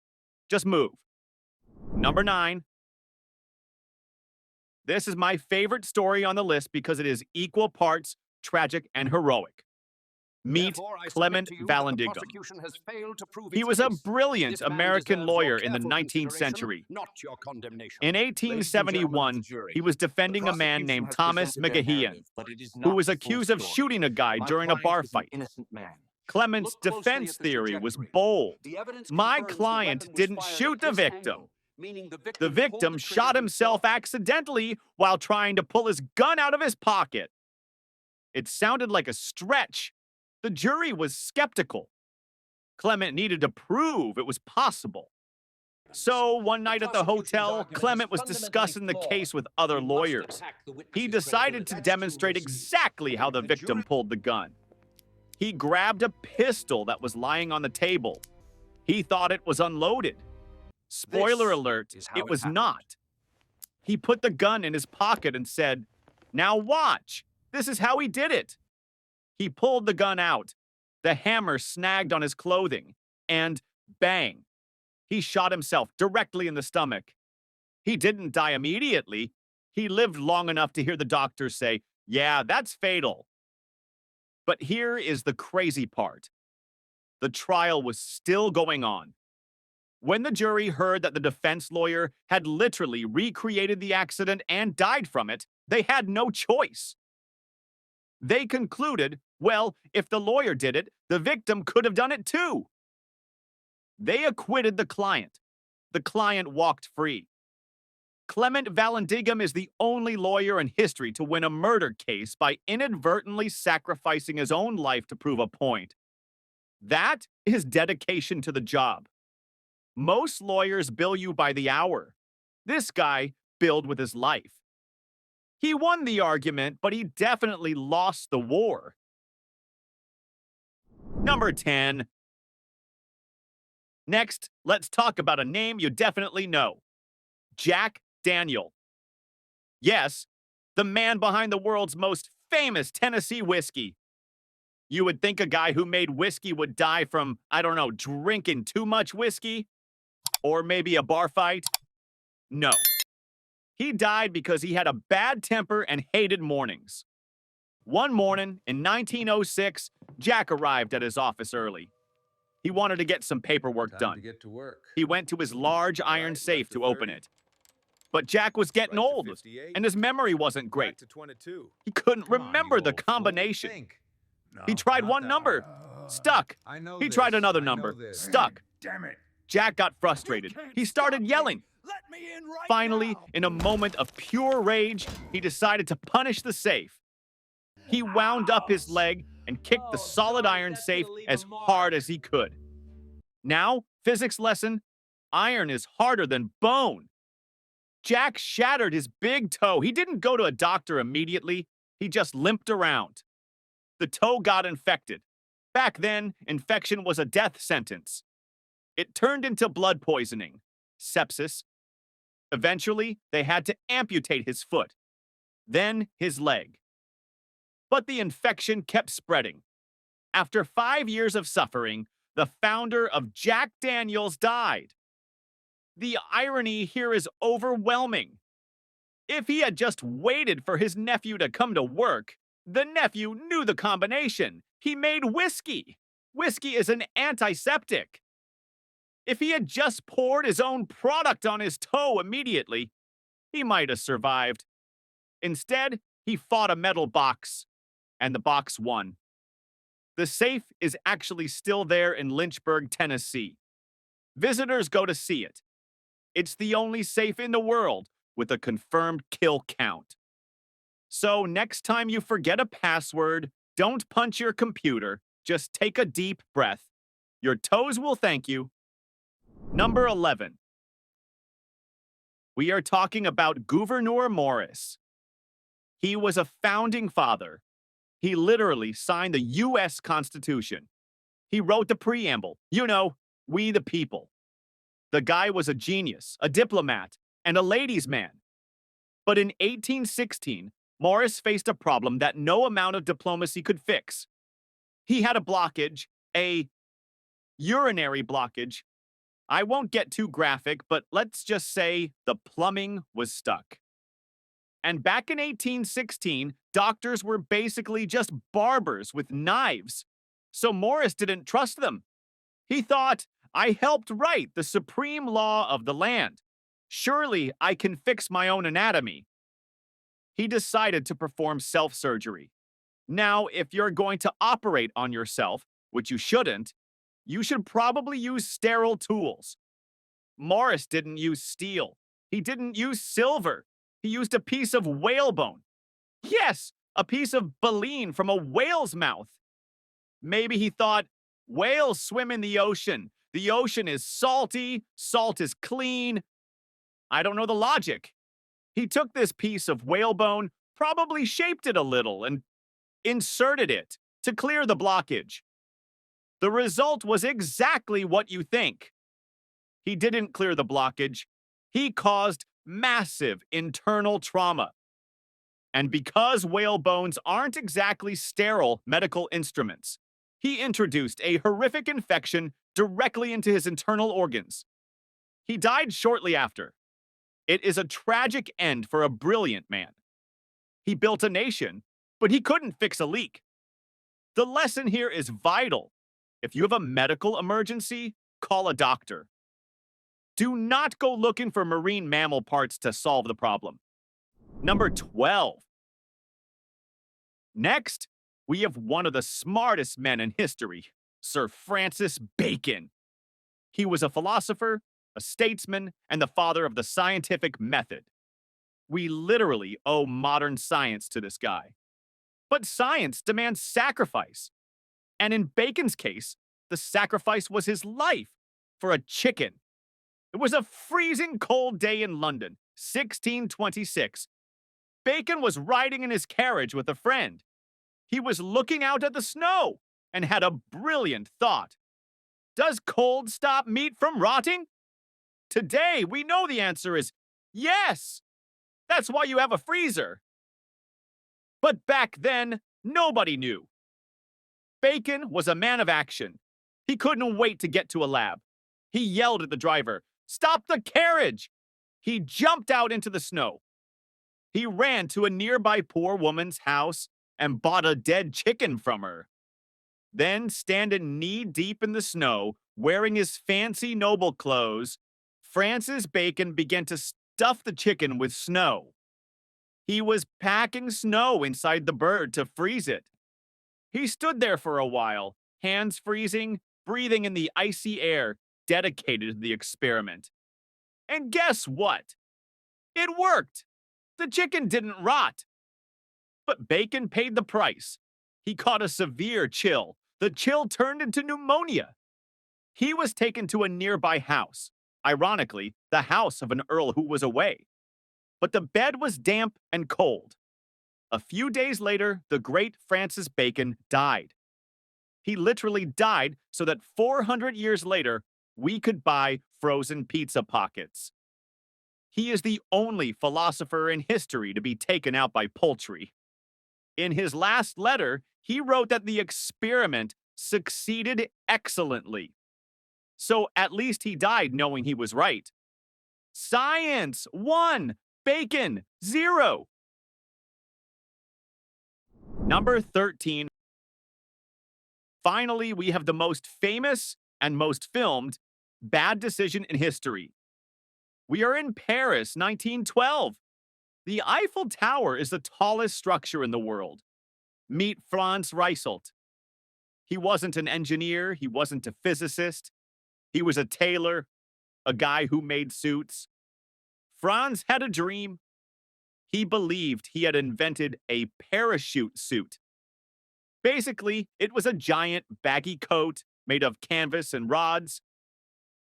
Just move. Number 9. This is my favorite story on the list because it is equal parts tragic and heroic. Meet Clement Vallandigham. He was a brilliant American lawyer in the 19th century. In 1871, he was defending a man named Thomas McGahean, who was accused of shooting a guy during a bar fight. Clement's defense theory was bold. My client didn't shoot the victim. The victim shot himself accidentally while trying to pull his gun out of his pocket. It sounded like a stretch. The jury was skeptical. Clement needed to prove it was possible. So one night at the hotel, Clement was discussing the case with other lawyers. He decided to demonstrate exactly how the victim pulled the gun. He grabbed a pistol that was lying on the table. He thought it was unloaded. Spoiler alert, it was not. He put the gun in his pocket and said, "Now watch. This is how he did it." He pulled the gun out. The hammer snagged on his clothing. And bang. He shot himself directly in the stomach. He didn't die immediately. He lived long enough to hear the doctor say, "Yeah, that's fatal." But here is the crazy part. The trial was still going on. When the jury heard that the defense lawyer had literally recreated the accident and died from it, they had no choice. They concluded, well, if the lawyer did it, the victim could have done it too. They acquitted the client. The client walked free. Clement Vallandigham is the only lawyer in history to win a murder case by inadvertently sacrificing his own life to prove a point. That is dedication to the job. Most lawyers bill you by the hour. This guy billed with his life. He won the argument, but he definitely lost the war. Number 10. Next, let's talk about a name you definitely know. Jack Daniel. Yes, the man behind the world's most famous Tennessee whiskey. You would think a guy who made whiskey would die from, I don't know, drinking too much whiskey? Or maybe a bar fight? No. He died because he had a bad temper and hated mornings. One morning in 1906, Jack arrived at his office early. He wanted to get some paperwork done. He went to his large iron safe to open it. But Jack was getting old, and his memory wasn't great. He couldn't remember the combination. He tried one number, stuck. He tried another number, stuck. Damn it. Jack got frustrated. He started yelling. Finally, in a moment of pure rage, he decided to punish the safe. He wound up his leg and kicked the solid iron safe as hard as he could. Now, physics lesson, iron is harder than bone. Jack shattered his big toe. He didn't go to a doctor immediately. He just limped around. The toe got infected. Back then, infection was a death sentence. It turned into blood poisoning, sepsis. Eventually, they had to amputate his foot, then his leg. But the infection kept spreading. After 5 years of suffering, the founder of Jack Daniels died. The irony here is overwhelming. If he had just waited for his nephew to come to work, the nephew knew the combination. He made whiskey. Whiskey is an antiseptic. If he had just poured his own product on his toe immediately, he might have survived. Instead, he fought a metal box, and the box won. The safe is actually still there in Lynchburg, Tennessee. Visitors go to see it. It's the only safe in the world with a confirmed kill count. So next time you forget a password, don't punch your computer. Just take a deep breath. Your toes will thank you. Number 11. We are talking about Gouverneur Morris. He was a founding father. He literally signed the U.S. Constitution. He wrote the preamble. You know, we the people. The guy was a genius, a diplomat, and a ladies' man. But in 1816, Morris faced a problem that no amount of diplomacy could fix. He had a blockage, a urinary blockage. I won't get too graphic, but let's just say the plumbing was stuck. And back in 1816, doctors were basically just barbers with knives. So Morris didn't trust them. He thought, I helped write the supreme law of the land. Surely I can fix my own anatomy. He decided to perform self-surgery. Now, if you're going to operate on yourself, which you shouldn't, you should probably use sterile tools. Morris didn't use steel. He didn't use silver. He used a piece of whalebone. Yes, a piece of baleen from a whale's mouth. Maybe he thought, whales swim in the ocean. The ocean is salty. Salt is clean. I don't know the logic. He took this piece of whalebone, probably shaped it a little, and inserted it to clear the blockage. The result was exactly what you think. He didn't clear the blockage. He caused massive internal trauma. And because whale bones aren't exactly sterile medical instruments, he introduced a horrific infection directly into his internal organs. He died shortly after. It is a tragic end for a brilliant man. He built a nation, but he couldn't fix a leak. The lesson here is vital. If you have a medical emergency, call a doctor. Do not go looking for marine mammal parts to solve the problem. Number 12. Next, we have one of the smartest men in history, Sir Francis Bacon. He was a philosopher, a statesman, and the father of the scientific method. We literally owe modern science to this guy. But science demands sacrifice. And in Bacon's case, the sacrifice was his life for a chicken. It was a freezing cold day in London, 1626. Bacon was riding in his carriage with a friend. He was looking out at the snow and had a brilliant thought. Does cold stop meat from rotting? Today, we know the answer is yes. That's why you have a freezer. But back then, nobody knew. Bacon was a man of action. He couldn't wait to get to a lab. He yelled at the driver, "Stop the carriage!" He jumped out into the snow. He ran to a nearby poor woman's house and bought a dead chicken from her. Then, standing knee-deep in the snow, wearing his fancy noble clothes, Francis Bacon began to stuff the chicken with snow. He was packing snow inside the bird to freeze it. He stood there for a while, hands freezing, breathing in the icy air, dedicated to the experiment. And guess what? It worked! The chicken didn't rot. But Bacon paid the price. He caught a severe chill. The chill turned into pneumonia. He was taken to a nearby house. Ironically, the house of an earl who was away. But the bed was damp and cold. A few days later, the great Francis Bacon died. He literally died so that 400 years later, we could buy frozen pizza pockets. He is the only philosopher in history to be taken out by poultry. In his last letter, he wrote that the experiment succeeded excellently. So at least he died knowing he was right. Science 1, Bacon 0. Number 13. Finally, we have the most famous and most filmed bad decision in history. We are in Paris, 1912. The Eiffel Tower is the tallest structure in the world. Meet Franz Reichelt. He wasn't an engineer. He wasn't a physicist. He was a tailor, a guy who made suits. Franz had a dream. He believed he had invented a parachute suit. Basically, it was a giant baggy coat made of canvas and rods.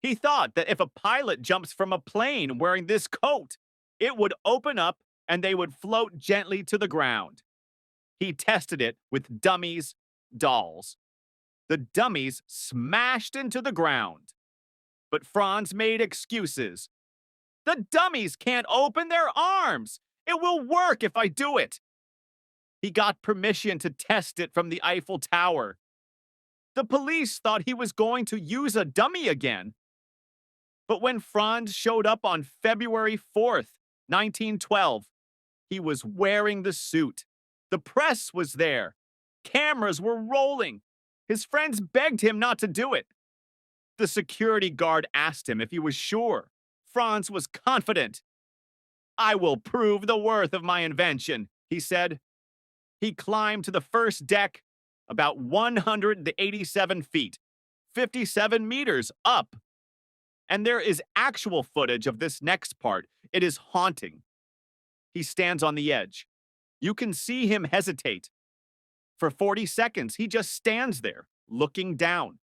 He thought that if a pilot jumps from a plane wearing this coat, it would open up and they would float gently to the ground. He tested it with dummies, dolls. The dummies smashed into the ground. But Franz made excuses. The dummies can't open their arms. It will work if I do it. He got permission to test it from the Eiffel Tower. The police thought he was going to use a dummy again. But when Franz showed up on February 4th, 1912, he was wearing the suit. The press was there. Cameras were rolling. His friends begged him not to do it. The security guard asked him if he was sure. Franz was confident. I will prove the worth of my invention, he said. He climbed to the first deck, about 187 feet, 57 meters up. And there is actual footage of this next part. It is haunting. He stands on the edge. You can see him hesitate. For 40 seconds, he just stands there, looking down.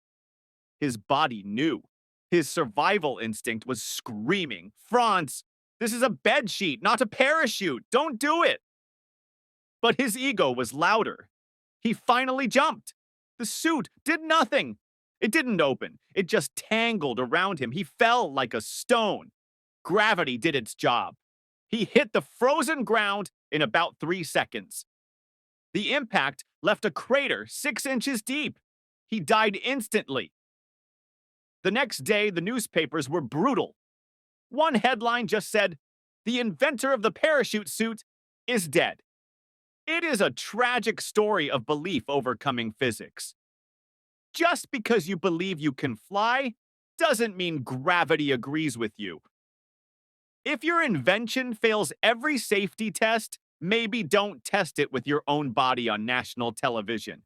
His body knew. His survival instinct was screaming, Franz, this is a bedsheet, not a parachute. Don't do it. But his ego was louder. He finally jumped. The suit did nothing. It didn't open. It just tangled around him. He fell like a stone. Gravity did its job. He hit the frozen ground in about 3 seconds. The impact left a crater 6 inches deep. He died instantly. The next day, the newspapers were brutal. One headline just said, "The inventor of the parachute suit is dead." It is a tragic story of belief overcoming physics. Just because you believe you can fly doesn't mean gravity agrees with you. If your invention fails every safety test, maybe don't test it with your own body on national television.